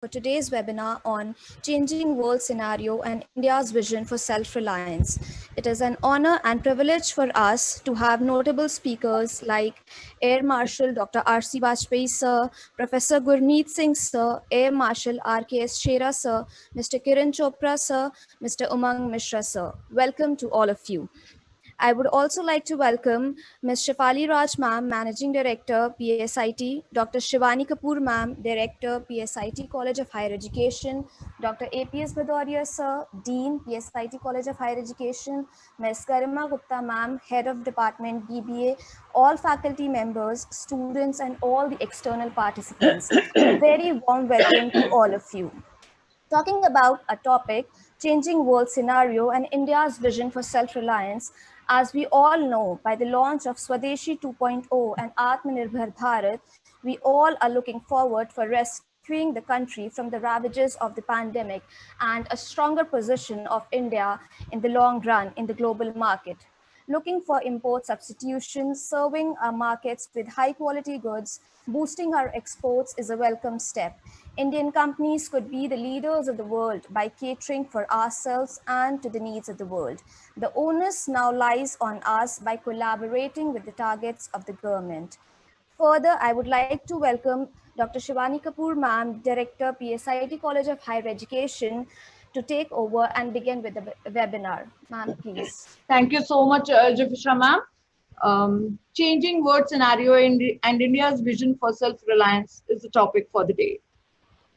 for today's webinar on Changing World Scenario and India's Vision for Self-Reliance. It is an honor and privilege for us to have notable speakers like Air Marshal Dr. R.C. Bajpai sir, Professor Gurmeet Singh sir, Air Marshal R.K.S. Shera sir, Mr. Kiran Chopra sir, Mr. Umang Mishra sir. Welcome to all of you. I would also like to welcome Ms. Shefali Raj ma'am, Managing Director, PSIT, Dr. Shivani Kapoor ma'am, Director, PSIT College of Higher Education, Dr. APS Bhadoria sir, Dean, PSIT College of Higher Education, Ms. Garima Gupta ma'am, Head of Department, BBA, all faculty members, students, and all the external participants. A very warm welcome to all of you. Talking about a topic, changing world scenario and India's vision for self-reliance, as we all know, by the launch of Swadeshi 2.0 and Atmanirbhar Bharat, we all are looking forward for rescuing the country from the ravages of the pandemic and a stronger position of India in the long run in the global market. Looking for import substitution, serving our markets with high quality goods, boosting our exports is a welcome step. Indian companies could be the leaders of the world by catering for ourselves and to the needs of the world. The onus now lies on us by collaborating with the targets of the government. Further, I would like to welcome Dr. Shivani Kapoor ma'am, Director, PSIT College of Higher Education, to take over and begin with the webinar. Ma'am, please. Thank you so much, Jafisha ma'am. Changing world scenario and India's vision for self-reliance is the topic for the day.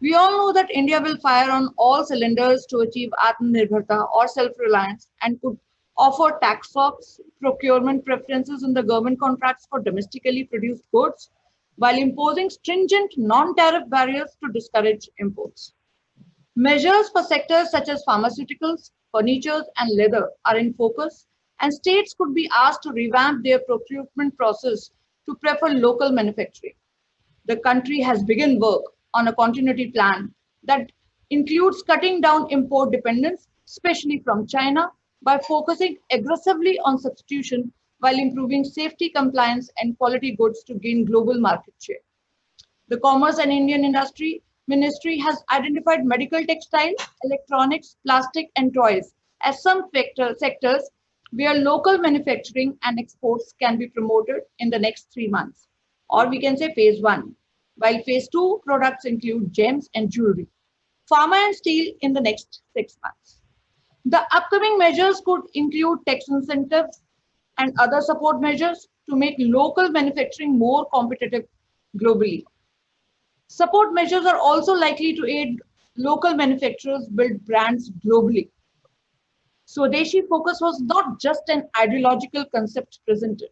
We all know that India will fire on all cylinders to achieve Atmanirbharta or self-reliance and could offer tax swaps, procurement preferences in the government contracts for domestically produced goods, while imposing stringent non-tariff barriers to discourage imports. Measures for sectors such as pharmaceuticals, furniture, and leather are in focus, and states could be asked to revamp their procurement process to prefer local manufacturing. The country has begun work on a continuity plan that includes cutting down import dependence, especially from China, by focusing aggressively on substitution while improving safety, compliance, and quality goods to gain global market share. The Commerce and Indian Industry Ministry has identified medical textile, electronics, plastic, and toys as some sectors where local manufacturing and exports can be promoted in the next 3 months, or we can say phase 1, while phase 2 products include gems and jewelry, pharma and steel in the next 6 months. The upcoming measures could include tax incentives and other support measures to make local manufacturing more competitive globally. Support measures are also likely to aid local manufacturers build brands globally. Swadeshi focus was not just an ideological concept presented.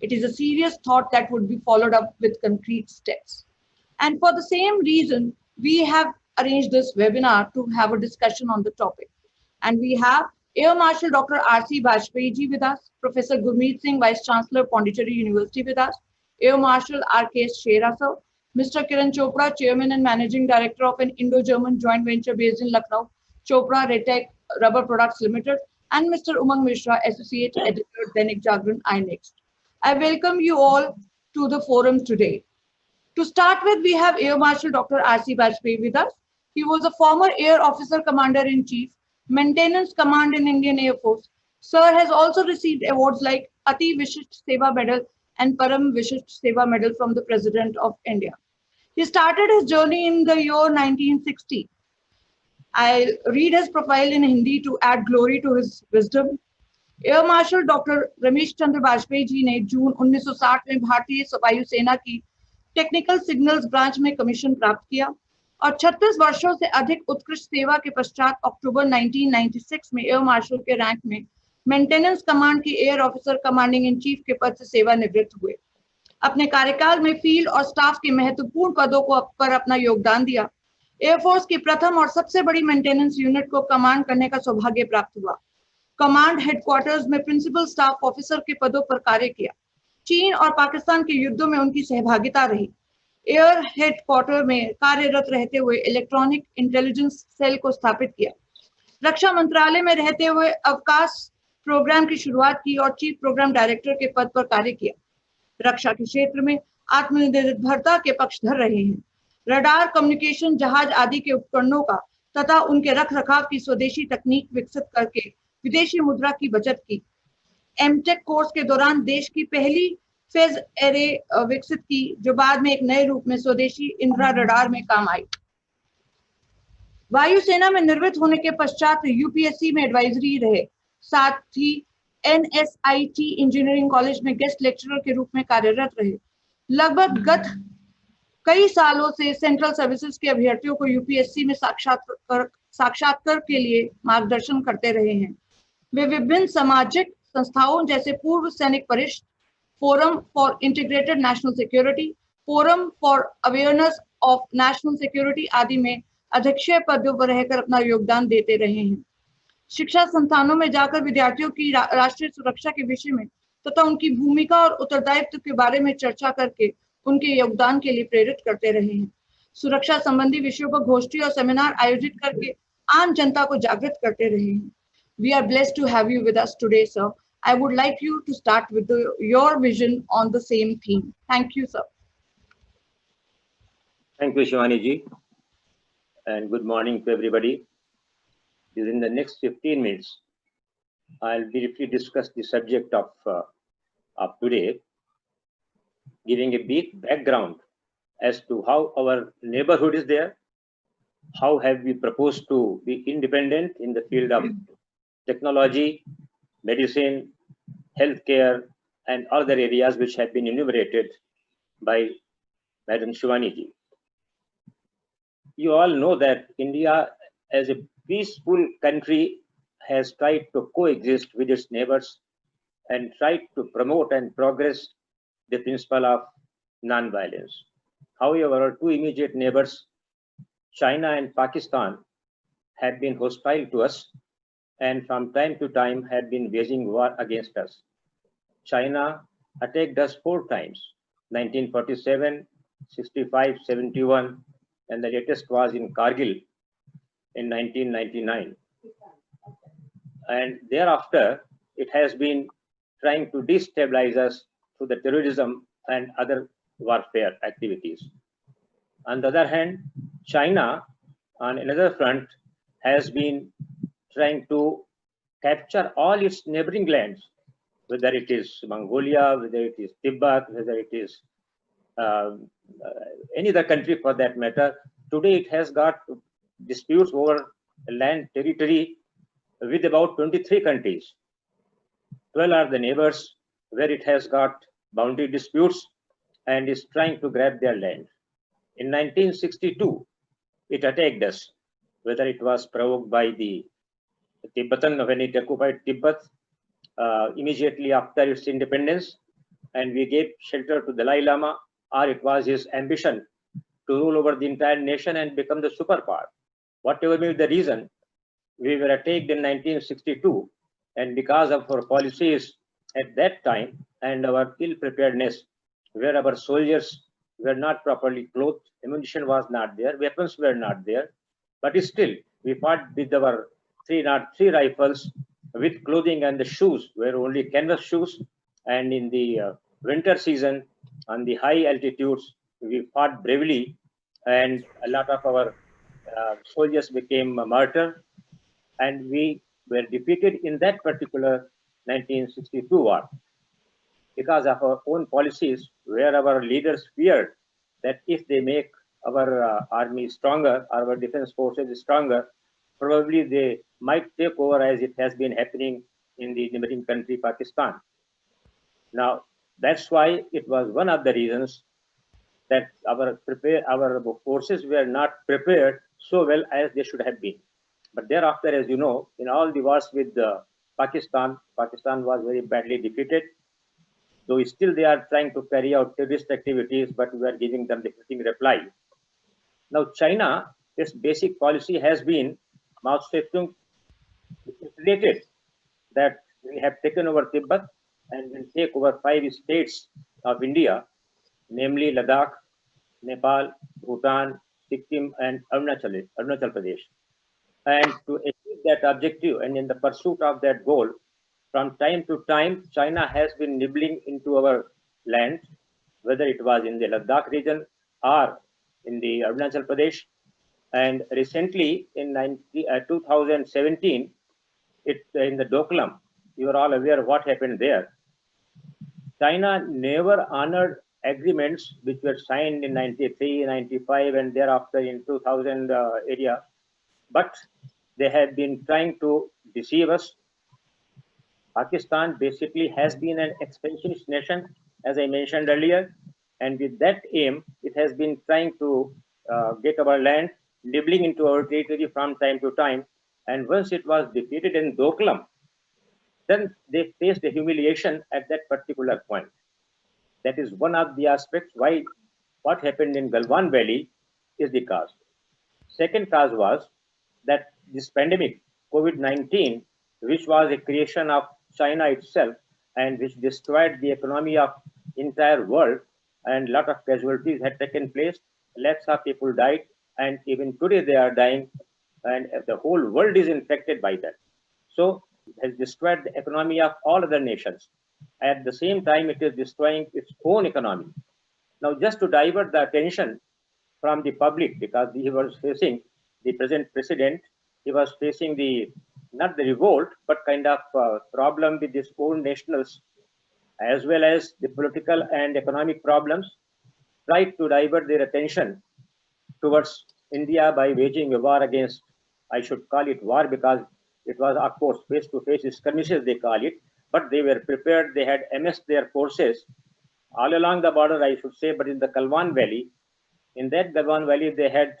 It is a serious thought that would be followed up with concrete steps. And for the same reason, we have arranged this webinar to have a discussion on the topic. And we have Air Marshal Dr. R.C. Bajpai ji with us, Professor Gurmeet Singh, Vice Chancellor, Pondicherry University with us, Air Marshal R.K.S. Shera sir, Mr. Kiran Chopra, Chairman and Managing Director of an Indo-German joint venture based in Lucknow, Chopra Retech Rubber Products Limited, and Mr. Umang Mishra, Associate Editor, Dainik Jagran, iNext. I welcome you all to the forum today. To start with, we have Air Marshal Dr. R.C. Bajpai with us. He was a former Air Officer Commander-in-Chief, Maintenance Command in Indian Air Force. Sir has also received awards like Ati Vishisht Seva Medal and Param Vishisht Seva Medal from the President of India. He started his journey in the year 1960. I'll read his profile in Hindi to add glory to his wisdom. Air marshal doctor Ramesh Chandra Vajpayee ji ने जून 1960 में भारतीय वायु सेना की technical signals branch में commission प्राप्त किया और 36 वर्षों से अधिक उत्कृष्ट सेवा के पश्चात अक्टूबर 1996 में एयर मार्शल के रैंक में मेंटेनेंस कमांड की air officer commanding in chief के पद से सेवानिवृत्त हुए। अपने कार्यकाल में फील्ड और स्टाफ के महत्वपूर्ण पदों को पर अपना योगदान दिया। एयरफोर्स की प्रथम और सबसे बड़ी मेंटेनेंस यूनिट को कमांड करने का सौभाग्य प्राप्त हुआ। कमांड हेडक्वार्टर्स में प्रिंसिपल स्टाफ ऑफिसर के पदों पर कार्य किया। चीन और पाकिस्तान के युद्धों में उनकी सहभागिता रही। एयर हेडक्वार्टर में कार्यरत रहते हुए इलेक्ट्रॉनिक इंटेलिजेंस सेल को स्थापित किया। रक्षा मंत्रालय में रहते हुए अवकाश प्रोग्राम की शुरुआत की और चीफ प्रोग्राम डायरेक्टर के पद पर कार्य किया। रक्षा के क्षेत्र में आत्मनिर्भरता के पक्षधर रहे हैं। रडार, कम्युनिकेशन, जहाज आदि के उपकरणों का तथा उनके रख रखाव की स्वदेशी तकनीक विकसित करके विदेशी मुद्रा की बचत की। एमटेक कोर्स के दौरान देश की पहली फेज एरे विकसित की, जो बाद में एक नए रूप में स्वदेशी इंफ्रा रडार में काम आई। वायुसेना में निर्वृत्त होने के पश्चात यूपीएससी में एडवाइजरी रहे, साथ ही एनएसआईटी इंजीनियरिंग कॉलेज में गेस्ट लेक्चरर के रूप में कार्यरत रहे। लगभग गत कई सालों से सेंट्रल सर्विसेज के अभ्यर्थियों को यूपीएससी में साक्षात्कार के लिए मार्गदर्शन करते रहे हैं। वे विभिन्न सामाजिक संस्थाओं जैसे पूर्व सैनिक परिषद, forum for integrated national security, forum for awareness of national security आदि में अध्यक्षीय पदों पर रहकर अपना योगदान देते रहे हैं। शिक्षा संस्थानों में जाकर विद्यार्थियों की राष्ट्रीय सुरक्षा के विषय में तथा उनकी भूमिका और उत्तरदायित्व के बारे में चर्चा करके उनके योगदान के लिए प्रेरित करते रहे हैं। सुरक्षा संबंधी विषयों पर गोष्ठी और सेमिनार आयोजित करके आम जनता को जागृत करते रहे हैं। We are blessed to have you with us today, sir. I would like you to start with your vision on the same theme. Thank you, sir. Thank you, Shivani ji, and good morning to everybody. Within the next 15 minutes, I'll briefly discuss the subject of today, giving a brief background as to how our neighborhood is there, how have we proposed to be independent in the field of technology, medicine, healthcare, and other areas which have been enumerated by Madam Shivani ji. You all know that India, as a peaceful country, has tried to coexist with its neighbors and tried to promote and progress the principle of non-violence. However, our two immediate neighbors, China and Pakistan, have been hostile to us and from time to time have been waging war against us. China attacked us 4 times, 1947, 65, 71, and the latest was in Kargil in 1999. And thereafter, it has been trying to destabilize us through the terrorism and other warfare activities. On the other hand, China, on another front, has been trying to capture all its neighboring lands, whether it is Mongolia, whether it is Tibet, whether it is any other country for that matter. Today, it has got disputes over land territory with about 23 countries. 12 are the neighbors where it has got boundary disputes and is trying to grab their land. In 1962, it attacked us, whether it was provoked by the Tibetan, when it occupied Tibet immediately after its independence, and we gave shelter to Dalai Lama, or it was his ambition to rule over the entire nation and become the superpower. Whatever may be the reason, we were attacked in 1962, and because of our policies at that time and our ill preparedness, where our soldiers were not properly clothed, ammunition was not there, weapons were not there, but still we fought with our 303 rifles with clothing, and the shoes were only canvas shoes. And in the winter season, on the high altitudes, we fought bravely, and a lot of our soldiers became a martyr, and we were defeated in that particular 1962 war because of our own policies, where our leaders feared that if they make our army stronger, our defense forces stronger, probably they might take over, as it has been happening in the neighboring country, Pakistan. Now, that's why it was one of the reasons that our forces were not prepared so well as they should have been. But thereafter, as you know, in all the wars with Pakistan, Pakistan was very badly defeated. Though still they are trying to carry out terrorist activities, but we are giving them the fitting reply. Now, China, its basic policy has been Mao Zedong related that we have taken over Tibet and will take over 5 states of India, namely Ladakh, Nepal, Bhutan, Sikkim, and Arunachal Pradesh. And to achieve that objective and in the pursuit of that goal, from time to time, China has been nibbling into our land, whether it was in the Ladakh region or in the Arunachal Pradesh. And recently in 2017, in the Doklam, you are all aware of what happened there. China never honored agreements which were signed in 93, 95, and thereafter in 2000 area. But they have been trying to deceive us. Pakistan basically has been an expansionist nation, as I mentioned earlier, and with that aim, it has been trying to get our land, nibbling into our territory from time to time. And once it was defeated in Doklam, then they faced a humiliation at that particular point. That is one of the aspects why what happened in Galwan Valley is the cause. Second cause was that this pandemic, COVID-19, which was a creation of China itself and which destroyed the economy of entire world, and a lot of casualties had taken place. Lots of people died, and even today they are dying, and the whole world is infected by that. So it has destroyed the economy of all other nations. At the same time, it is destroying its own economy. Now, just to divert the attention from the public, because he was facing the present president, he was facing the not the revolt, but kind of problem with his own nationals, as well as the political and economic problems, tried to divert their attention towards India by waging a war against, I should call it war because it was, of course, face-to-face skirmishes, they call it, but they were prepared, they had amassed their forces all along the border, I should say, but in the Galwan Valley. In that Galwan Valley, they had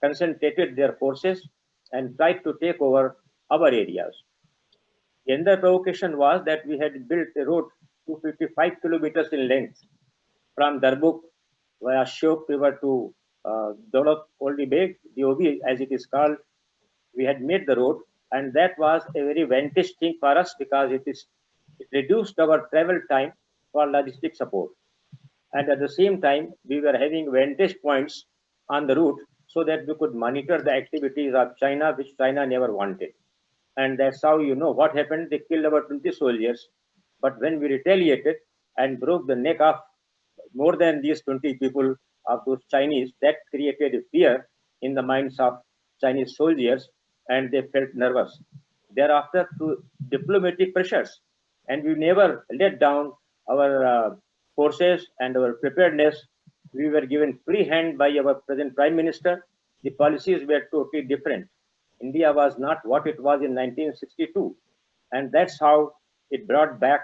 concentrated their forces and tried to take over our areas. The other provocation was that we had built a road 255 kilometers in length from Darbuk via Shok River to Daulat Old Beg, DOB as it is called. We had made the road, and that was a very vantage thing for us because it reduced our travel time for logistic support. And at the same time, we were having vantage points on the route so that we could monitor the activities of China, which China never wanted. And that's how you know what happened. They killed about 20 soldiers. But when we retaliated and broke the neck of more than these 20 people of those Chinese, that created a fear in the minds of Chinese soldiers, and they felt nervous. Thereafter, through diplomatic pressures, and we never let down our forces and our preparedness. We were given free hand by our present Prime Minister. The policies were totally different. India was not what it was in 1962. And that's how it brought back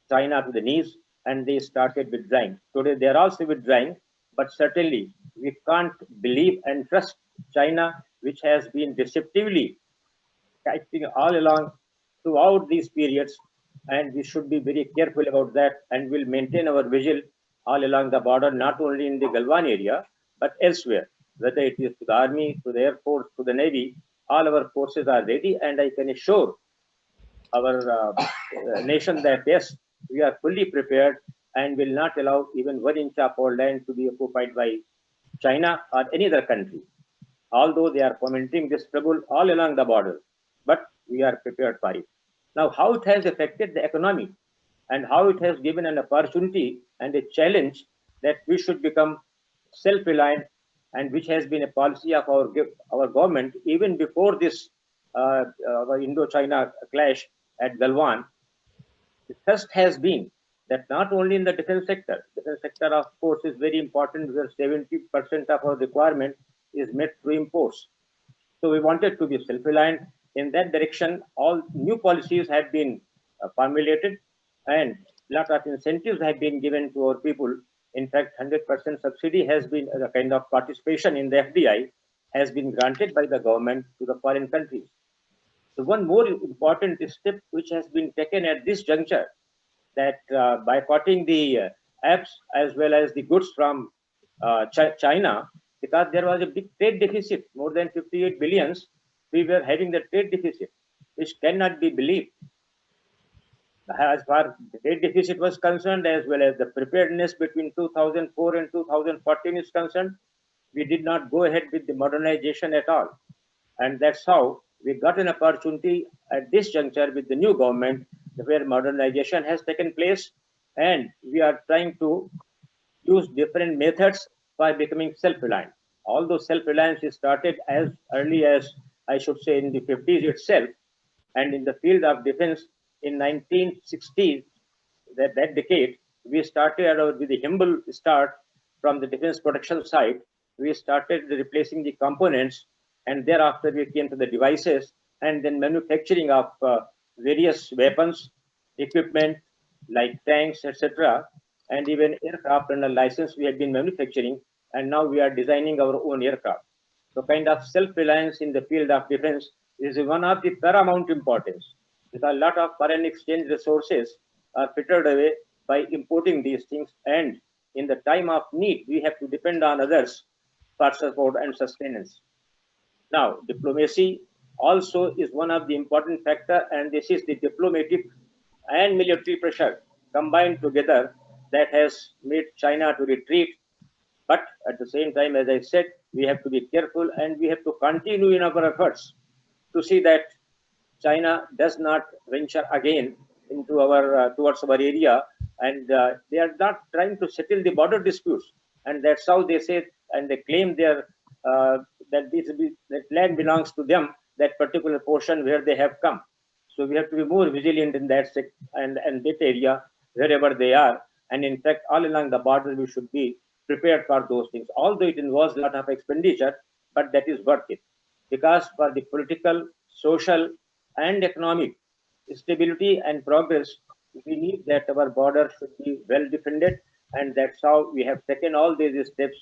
China to the knees and they started withdrawing. Today they are also withdrawing, but certainly we can't believe and trust China, which has been deceptively acting all along throughout these periods. And we should be very careful about that and will maintain our vigil all along the border, not only in the Galwan area, but elsewhere, whether it is to the army, to the air force, to the navy, all our forces are ready. And I can assure our nation that yes, we are fully prepared and will not allow even 1 inch of our land to be occupied by China or any other country. Although they are fomenting this trouble all along the border, but we are prepared for it. Now, how it has affected the economy and how it has given an opportunity and a challenge that we should become self-reliant, and which has been a policy of our government even before this Indo-China clash at Galwan. The thrust has been that not only in the defense sector of course is very important where 70% of our requirement is met through imports. So we wanted to be self-reliant. In that direction, all new policies have been formulated and a lot of incentives have been given to our people. In fact, 100% subsidy has been a kind of participation in the FDI has been granted by the government to the foreign countries. So one more important step which has been taken at this juncture that boycotting the apps as well as the goods from China, because there was a big trade deficit, more than 58 billions, we were having the trade deficit, which cannot be believed. As far as the trade deficit was concerned, as well as the preparedness between 2004 and 2014 is concerned, we did not go ahead with the modernization at all. And that's how we got an opportunity at this juncture with the new government where modernization has taken place, and we are trying to use different methods by becoming self-reliant. Although self-reliance is started as early as, I should say, in the 50s itself, and in the field of defense in 1960s, that decade, we started out with a humble start from the defense production side. We started replacing the components, and thereafter we came to the devices, and then manufacturing of various weapons, equipment like tanks, etc., and even aircraft under license we had been manufacturing, and now we are designing our own aircraft. So kind of self-reliance in the field of defense is one of the paramount importance, because a lot of foreign exchange resources are frittered away by importing these things, and in the time of need, we have to depend on others for support and sustenance. Now, diplomacy also is one of the important factor, and this is the diplomatic and military pressure combined together that has made China to retreat. But at the same time, as I said, we have to be careful and we have to continue in our efforts to see that China does not venture again into our towards our area, and they are not trying to settle the border disputes, and that's how they say and they claim their that that land belongs to them, that particular portion where they have come. So we have to be more vigilant in that and that area wherever they are, and in fact, all along the border we should be prepared for those things. Although it involves a lot of expenditure, but that is worth it, because for the political, social, and economic stability and progress, we need that our border should be well defended, and that's how we have taken all these steps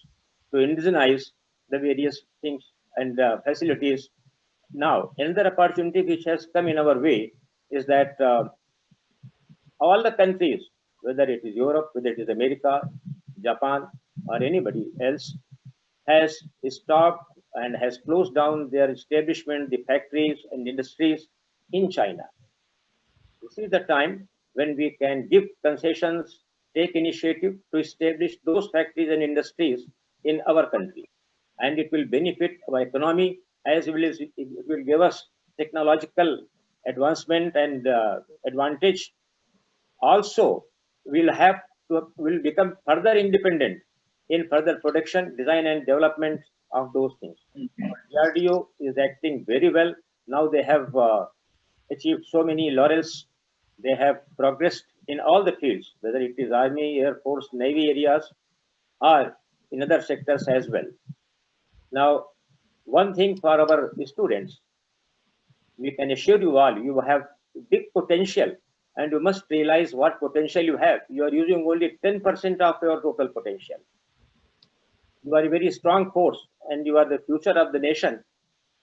to indigenize the various things and facilities. Now, another opportunity which has come in our way is that all the countries, whether it is Europe, whether it is America, Japan, or anybody else, has stopped and has closed down their establishment, the factories and industries in China. This is the time when we can give concessions, take initiative to establish those factories and industries in our country. And it will benefit our economy as well as it will give us technological advancement and advantage. Also, will become further independent in further production, design, and development of those things. DRDO is acting very well. Now they have achieved so many laurels. They have progressed in all the fields, whether it is Army, Air Force, Navy areas, or in other sectors as well. Now, one thing for our students, we can assure you all, you have big potential, and you must realize what potential you have. You are using only 10% of your total potential. You are a very strong force, and you are the future of the nation.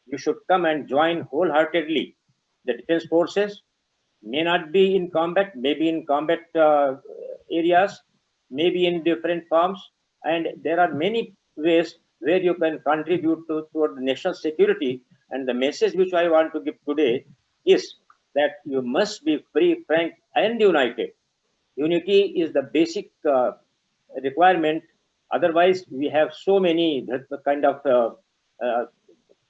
You should come and join wholeheartedly. The defense forces may not be in combat, maybe in combat areas, maybe in different forms, and there are many ways where you can contribute toward the national security. And the message which I want to give today is that you must be free, frank, and united. Unity is the basic requirement. Otherwise, we have so many kind of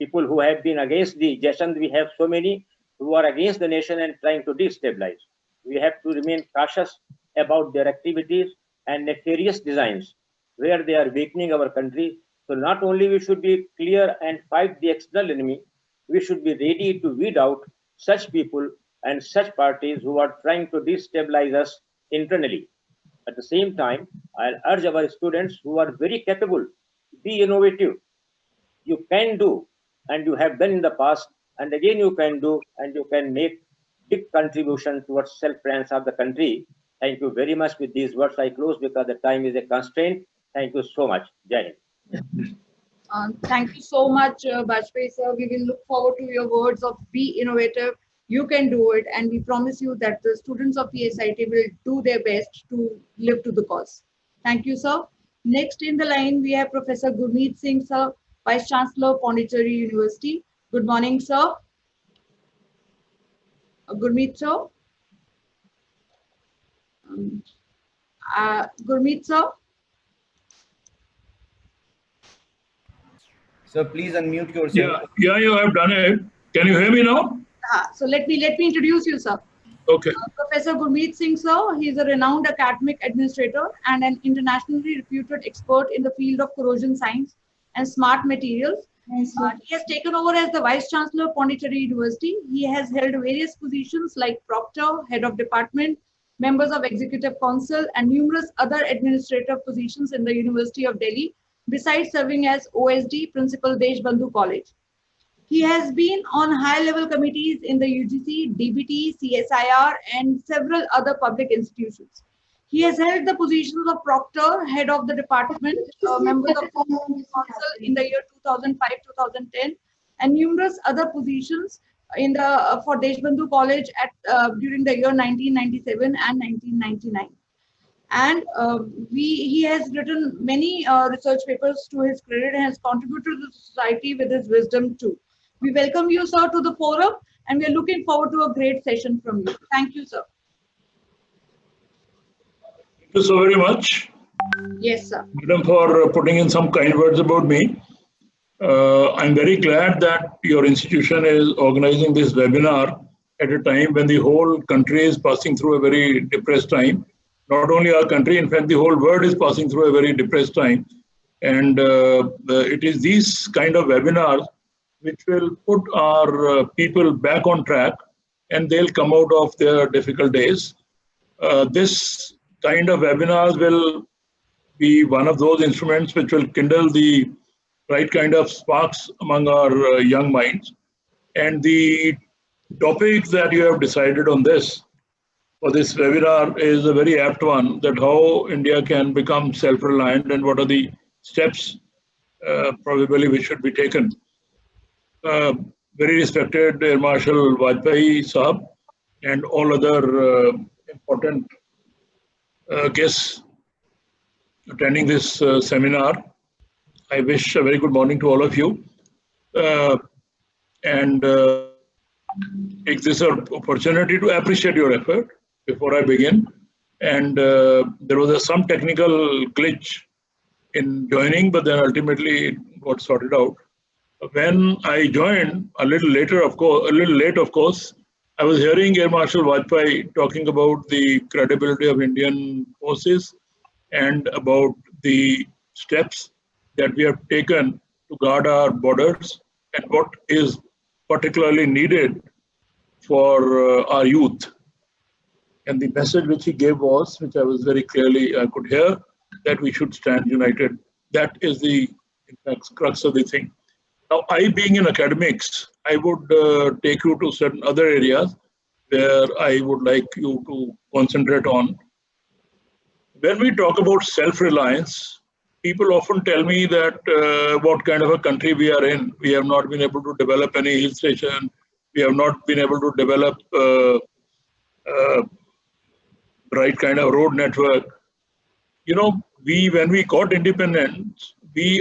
people who have been against the nation. We have so many who are against the nation and trying to destabilize. We have to remain cautious about their activities and nefarious designs where they are weakening our country. So not only we should be clear and fight the external enemy, we should be ready to weed out such people and such parties who are trying to destabilize us internally. At the same time, I'll urge our students who are very capable, be innovative. You can do, and you have done in the past, and again you can do, and you can make big contribution towards self-reliance of the country. Thank you very much. With these words, I close because the time is a constraint. Thank you so much. Jai Hind. Thank you so much, Bajpayee sir. We will look forward to your words of be innovative. You can do it, and we promise you that the students of PSIT will do their best to live to the cause. Thank you, sir. Next in the line, we have Professor Gurmeet Singh, sir, Vice Chancellor, Pondicherry University. Good morning, sir. Gurmeet, sir. Gurmeet, sir. Sir, please unmute yourself. Yeah, you have done it. Can you hear me now? So let me introduce you, sir. Okay. Professor Gurmeet Singh, sir. He is a renowned academic administrator and an internationally reputed expert in the field of corrosion science. and smart materials. He has taken over as the Vice Chancellor of Pondicherry University. He has held various positions like Proctor, Head of Department, members of Executive Council, and numerous other administrative positions in the University of Delhi, besides serving as OSD, Principal Deshbandhu College. He has been on high-level committees in the UGC, DBT, CSIR, and several other public institutions. He has held the positions of Proctor, Head of the Department, members of Council in the year 2005-2010, and numerous other positions in the for Deshbandhu College at during the year 1997 and 1999. And he has written many research papers to his credit and has contributed to the society with his wisdom too. We welcome you, sir, to the forum, and we are looking forward to a great session from you. Thank you, sir. Thank you so very much, Yes, sir. Madam, for putting in some kind words about me. I'm very glad that your institution is organizing this webinar at a time when the whole country is passing through a very depressed time. Not only our country, in fact, the whole world is passing through a very depressed time. And it is these kind of webinars which will put our people back on track, and they'll come out of their difficult days. This kind of webinars will be one of those instruments which will kindle the right kind of sparks among our young minds. And the topic that you have decided on this, for this webinar, is a very apt one, that how India can become self-reliant and what are the steps probably which should be taken. Very respected Air Marshal Vajpayee Sahab and all other important guests attending this seminar, I wish a very good morning to all of you, and take this opportunity to appreciate your effort before I begin. And there was some technical glitch in joining, but then ultimately it got sorted out. When I joined a little later, of course, I was hearing Air Marshal Vajpayee talking about the credibility of Indian forces and about the steps that we have taken to guard our borders and what is particularly needed for our youth. And the message which he gave was, which I was very clearly, I could hear, that we should stand united. That is the, in fact, crux of the thing. Now, I being in academics, I would take you to certain other areas where I would like you to concentrate on. When we talk about self-reliance, people often tell me that what kind of a country we are in. We have not been able to develop any hill station. We have not been able to develop right kind of road network. You know, when we got independence,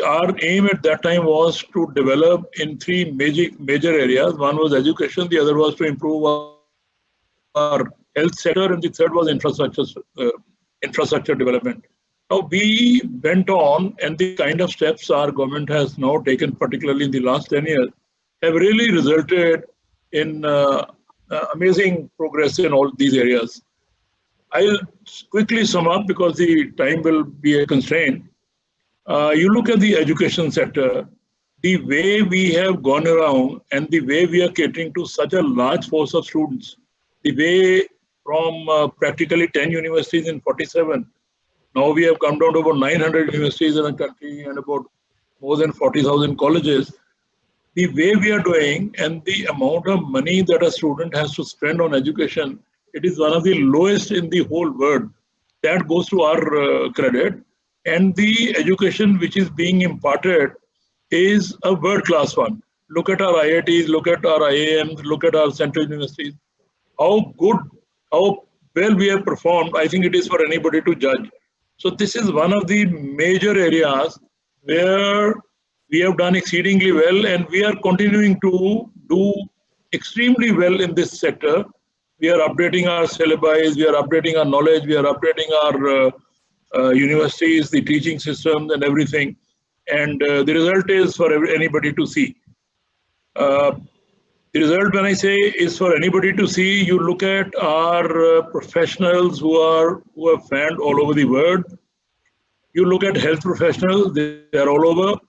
our aim at that time was to develop in three major areas. One was education, the other was to improve our health sector, and the third was infrastructure development. Now we went on, and the kind of steps our government has now taken, particularly in the last 10 years, have really resulted in amazing progress in all these areas. I'll quickly sum up because the time will be a constraint. You look at the education sector, the way we have gone around and the way we are catering to such a large force of students, the way from practically 10 universities in 47, now we have come down to about 900 universities in the country and about more than 40,000 colleges. The way we are doing and the amount of money that a student has to spend on education, it is one of the lowest in the whole world. That goes to our credit. And the education which is being imparted is a world-class one. Look at our IITs, look at our IIMs, look at our central universities. How good, how well we have performed, I think it is for anybody to judge. So this is one of the major areas where we have done exceedingly well, and we are continuing to do extremely well in this sector. We are updating our syllabi, we are updating our knowledge, we are updating our universities, the teaching systems and everything. And the result is for anybody to see. The result, when I say is for anybody to see, you look at our professionals who are found all over the world. You look at health professionals, they are all over.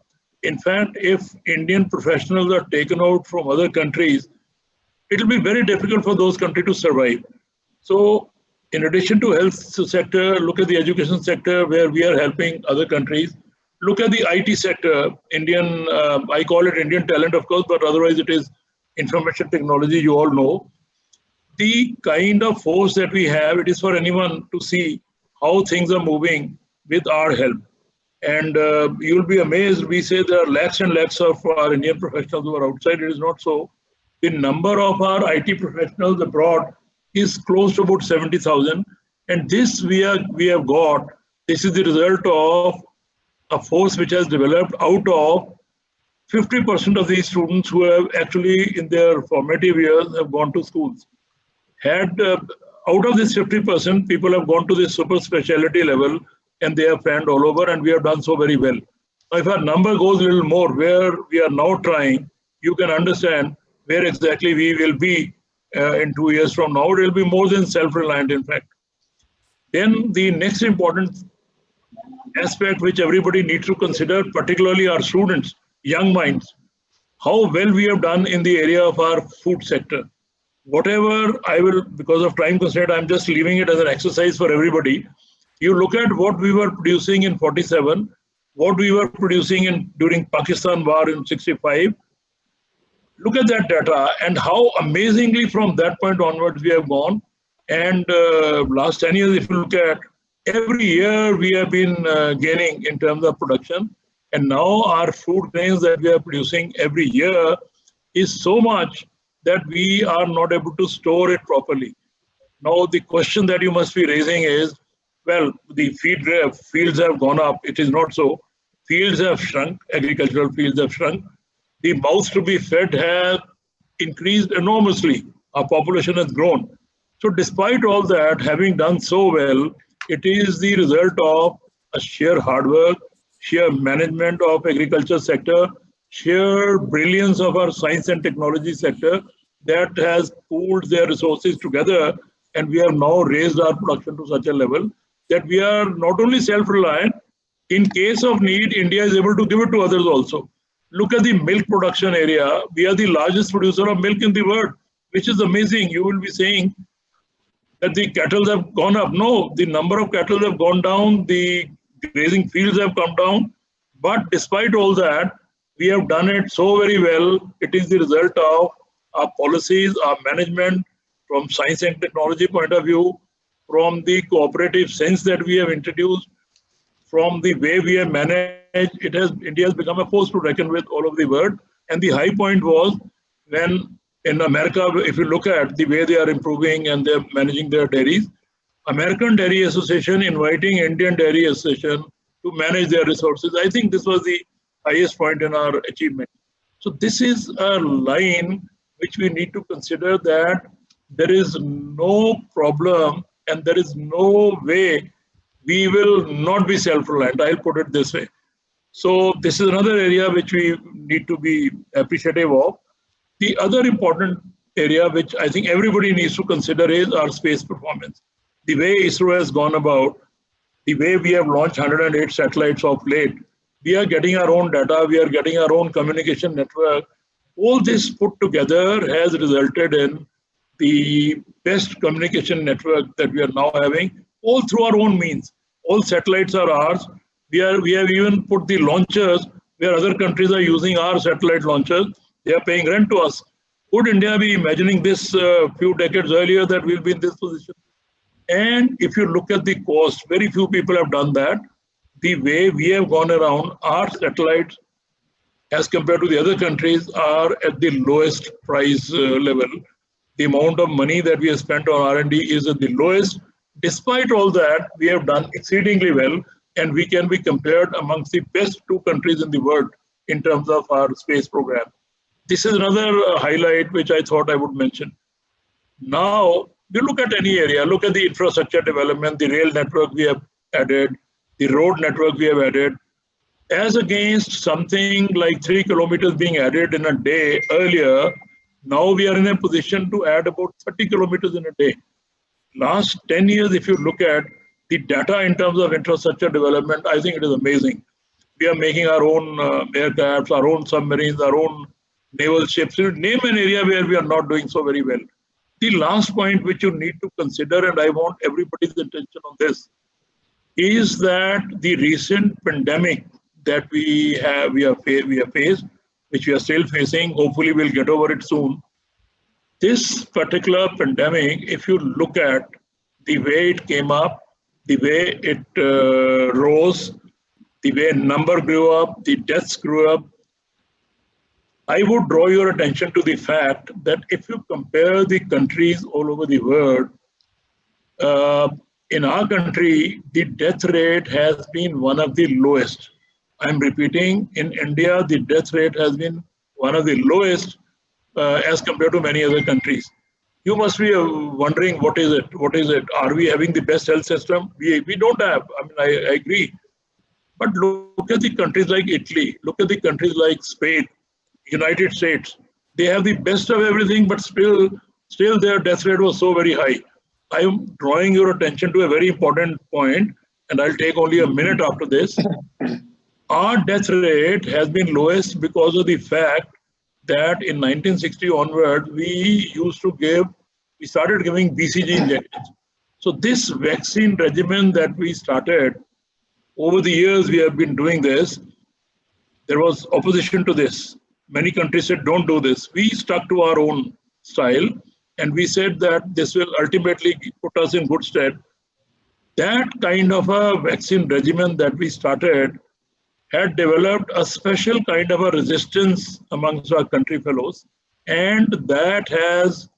in fact, if Indian professionals are taken out from other countries, it will be very difficult for those countries to survive. So in addition to health sector, look at the education sector where we are helping other countries. Look at the IT sector, Indian, I call it Indian talent, of course, but otherwise it is information technology, you all know. The kind of force that we have, it is for anyone to see how things are moving with our help. And you'll be amazed, we say there are lakhs and lakhs of our Indian professionals who are outside. It is not so. The number of our IT professionals abroad is close to about 70,000. And this we have got, this is the result of a force which has developed out of 50% of these students who have actually in their formative years have gone to schools. Had out of this 50%, people have gone to this super specialty level and they have fanned all over, and we have done so very well. Now, if our number goes a little more, where we are now trying, you can understand where exactly we will be in 2 years from now. It will be more than self-reliant, in fact. Then the next important aspect which everybody needs to consider, particularly our students, young minds, how well we have done in the area of our food sector. Whatever I will, because of time constraint, I'm just leaving it as an exercise for everybody. You look at what we were producing in 47, what we were producing during Pakistan war in 65. Look at that data and how amazingly from that point onwards we have gone. And last 10 years, if you look at every year we have been gaining in terms of production. And now our food grains that we are producing every year is so much that we are not able to store it properly. Now the question that you must be raising is, well, the fields have gone up. It is not so. Fields have shrunk, agricultural fields have shrunk. The mouths to be fed have increased enormously. Our population has grown. So despite all that, having done so well, it is the result of a sheer hard work, sheer management of agriculture sector, sheer brilliance of our science and technology sector that has pooled their resources together, and we have now raised our production to such a level that we are not only self-reliant, in case of need, India is able to give it to others also. Look at the milk production area. We are the largest producer of milk in the world, which is amazing. You will be saying that the cattle have gone up. No, the number of cattle have gone down, the grazing fields have come down. But despite all that, we have done it so very well. It is the result of our policies, our management, from science and technology point of view, from the cooperative sense that we have introduced, from the way we have managed, India has become a force to reckon with all over the world. And the high point was when in America, if you look at the way they are improving and they're managing their dairies, American Dairy Association inviting Indian Dairy Association to manage their resources. I think this was the highest point in our achievement. So this is a line which we need to consider, that there is no problem and there is no way we will not be self-reliant. I'll put it this way. So this is another area which we need to be appreciative of. The other important area which I think everybody needs to consider is our space performance. The way ISRO has gone about, the way we have launched 108 satellites of late, we are getting our own data, we are getting our own communication network. All this put together has resulted in the best communication network that we are now having, all through our own means. All satellites are ours. We have even put the launchers where other countries are using our satellite launchers. They are paying rent to us. Could India be imagining this few decades earlier that we'll be in this position? And if you look at the cost, very few people have done that. The way we have gone around, our satellites as compared to the other countries are at the lowest price level. The amount of money that we have spent on R&D is at the lowest. Despite all that, we have done exceedingly well, and we can be compared amongst the best 2 countries in the world in terms of our space program. This is another highlight which I thought I would mention. Now, you look at any area, look at the infrastructure development, the rail network we have added, the road network we have added, as against something like 3 kilometers being added in a day earlier. Now we are in a position to add about 30 kilometers in a day. Last 10 years, if you look at the data in terms of infrastructure development, I think it is amazing. We are making our own aircrafts, our own submarines, our own naval ships. You name an area where we are not doing so very well. The last point which you need to consider, and I want everybody's attention on this, is that the recent pandemic that we have faced, which we are still facing, hopefully we'll get over it soon. This particular pandemic, if you look at the way it came up, the way it rose, the way number grew up, the deaths grew up, I would draw your attention to the fact that if you compare the countries all over the world, in our country, the death rate has been one of the lowest. I'm repeating, in India, the death rate has been one of the lowest as compared to many other countries. You must be wondering, what is it? What is it? Are we having the best health system? We don't have. I mean, I agree. But look at the countries like Italy. Look at the countries like Spain, United States. They have the best of everything, but still their death rate was so very high. I am drawing your attention to a very important point, and I'll take only a minute after this. Our death rate has been lowest because of the fact that in 1960 onward, we started giving BCG injections. So this vaccine regimen that we started, over the years we have been doing this. There was opposition to this. Many countries said, don't do this. We stuck to our own style, and we said that this will ultimately put us in good stead. That kind of a vaccine regimen that we started had developed a special kind of a resistance amongst our country fellows, and that has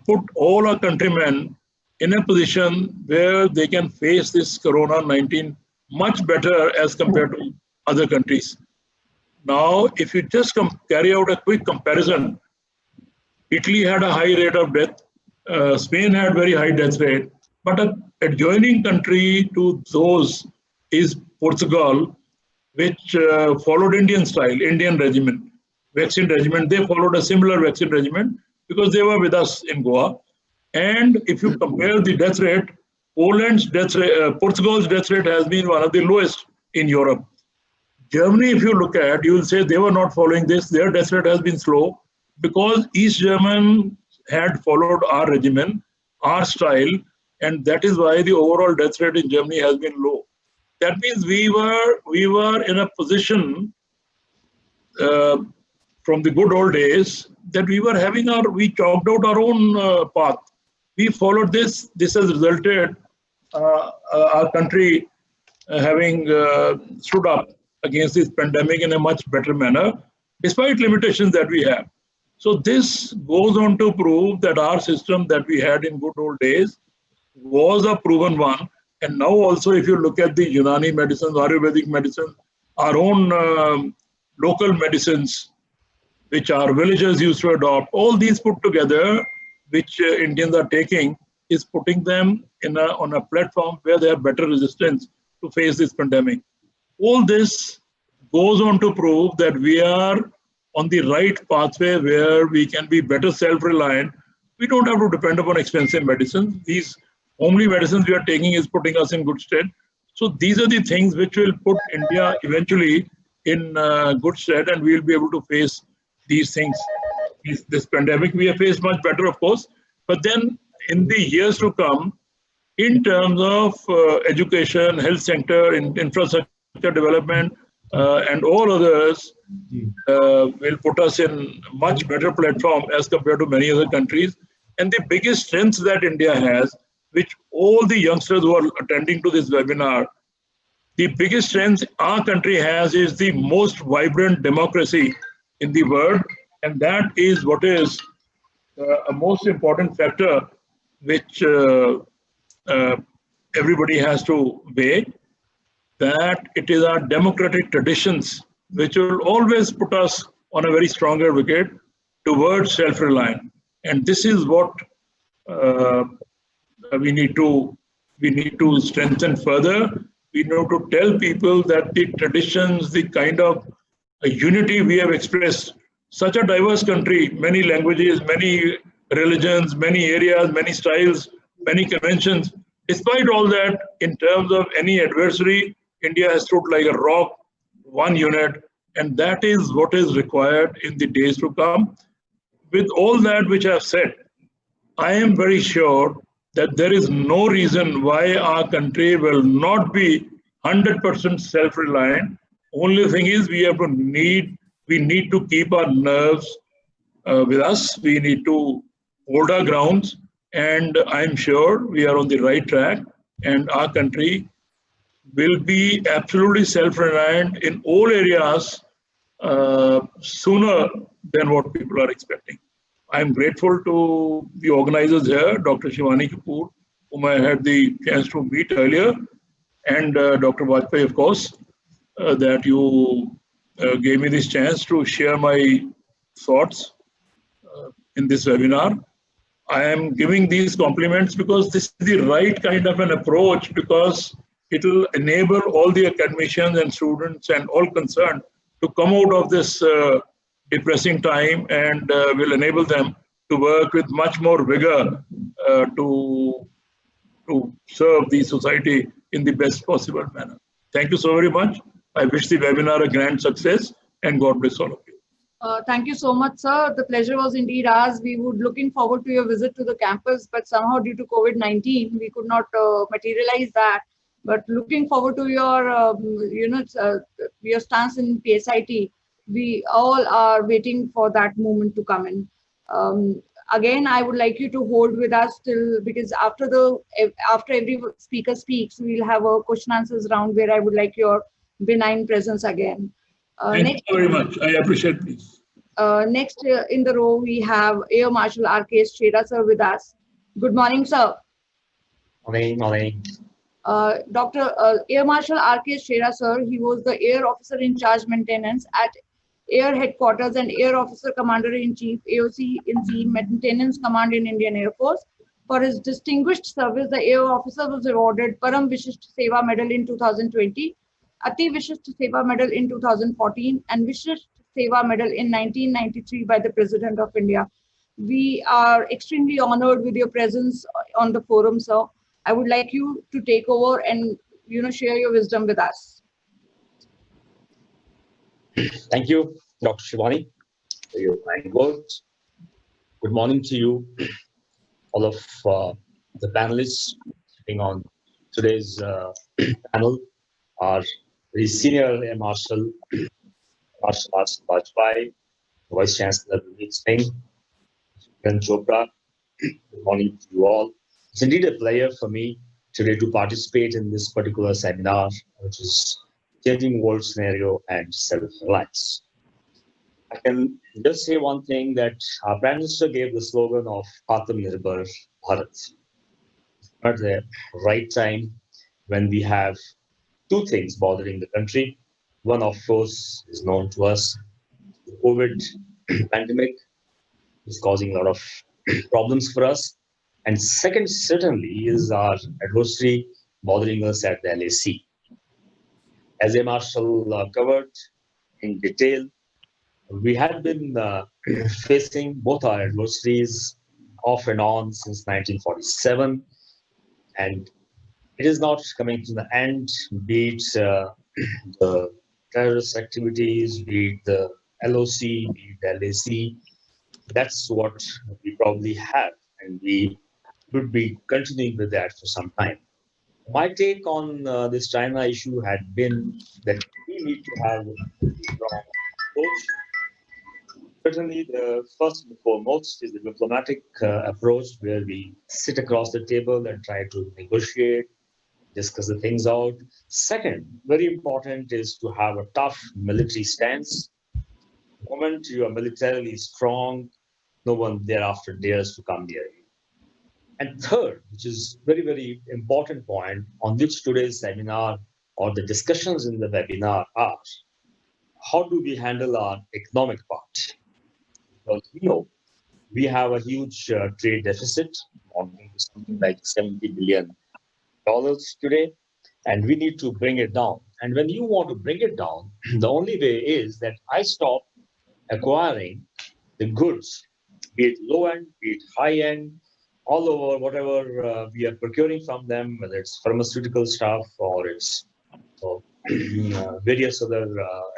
put all our countrymen in a position where they can face this Corona-19 much better as compared to other countries. Now, if you just carry out a quick comparison, Italy had a high rate of death, Spain had very high death rate, but an adjoining country to those is Portugal, which followed Indian style, Indian regimen, vaccine regimen. They followed a similar vaccine regimen because they were with us in Goa. And if you compare the death rate, Portugal's death rate has been one of the lowest in Europe. Germany, if you look at, you will say they were not following this. Their death rate has been slow because East German had followed our regimen, our style, and that is why the overall death rate in Germany has been low. That means we were in a position from the good old days that we chalked out our own path. We followed this. This has resulted our country having stood up against this pandemic in a much better manner, despite limitations that we have. So this goes on to prove that our system that we had in good old days was a proven one. And now also, if you look at the Unani medicines, Ayurvedic medicine, our own local medicines, which our villagers used to adopt, all these put together, which Indians are taking, is putting them on a platform where they have better resistance to face this pandemic. All this goes on to prove that we are on the right pathway where we can be better self-reliant. We don't have to depend upon expensive medicines. These homely medicines we are taking is putting us in good stead. So these are the things which will put India eventually in good stead, and we will be able to face these things. This pandemic we have faced much better, of course, but then in the years to come, in terms of education, health sector, infrastructure development, and all others, will put us in much better platform as compared to many other countries. And the biggest strength that India has, which all the youngsters who are attending to this webinar, the biggest strength our country has is the most vibrant democracy in the world. And that is what is a most important factor which everybody has to weigh, that it is our democratic traditions which will always put us on a very stronger wicket towards self-reliance. And this is what we need to strengthen further. We need to tell people that the traditions, the kind of unity we have expressed, such a diverse country, many languages, many religions, many areas, many styles, many conventions. Despite all that, in terms of any adversary, India has stood like a rock one unit, and that is what is required in the days to come. With all that which I've said, I am very sure that there is no reason why our country will not be 100% self-reliant. Only thing is we need to keep our nerves with us. We need to hold our grounds, and I'm sure we are on the right track, and our country will be absolutely self-reliant in all areas sooner than what people are expecting. I'm grateful to the organizers here, Dr. Shivani Kapoor, whom I had the chance to meet earlier, and Dr. Vajpayee, of course, that you gave me this chance to share my thoughts in this webinar. I am giving these compliments because this is the right kind of an approach, because it will enable all the academicians and students and all concerned to come out of this depressing time, and will enable them to work with much more vigor to serve the society in the best possible manner. Thank you so very much. I wish the webinar a grand success, and God bless all of you. Thank you so much, sir. The pleasure was indeed ours. We would looking forward to your visit to the campus, but somehow due to COVID-19, we could not materialize that. But looking forward to your, your stance in PSIT. We all are waiting for that moment to come in. Again, I would like you to hold with us till, because after every speaker speaks, we'll have a question answers round where I would like your benign presence again. Thank you very much. I appreciate this. Next in the row, we have Air Marshal R.K. Shera sir with us. Good morning, sir. Morning. Dr. Air Marshal R.K. Shera sir, he was the Air Officer in Charge Maintenance at Air Headquarters and Air Officer Commander-in-Chief, AOC in Sea Maintenance Command in Indian Air Force. For his distinguished service, the Air Officer was awarded Param Vishisht Seva Medal in 2020, Ati Vishisht Seva Medal in 2014, and Vishisht Seva Medal in 1993 by the President of India. We are extremely honored with your presence on the forum, sir. I would like you to take over and share your wisdom with us. Thank you, Dr. Shivani, for your kind words. Good morning to you, all of the panelists sitting on today's panel. Our very senior Air Marshal Vajpayee, Vice Chancellor Ranveer Singh, and Chopra. Good morning to you all. It's indeed a pleasure for me today to participate in this particular seminar, which is Changing World Scenario and Self-Reliance. I can just say one thing, that our Prime Minister gave the slogan of Atmanirbhar Bharat at the right time, when we have two things bothering the country. One, of course, is known to us. The COVID pandemic is causing a lot of problems for us. And second, certainly, is our adversary bothering us at the LAC. As Air Marshal covered in detail, we had been facing both our adversaries off and on since 1947, and it is not coming to the end, be it the terrorist activities, be it the LOC, be it the LAC. That's what we probably have, and we would be continuing with that for some time. My take on this China issue had been that we need to have a strong approach. Certainly, the first and foremost is the diplomatic approach, where we sit across the table and try to negotiate, discuss the things out. Second, very important, is to have a tough military stance. The moment you are militarily strong, no one thereafter dares to come near you. And third, which is very, very important point on which today's seminar or the discussions in the webinar are, how do we handle our economic part? Because we have a huge trade deficit, amounting to something like $70 billion today, and we need to bring it down. And when you want to bring it down, the only way is that I stop acquiring the goods, be it low end, be it high end, all over, whatever we are procuring from them, whether it's pharmaceutical stuff or it's various other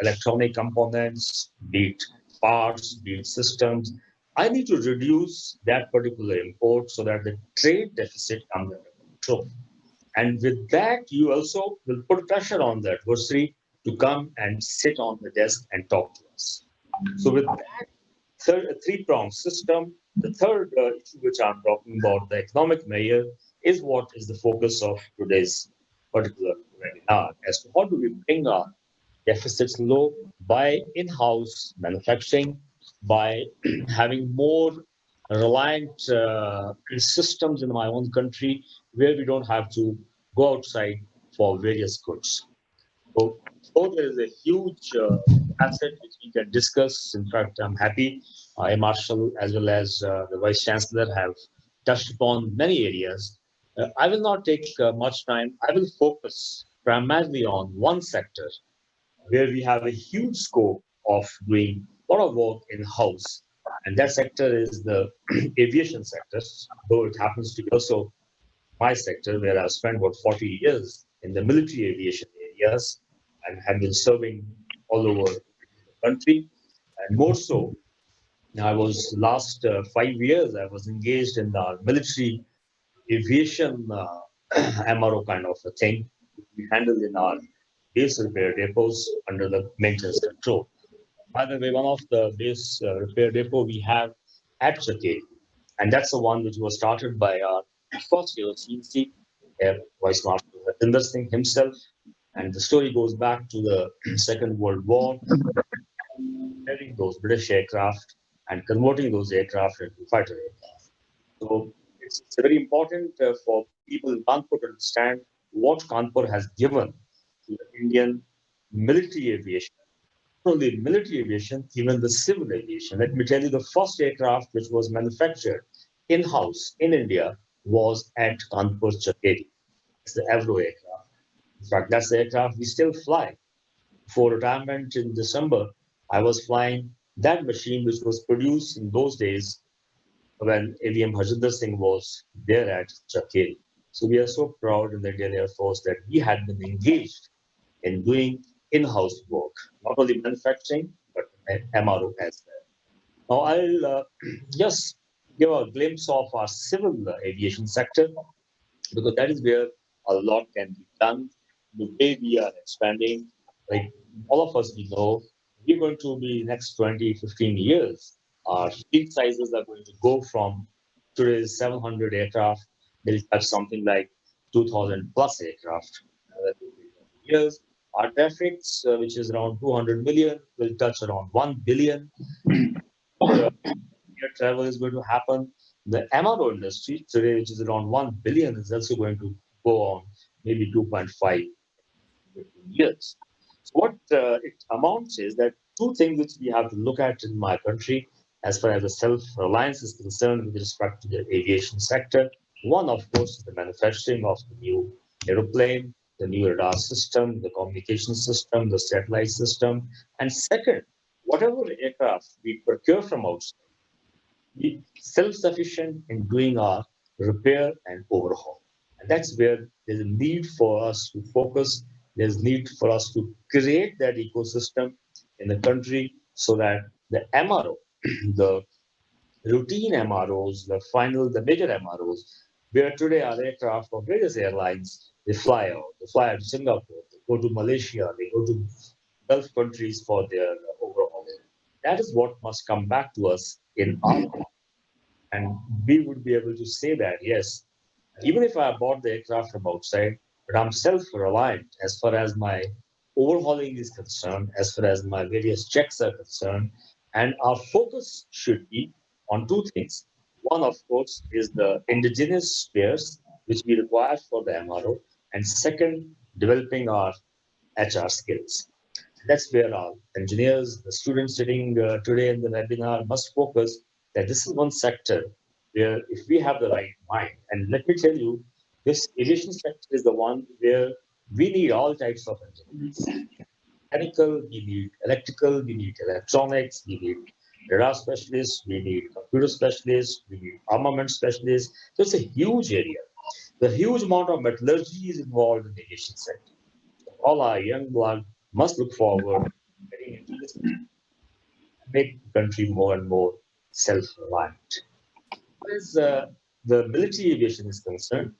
electronic components, be it parts, be it systems. I need to reduce that particular import so that the trade deficit comes under control. And with that, you also will put pressure on the adversary to come and sit on the desk and talk to us. So with that three-pronged system, the third issue which I'm talking about, the economic measure, is what is the focus of today's particular webinar as to how do we bring our deficits low by in-house manufacturing, by having more reliant systems in my own country where we don't have to go outside for various goods. So there is a huge asset which we can discuss. In fact, I'm happy Marshall as well as the Vice Chancellor have touched upon many areas. I will not take much time. I will focus primarily on one sector where we have a huge scope of doing a lot of work in-house. And that sector is the aviation sector, though it happens to be also my sector, where I've spent about 40 years in the military aviation areas and have been serving all over the country. And more so, I was last 5 years, I was engaged in the military aviation MRO kind of a thing we handle in our base repair depots under the maintenance control. By the way, one of the base repair depot we have at Chakeri, and that's the one which was started by our first year CNC, Vice Marshal Ratinder Singh himself. And the story goes back to the Second World War, repairing those British aircraft and converting those aircraft into fighter aircraft. So it's very important for people in Kanpur to understand what Kanpur has given to the Indian military aviation. Not only military aviation, even the civil aviation. Let me tell you, the first aircraft which was manufactured in-house in India was at Kanpur Chakeri. It's the Avro aircraft. In fact, that's the aircraft we still fly. For retirement in December, I was flying that machine which was produced in those days when AVM Harjinder Singh was there at Chakeri. So we are so proud in the Indian Air Force that we had been engaged in doing in-house work, not only manufacturing, but MRO as well. Now I'll just give a glimpse of our civil aviation sector, because that is where a lot can be done. The way we are expanding, like all of us we know, we're going to be next 20, 15 years. Our fleet sizes are going to go from today's 700 aircraft, they'll touch something like 2,000 plus aircraft. Years, our traffics, which is around 200 million, will touch around 1 billion. Air travel is going to happen. The MRO industry today, which is around 1 billion, is also going to go on maybe 2.5 years. So what it amounts is that two things which we have to look at in my country as far as the self-reliance is concerned with respect to the aviation sector. One, of course, is the manufacturing of the new aeroplane, the new radar system, the communication system, the satellite system. And second, whatever aircraft we procure from outside, be self-sufficient in doing our repair and overhaul. And that's where there's a need for us to focus. There's need for us to create that ecosystem in the country so that the MRO, the routine MROs, the major MROs, where today our aircraft from various airlines, they fly out to Singapore, they go to Malaysia, they go to Gulf countries for their overhaul. That is what must come back to us in our country. And we would be able to say that, yes, even if I bought the aircraft from outside, but I'm self-reliant as far as my overhauling is concerned, as far as my various checks are concerned. And our focus should be on two things. One, of course, is the indigenous spares, which we require for the MRO. And second, developing our HR skills. That's where our engineers, the students sitting today in the webinar must focus that this is one sector where if we have the right mind, and let me tell you, this aviation sector is the one where we need all types of engineers. Mechanical, we need electrical, we need electronics, we need radar specialists, we need computer specialists, we need armament specialists. So it's a huge area. The huge amount of metallurgy is involved in the aviation sector. all our young blood must look forward to getting into this, make the country more and more self-reliant. As the military aviation is concerned,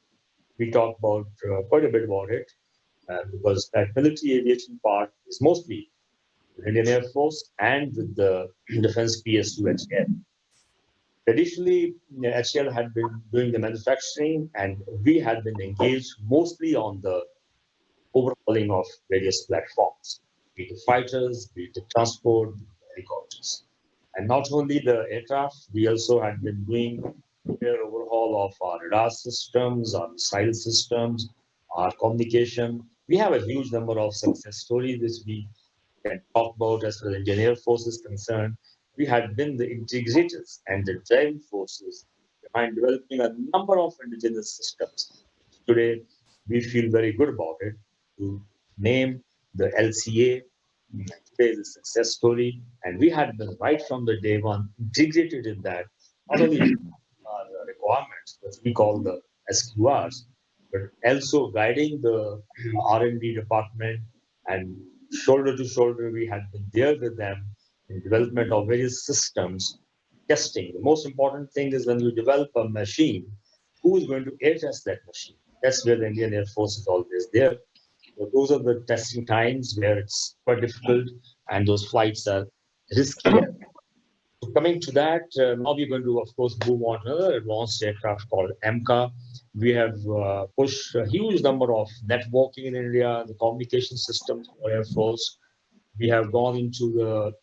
we talk about quite a bit about it because that military aviation part is mostly the Indian Air Force and with the Defense PSU HAL. Traditionally, HAL had been doing the manufacturing and we had been engaged mostly on the overhauling of various platforms, be it the fighters, be it the transport, be it the helicopters. And not only the aircraft, we also had been doing repair overhaul of our radar systems, our missile systems, our communication. We have a huge number of success stories which we can talk about as far as the Indian Air Force is concerned. We had been the integrators and the driving forces behind developing a number of indigenous systems. Today, we feel very good about it. To name the LCA, today is a success story, and we had been right from the day one integrated in that, not only our requirements, which we call the SQRs, but also guiding the R&D department and shoulder to shoulder, we had been there with them in development of various systems, testing. The most important thing is when you develop a machine, who is going to air test that machine? That's where the Indian Air Force is always there. So those are the testing times where it's quite difficult and those flights are risky. So coming to that, now we're going to, of course, move on to another advanced aircraft called MCA. We have pushed a huge number of networking in India, the communication systems for Air Force. We have gone into the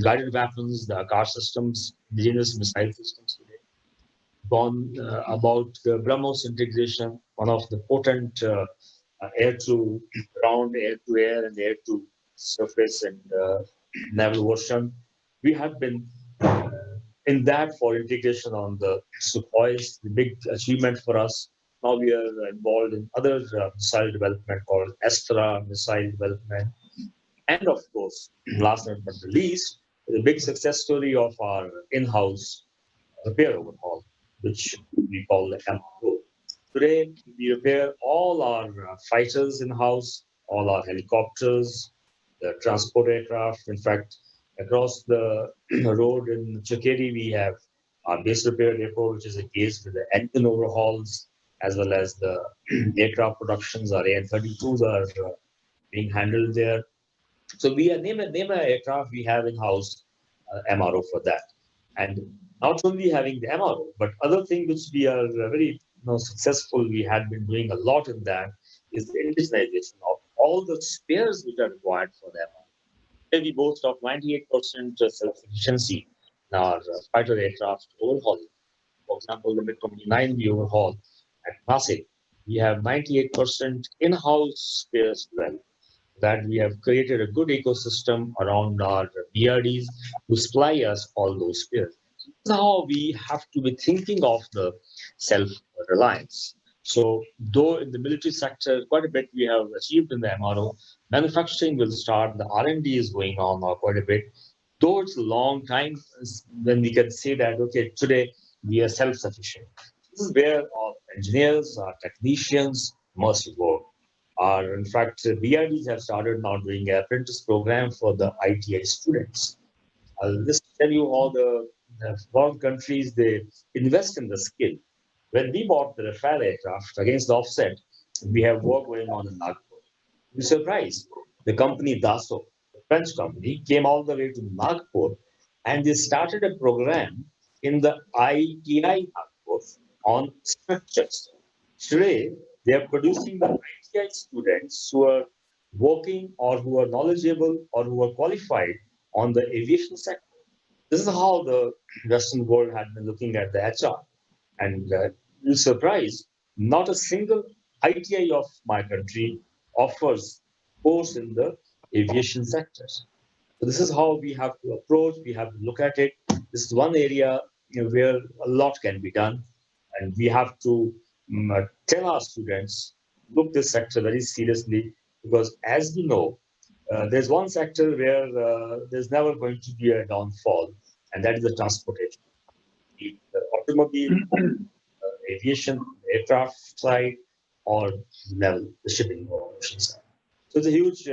guided weapons, the car systems, indigenous missile systems today. Gone about the BrahMos integration, one of the potent air to ground, air to air, and air to surface and naval version. We have been in that for integration on the Sukhois, the big achievement for us. Now we are involved in other missile development called Astra missile development. And of course, last but not the least, the big success story of our in-house repair overhaul, which we call the MRO. Today, we repair all our fighters in-house, all our helicopters, the transport aircraft. In fact, across the road in Chakeri, we have our base repair depot, which is engaged with the engine overhauls, as well as the aircraft productions. Our AN-32s are being handled there. So we are name a aircraft we have in-house MRO for that. And not only having the MRO, but other thing which we are very successful, we had been doing a lot in that, is the indigenization of all the spares which are required for the MRO. Today we boast of 98% self-sufficiency in our fighter aircraft overhauling. For example, the MiG-29 we overhaul at Nasik, we have 98% in-house spares well. That we have created a good ecosystem around our BRDs to supply us all those spares. Now we have to be thinking of the self-reliance. So though in the military sector, quite a bit we have achieved in the MRO, manufacturing will start, the R&D is going on now quite a bit. Though it's a long time when we can say that, okay, today we are self-sufficient. This is where our engineers, our technicians must work. In fact, BRDs have started now doing an apprentice program for the ITI students. I'll just tell you how the foreign countries, they invest in the skill. When we bought the Rafale aircraft against the offset, we have work going on in Nagpur. You're surprised. The company Dassault, the French company, came all the way to Nagpur and they started a program in the ITI Nagpur on structures. Today, they are producing the ITI students who are working or who are knowledgeable or who are qualified on the aviation sector. This is how the Western world had been looking at the HR. And you're surprised, not a single ITI of my country offers course in the aviation sector. So this is how we have to approach, we have to look at it. This is one area where a lot can be done. And we have to tell our students, look this sector very seriously, because as we know, there's one sector where there's never going to be a downfall, and that is the transportation. The automobile, aviation, aircraft side, or level, the shipping or ocean side. So it's a huge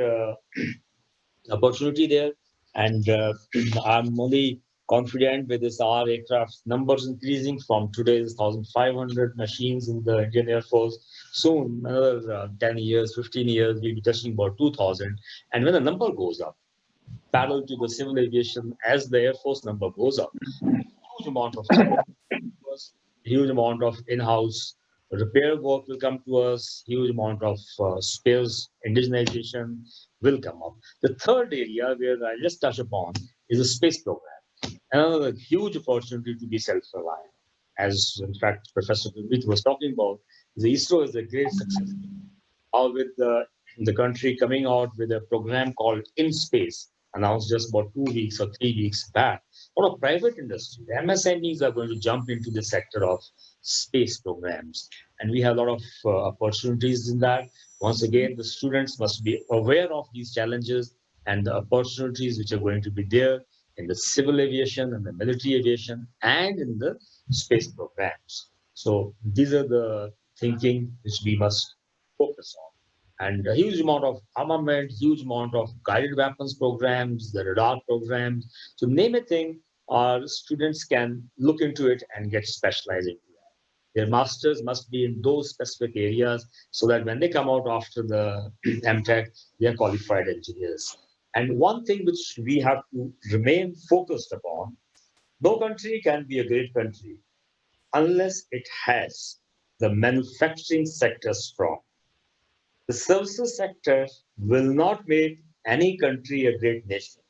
opportunity there, and I'm only confident with this our aircraft numbers increasing from today's 1,500 machines in the Indian Air Force. Soon, another 10 years, 15 years, we'll be touching about 2,000. And when the number goes up, parallel to the civil aviation, as the Air Force number goes up, huge amount of huge amount of in-house repair work will come to us, huge amount of spares indigenization will come up. The third area where I just touch upon is the space program. Another huge opportunity to be self-reliant. As in fact Professor Gurmeet was talking about, the ISRO is a great success. How with the country coming out with a program called In Space, announced just about 2 weeks or 3 weeks back. For a private industry, the MSMEs are going to jump into the sector of space programs. And we have a lot of opportunities in that. Once again, the students must be aware of these challenges and the opportunities which are going to be there in the civil aviation and the military aviation and in the space programs. So these are the thinking which we must focus on. And a huge amount of armament, huge amount of guided weapons programs, the radar programs. So name a thing, our students can look into it and get specialized into that. Their masters must be in those specific areas so that when they come out after the MTech, they are qualified engineers. And one thing which we have to remain focused upon, no country can be a great country unless it has the manufacturing sector strong. The services sector will not make any country a great nation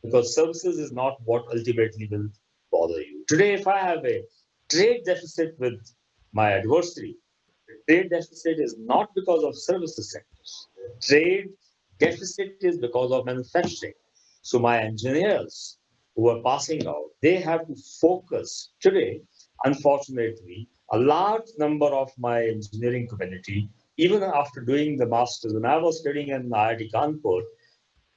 because services is not what ultimately will bother you. Today, if I have a trade deficit with my adversary, the trade deficit is not because of services sectors. The trade deficit is because of manufacturing. So my engineers who are passing out, they have to focus today. Unfortunately, a large number of my engineering community, even after doing the masters, when I was studying in IIT Kanpur,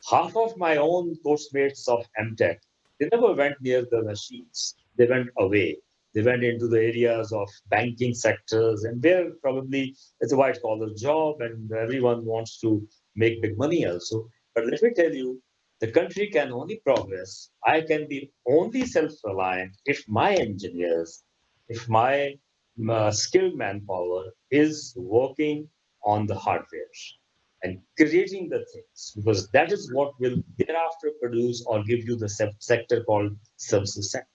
half of my own course mates of MTech, they never went near the machines. They went away. They went into the areas of banking sectors, and there probably it's a white collar job, and everyone wants to make big money also. But let me tell you, the country can only progress. I can be only self reliant if my engineers, if my skilled manpower is working on the hardware and creating the things, because that is what will thereafter produce or give you the sector called services sector.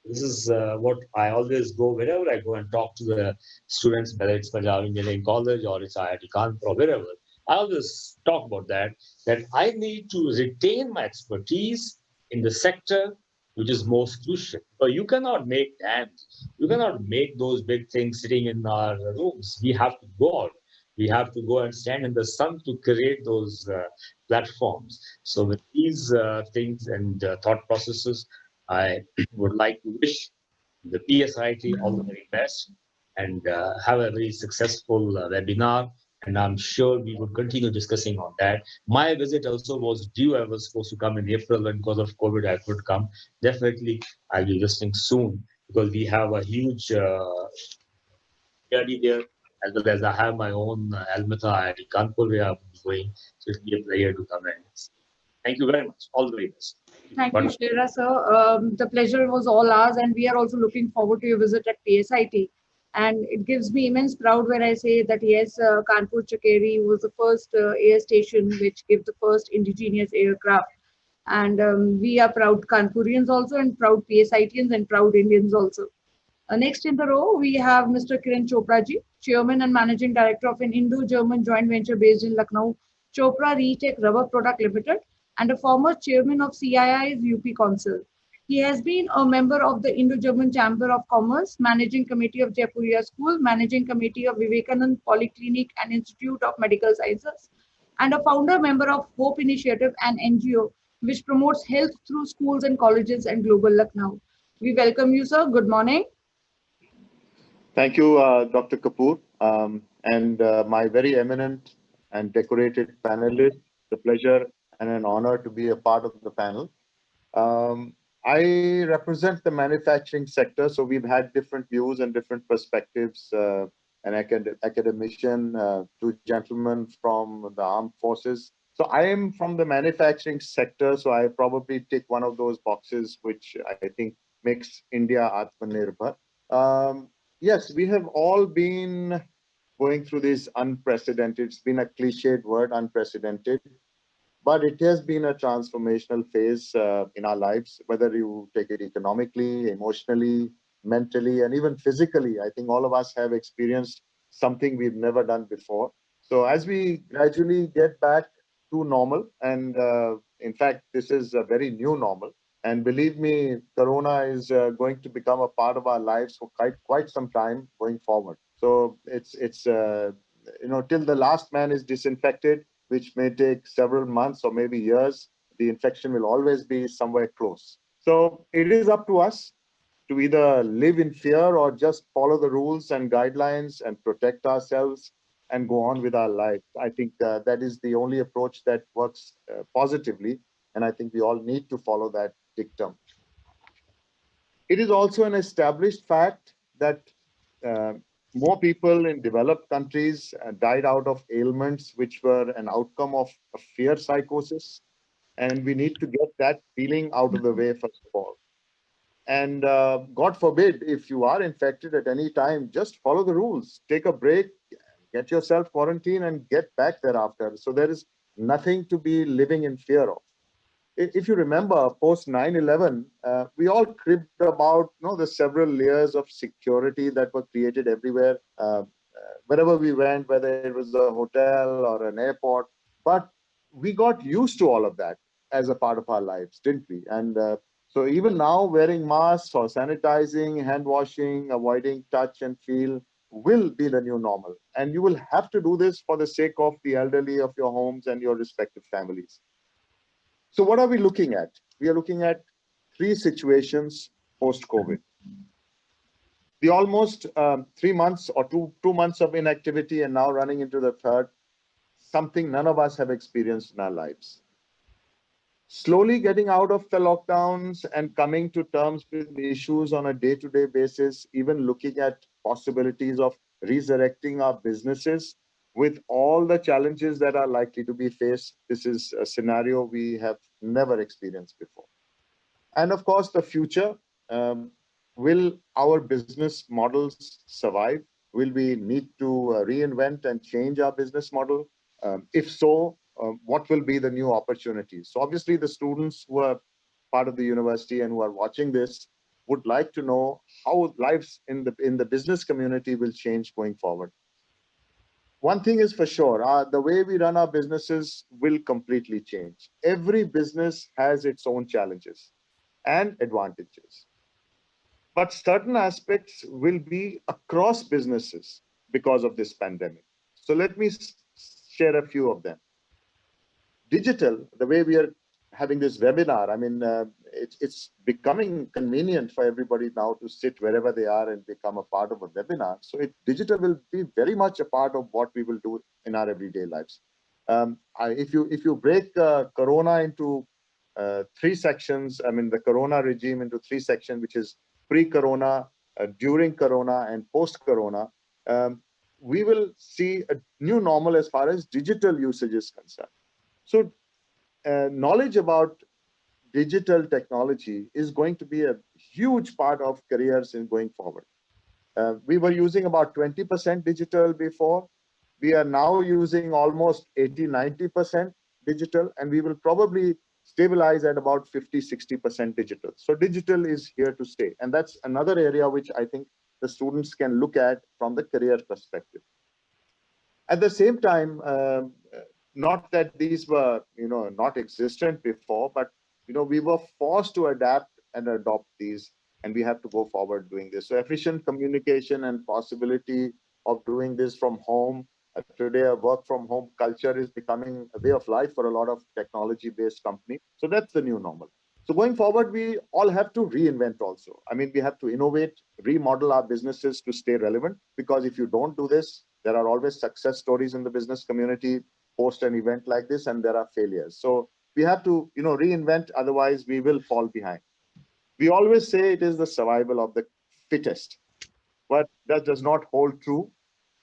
This is what I always go wherever I go and talk to the students, whether it's Punjab Engineering College or it's IIT Kanpur or wherever. I always talk about that I need to retain my expertise in the sector which is most crucial. But you cannot make dams, you cannot make those big things sitting in our rooms. We have to go out. We have to go and stand in the sun to create those platforms. So with these things and thought processes, I would like to wish the PSIT all the very best and have a very successful webinar. And I'm sure we would continue discussing on that. My visit also was due. I was supposed to come in April, and because of COVID, I could come. Definitely, I'll be listening soon because we have a huge study there, as well as I have my own Almata IIT Kanpur where I'm going. So it'll be a pleasure to come and see. Thank you very much. All the very best. Thank you, Shrira, sir. The pleasure was all ours, and we are also looking forward to your visit at PSIT. And it gives me immense proud when I say that yes, Kanpur Chakeri was the first air station which gave the first indigenous aircraft. And we are proud Kanpurians also, and proud PSITians, and proud Indians also. Next in the row, we have Mr. Kiran Chopra ji, Chairman and Managing Director of an Indo-German joint venture based in Lucknow, Chopra Retech Rubber Product Limited, and a former Chairman of CII's UP Council. He has been a member of the Indo-German Chamber of Commerce, Managing Committee of Jaipuria School, Managing Committee of Vivekanand Polyclinic and Institute of Medical Sciences, and a founder member of Hope Initiative, an NGO which promotes health through schools and colleges and global Lucknow. We welcome you, sir. Good morning. Thank you, Dr. Kapoor, and my very eminent and decorated panelists. It's a pleasure and an honor to be a part of the panel. I represent the manufacturing sector, so we've had different views and different perspectives an academician, two gentlemen from the armed forces. So I am from the manufacturing sector, so I probably tick one of those boxes, which I think makes India Atmanirbhar. Yes, we have all been going through this unprecedented, it's been a cliched word, unprecedented, but it has been a transformational phase in our lives, whether you take it economically, emotionally, mentally, and even physically. I think all of us have experienced something we've never done before. So as we gradually get back to normal, and in fact, this is a very new normal. And believe me, Corona is going to become a part of our lives for quite some time going forward. So it's till the last man is disinfected, which may take several months or maybe years, the infection will always be somewhere close. So it is up to us to either live in fear or just follow the rules and guidelines and protect ourselves and go on with our life. I think that is the only approach that works positively. And I think we all need to follow that dictum. It is also an established fact that uh, more people in developed countries died out of ailments which were an outcome of a fear psychosis. And we need to get that feeling out of the way, first of all. And God forbid, if you are infected at any time, just follow the rules, take a break, get yourself quarantined and get back thereafter. So there is nothing to be living in fear of. If you remember, post 9/11, we all cribbed about the several layers of security that were created everywhere, wherever we went, whether it was a hotel or an airport. But we got used to all of that as a part of our lives, didn't we? And so even now, wearing masks or sanitizing, hand washing, avoiding touch and feel will be the new normal. And you will have to do this for the sake of the elderly of your homes and your respective families. So what are we looking at? We are looking at three situations post-COVID. The almost 3 months or two months of inactivity and now running into the third, something none of us have experienced in our lives. Slowly getting out of the lockdowns and coming to terms with issues on a day-to-day basis, even looking at possibilities of resurrecting our businesses with all the challenges that are likely to be faced. This is a scenario we have never experienced before. And of course, the future, will our business models survive? Will we need to reinvent and change our business model? If so, what will be the new opportunities? So obviously the students who are part of the university and who are watching this would like to know how lives in the business community will change going forward. One thing is for sure, the way we run our businesses will completely change. Every business has its own challenges and advantages. But certain aspects will be across businesses because of this pandemic. So let me share a few of them. Digital, the way we are having this webinar, I mean, it's becoming convenient for everybody now to sit wherever they are and become a part of a webinar. So digital will be very much a part of what we will do in our everyday lives. If you break Corona into three sections, I mean, the Corona regime into three sections, which is pre-Corona, during Corona, and post-Corona, we will see a new normal as far as digital usage is concerned. So knowledge about digital technology is going to be a huge part of careers in going forward. We were using about 20% digital before. We are now using almost 80-90% digital, and we will probably stabilize at about 50-60% digital. So digital is here to stay. And that's another area which I think the students can look at from the career perspective. At the same time, not that these were, not existent before, but, we were forced to adapt and adopt these, and we have to go forward doing this. So efficient communication and possibility of doing this from home. Today, a work from home culture is becoming a way of life for a lot of technology-based companies. So that's the new normal. So going forward, we all have to reinvent also. I mean, we have to innovate, remodel our businesses to stay relevant, because if you don't do this, there are always success stories in the business community post an event like this, and there are failures. So we have to, reinvent, otherwise we will fall behind. We always say it is the survival of the fittest, but that does not hold true.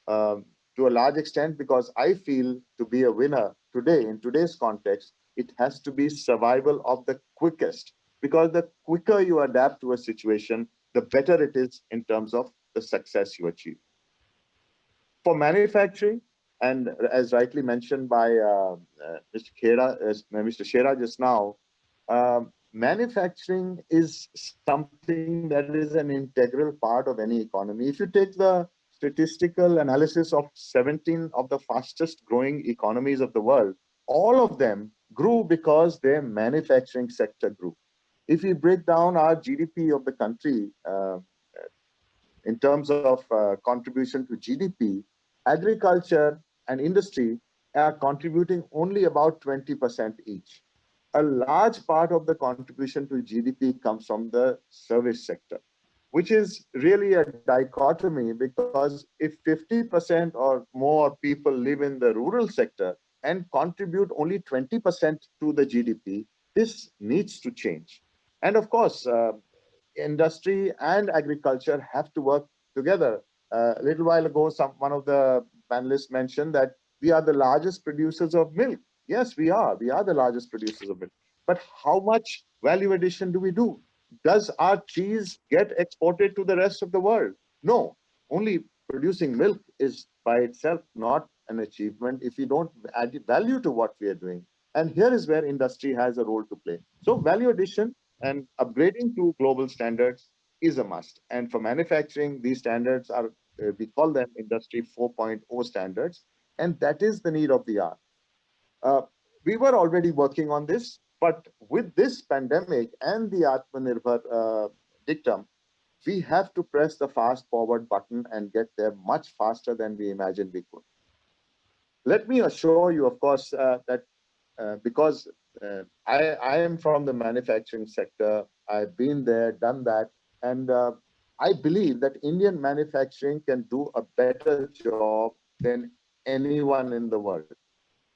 to a large extent, because I feel to be a winner today, in today's context, it has to be survival of the quickest, because the quicker you adapt to a situation, the better it is in terms of the success you achieve. For manufacturing, and as rightly mentioned by Mr. Shera just now, manufacturing is something that is an integral part of any economy. If you take the statistical analysis of 17 of the fastest growing economies of the world, all of them grew because their manufacturing sector grew. If we break down our GDP of the country in terms of contribution to GDP, agriculture and industry are contributing only about 20% each. A large part of the contribution to GDP comes from the service sector, which is really a dichotomy, because if 50% or more people live in the rural sector and contribute only 20% to the GDP, this needs to change. And of course, industry and agriculture have to work together. A little while ago, one of the panelists mentioned that we are the largest producers of milk. Yes, we are. We are the largest producers of milk. But how much value addition do we do? Does our cheese get exported to the rest of the world? No. Only producing milk is by itself not an achievement if we don't add value to what we are doing. And here is where industry has a role to play. So value addition and upgrading to global standards is a must. And for manufacturing, these standards are, we call them Industry 4.0 standards, and that is the need of the hour. We were already working on this, but with this pandemic and the Atmanirbhar dictum, we have to press the fast forward button and get there much faster than we imagined we could. Let me assure you, of course, that because I am from the manufacturing sector, I've been there, done that, and I believe that Indian manufacturing can do a better job than anyone in the world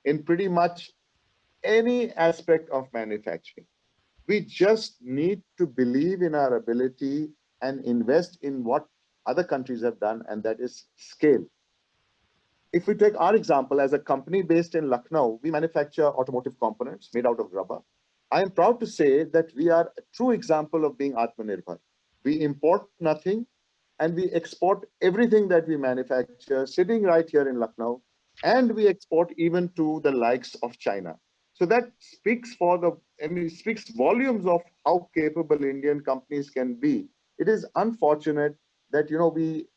in pretty much any aspect of manufacturing. We just need to believe in our ability and invest in what other countries have done, and that is scale. If we take our example, as a company based in Lucknow, we manufacture automotive components made out of rubber. I am proud to say that we are a true example of being Atmanirbhar. We import nothing and we export everything that we manufacture sitting right here in Lucknow, and we export even to the likes of China. So that speaks speaks volumes of how capable Indian companies can be. It is unfortunate that we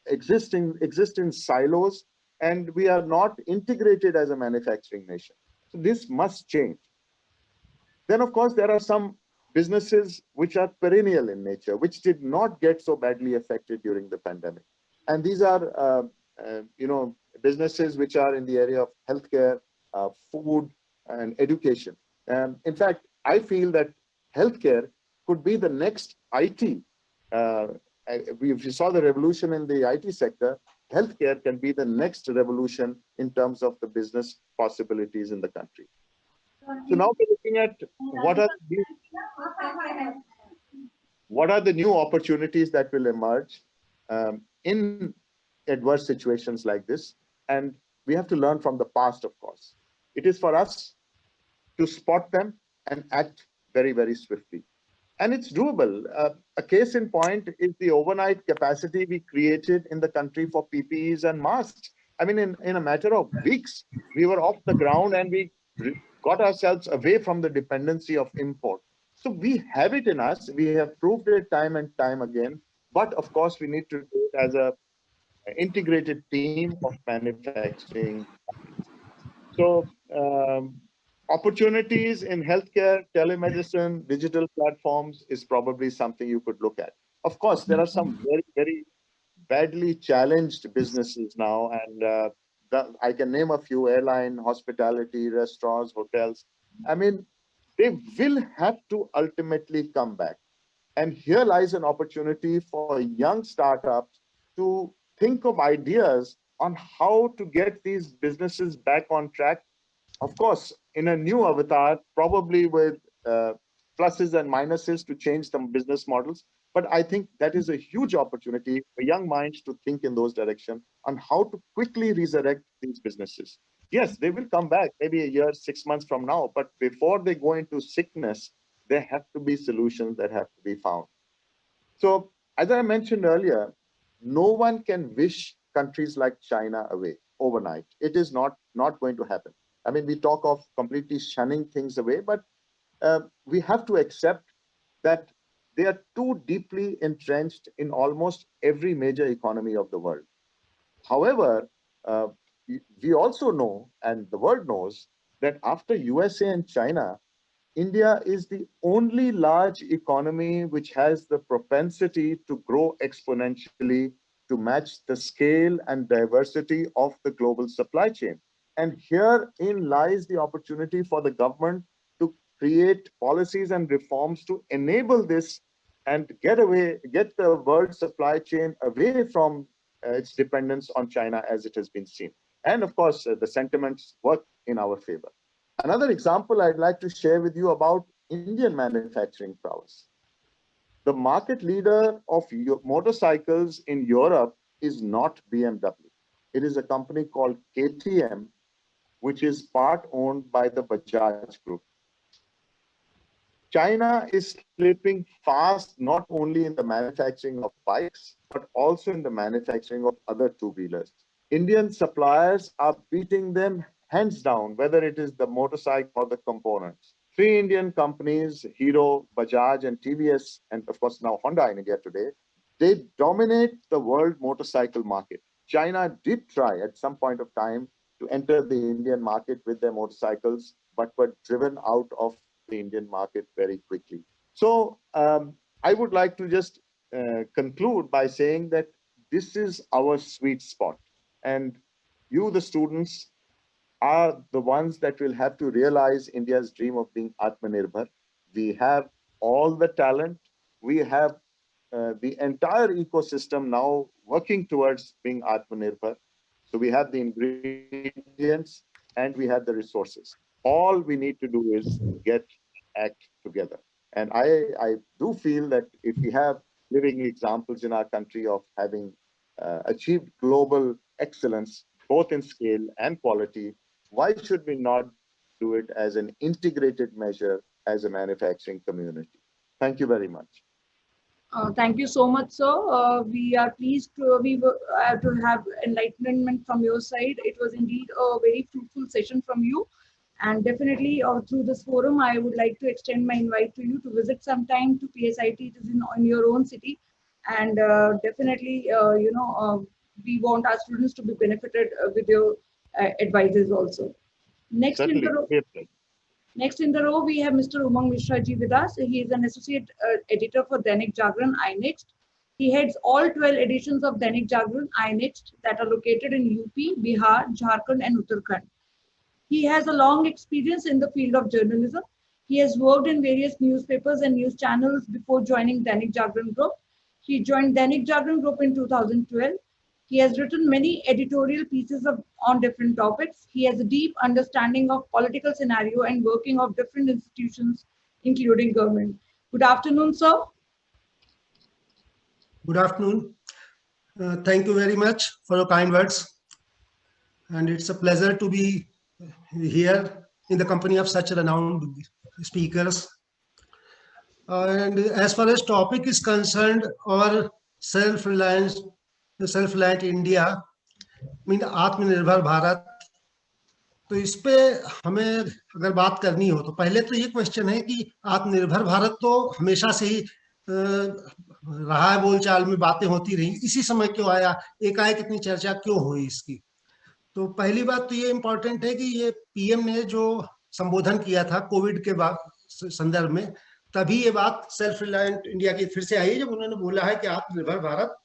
exist in silos and we are not integrated as a manufacturing nation. So this must change. Then, of course, there are some businesses which are perennial in nature, which did not get so badly affected during the pandemic. And these are, businesses which are in the area of healthcare, food, and education. In fact, I feel that healthcare could be the next IT. If you saw the revolution in the IT sector, healthcare can be the next revolution in terms of the business possibilities in the country. So now we're looking at what are the new opportunities that will emerge in adverse situations like this. And we have to learn from the past, of course. It is for us to spot them and act very, very swiftly. And it's doable. A case in point is the overnight capacity we created in the country for PPEs and masks. I mean, in a matter of weeks, we were off the ground and we got ourselves away from the dependency of import. So we have it in us. We have proved it time and time again. But of course, we need to do it as an integrated team of manufacturing. So opportunities in healthcare, telemedicine, digital platforms is probably something you could look at. Of course, there are some very, very badly challenged businesses now, and I can name a few: airline, hospitality, restaurants, hotels. I mean, they will have to ultimately come back. And here lies an opportunity for young startups to think of ideas on how to get these businesses back on track. Of course, in a new avatar, probably with pluses and minuses to change some business models. But I think that is a huge opportunity for young minds to think in those directions on how to quickly resurrect these businesses. Yes, they will come back maybe a year, 6 months from now, but before they go into sickness, there have to be solutions that have to be found. So, as I mentioned earlier, no one can wish countries like China away overnight. It is not going to happen. I mean, we talk of completely shunning things away, but we have to accept that they are too deeply entrenched in almost every major economy of the world. However, uh, we also know, and the world knows, that after USA and China, India is the only large economy which has the propensity to grow exponentially to match the scale and diversity of the global supply chain. And herein lies the opportunity for the government to create policies and reforms to enable this and get the world supply chain away from its dependence on China as it has been seen. And of course, the sentiments work in our favor. Another example I'd like to share with you about Indian manufacturing prowess. The market leader of motorcycles in Europe is not BMW. It is a company called KTM, which is part owned by the Bajaj Group. China is slipping fast, not only in the manufacturing of bikes, but also in the manufacturing of other two-wheelers. Indian suppliers are beating them hands down, whether it is the motorcycle or the components. Three Indian companies, Hero, Bajaj, and TVS, and of course now Honda in India today, they dominate the world motorcycle market. China did try at some point of time to enter the Indian market with their motorcycles, but were driven out of the Indian market very quickly. So I would like to just conclude by saying that this is our sweet spot. And you, the students, are the ones that will have to realize India's dream of being Atmanirbhar. We have all the talent. We have the entire ecosystem now working towards being Atmanirbhar. So we have the ingredients and we have the resources. All we need to do is act together. And I do feel that if we have living examples in our country of having achieved global excellence, both in scale and quality, why should we not do it as an integrated measure as a manufacturing community? Thank you very much. Thank you so much, sir. We are pleased to have enlightenment from your side. It was indeed a very fruitful session from you. And definitely through this forum, I would like to extend my invite to you to visit sometime to PSIT. It is in your own city. And definitely, we want our students to be benefited with your advices also. Next in the row. Next in the row, we have Mr. Umang Mishra ji with us. He is an associate editor for Dainik Jagran, iNext. He heads all 12 editions of Dainik Jagran, iNext that are located in UP, Bihar, Jharkhand, and Uttarakhand. He has a long experience in the field of journalism. He has worked in various newspapers and news channels before joining Dainik Jagran Group. He joined Dainik Jagran Group in 2012. He has written many editorial pieces on different topics. He has a deep understanding of political scenario and working of different institutions, including government. Good afternoon, sir. Good afternoon. Thank you very much for your kind words. And it's a pleasure to be here in the company of such renowned speakers. And as far as topic is concerned, our self-reliant India, आत्मनिर्भर भारत, तो इस पे हमें अगर बात करनी हो तो पहले तो ये क्वेश्चन है कि आत्मनिर्भर भारत तो हमेशा से ही रहा है, बोलचाल में बातें होती रही, इसी समय क्यों आया, एकाएक इतनी चर्चा क्यों हुई इसकी? तो पहली बात तो ये इम्पोर्टेंट है कि ये पीएम ने जो संबोधन किया था कोविड के बाद संदर्भ में, तभी ये बात सेल्फ रिलायंट इंडिया की फिर से आई है, जब उन्होंने बोला है कि आत्मनिर्भर भारत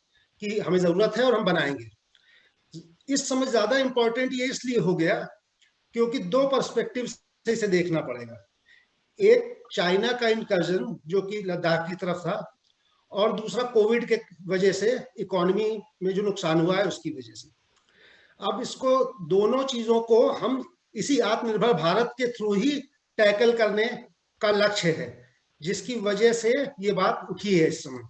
की हमें जरूरत है और हम बनाएंगे। इस समय ज्यादा इंपॉर्टेंट ये इसलिए हो गया क्योंकि दो पर्सपेक्टिव से इसे देखना पड़ेगा। एक चाइना का इनकर्जन जो कि लद्दाख की तरफ था, और दूसरा कोविड के वजह से इकोनॉमी में जो नुकसान हुआ है उसकी वजह से। अब इसको दोनों चीजों को हम इसी आत्मनिर्भर भारत के थ्रू ही टैकल करने का लक्ष्य है, जिसकी वजह से ये बात उठी है इस समय।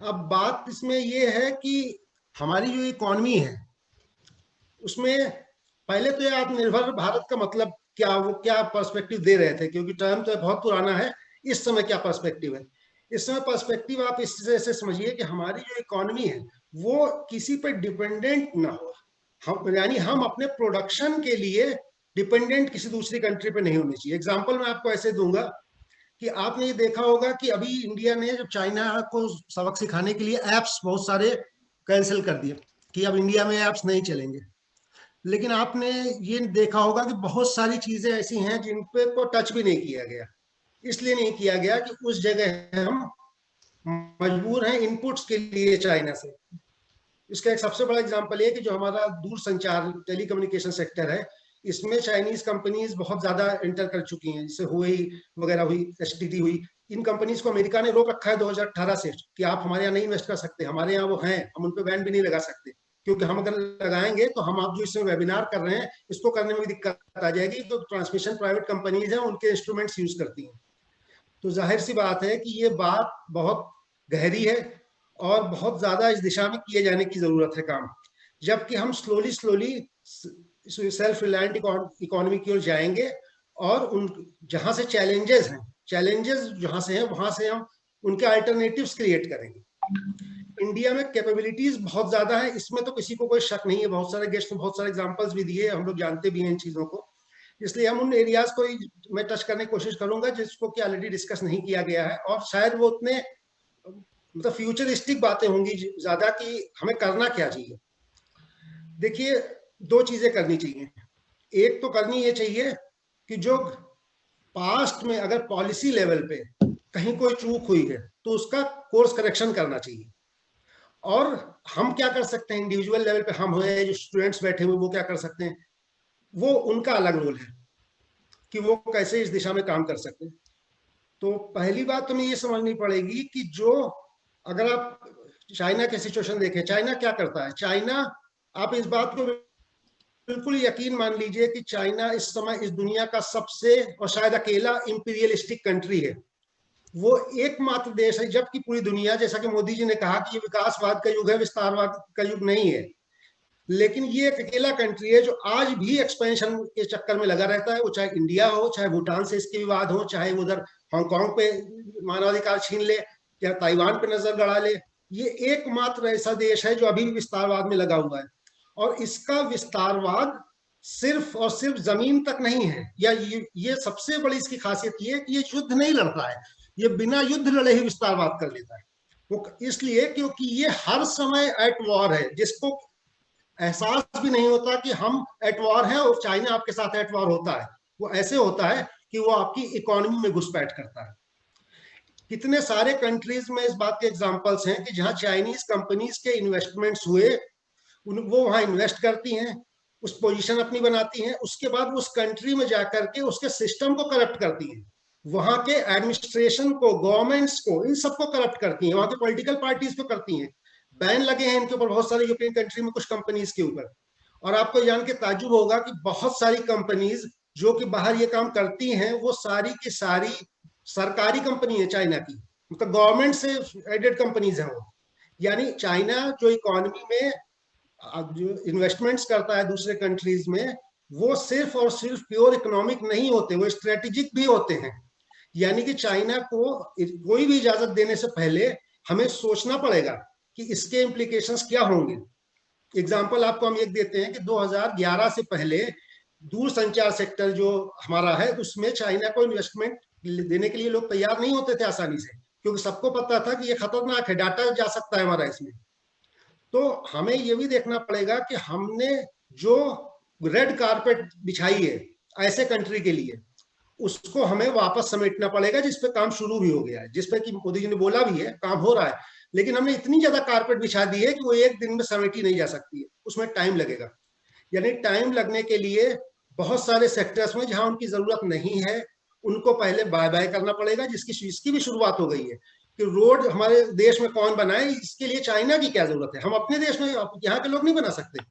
अब बात इसमें ये है कि हमारी जो इकॉनमी है उसमें पहले तो ये आत्मनिर्भर भारत का मतलब क्या, वो क्या पर्सपेक्टिव दे रहे थे, क्योंकि टर्म तो बहुत पुराना है। इस समय क्या पर्सपेक्टिव है? इस समय पर्सपेक्टिव आप इस तरह से समझिए कि हमारी जो इकॉनमी है वो किसी पे डिपेंडेंट ना हो। हम यानी हम अपने प्रोडक्शन के लिए डिपेंडेंट किसी दूसरी कंट्री पे नहीं होनी चाहिए। एग्जाम्पल मैं आपको ऐसे दूंगा कि आपने ये देखा होगा कि अभी इंडिया ने जब चाइना को सबक सिखाने के लिए एप्स बहुत सारे कैंसिल कर दिए कि अब इंडिया में एप्स नहीं चलेंगे, लेकिन आपने ये देखा होगा कि बहुत सारी चीजें ऐसी हैं जिन पे को टच भी नहीं किया गया। इसलिए नहीं किया गया कि उस जगह हम मजबूर हैं इनपुट्स के लिए चाइना से। इसका एक सबसे बड़ा एग्जांपल है कि जो हमारा दूर संचार टेलीकम्युनिकेशन सेक्टर है, इसमें चाइनीज कंपनीज बहुत ज्यादा एंटर कर चुकी हैं, जैसे हुई वगैरह हुई, एचटीटी हुई। इन कंपनीज को अमेरिका ने रोक रखा है 2018 से कि आप हमारे यहाँ नहीं इन्वेस्ट कर सकते। हमारे यहाँ वो हैं, हम उन पर बैन भी नहीं लगा सकते, क्योंकि हम अगर लगाएंगे तो हम आप जो इसमें वेबिनार कर रहे हैं इसको करने में भी दिक्कत आ जाएगी। तो ट्रांसमिशन प्राइवेट कंपनीज हैं, उनके इंस्ट्रूमेंट्स यूज करती हैं। तो जाहिर सी बात है कि ये बात बहुत गहरी है और बहुत ज्यादा इस दिशा में किए जाने की जरूरत है काम। जबकि हम slowly slowly self reliant economy की ओर जाएंगे और उन जहां से चैलेंजेस जहां से हैं वहां से हम उनके अल्टरनेटिव्स क्रिएट करेंगे। इंडिया में कैपेबिलिटीज बहुत ज्यादा है, इसमें तो किसी को कोई शक नहीं है। बहुत सारे गेस्ट ने बहुत सारे एग्जांपल्स भी दिए, हम लोग जानते भी हैं इन चीजों को। इसलिए हम उन एरियाज को मैं टच करने की कोशिश करूंगा जिसको कि ऑलरेडी डिस्कस नहीं किया गया है, और शायद वो उतने मतलब फ्यूचरिस्टिक बातें होंगी ज्यादा कि हमें करना क्या चाहिए। देखिए, दो चीजें करनी चाहिए। एक तो करनी ये चाहिए कि जो पास्ट में अगर पॉलिसी लेवल पे कहीं कोई चूक हुई है तो उसका कोर्स करेक्शन करना चाहिए। और हम क्या कर सकते हैं इंडिविजुअल लेवल पे, हम हैं जो स्टूडेंट्स बैठे हुए वो क्या कर सकते हैं, वो उनका अलग रोल है कि वो कैसे इस दिशा में काम कर सकते हैं। तो पहली बात हमें ये समझनी पड़ेगी कि जो अगर आप चाइना की सिचुएशन देखें, चाइना क्या करता है। चाइना, आप इस बात को बिल्कुल यकीन मान लीजिए कि चाइना इस समय इस दुनिया का सबसे और शायद अकेला इंपीरियलिस्टिक कंट्री है। वो एकमात्र देश है, जबकि पूरी दुनिया, जैसा कि मोदी जी ने कहा कि ये विकासवाद का युग है, विस्तारवाद का युग नहीं है, लेकिन ये एक अकेला कंट्री है जो आज भी एक्सपेंशन के चक्कर में लगा रहता है। वो चाहे इंडिया हो, चाहे भूटान से इसके विवाद हो, चाहे उधर हांगकांग पे मानवाधिकार छीन ले या ताइवान पे नजर गड़ा ले, ये एकमात्र ऐसा देश है जो अभी भी विस्तारवाद में लगा हुआ है। और इसका विस्तारवाद सिर्फ और सिर्फ जमीन तक नहीं है, या ये सबसे बड़ी इसकी खासियत ये है कि ये युद्ध नहीं लड़ता है, ये बिना युद्ध लड़े ही विस्तारवाद कर लेता है। वो इसलिए क्योंकि ये हर समय एट वॉर है, जिसको एहसास भी नहीं होता कि हम एट वॉर हैं और चाइना आपके साथ एट वॉर होता है। वो ऐसे होता है कि वो आपकी इकोनॉमी में घुसपैठ करता है। कितने सारे कंट्रीज में इस बात के एग्जांपल्स हैं कि जहां चाइनीज कंपनीज के इन्वेस्टमेंट्स हुए, वो वहां इन्वेस्ट करती हैं, उस पोजीशन अपनी बनाती हैं, उसके बाद उस कंट्री में जाकर के उसके सिस्टम को करप्ट करती हैं, वहां के एडमिनिस्ट्रेशन को, गवर्नमेंट्स को, इन सबको करप्ट करती हैं, वहां के पॉलिटिकल पार्टीज को करती हैं। बैन लगे हैं इनके ऊपर बहुत सारे यूरोपियन कंट्री में कुछ कंपनीज के ऊपर। और आपको जान के ताज्जुब होगा कि बहुत सारी कंपनीज जो कि बाहर ये काम करती हैं वो सारी की सारी सरकारी कंपनी है चाइना की, मतलब गवर्नमेंट से एडेड कंपनीज हैं वो। यानी चाइना जो इकोनॉमी में जो इन्वेस्टमेंट्स करता है दूसरे कंट्रीज में, वो सिर्फ और सिर्फ प्योर इकोनॉमिक नहीं होते, वो स्ट्रेटेजिक भी होते हैं। यानी कि चाइना को कोई भी इजाजत देने से पहले हमें सोचना पड़ेगा कि इसके इम्प्लीकेशंस क्या होंगे। एग्जाम्पल आपको हम एक देते हैं कि 2011 से पहले दूर संचार सेक्टर जो हमारा है उसमें चाइना को इन्वेस्टमेंट देने के लिए लोग तैयार नहीं होते थे आसानी से, क्योंकि सबको पता था कि ये खतरनाक है, डाटा जा सकता है हमारा इसमें। तो हमें ये भी देखना पड़ेगा कि हमने जो रेड कारपेट बिछाई है ऐसे कंट्री के लिए, उसको हमें वापस समेटना पड़ेगा, जिसपे काम शुरू भी हो गया है, जिसपे कि मोदी जी ने बोला भी है काम हो रहा है, लेकिन हमने इतनी ज्यादा कारपेट बिछा दी है कि वो एक दिन में समेटी नहीं जा सकती है, उसमें टाइम लगेगा। यानी टाइम लगने के लिए बहुत सारे सेक्टर्स में जहां उनकी जरूरत नहीं है उनको पहले बाय बाय करना पड़ेगा, जिसकी भी शुरुआत हो गई है कि रोड हमारे देश में कौन बनाए, इसके लिए चाइना की क्या जरूरत है, हम अपने देश में यहाँ के लोग नहीं बना सकते।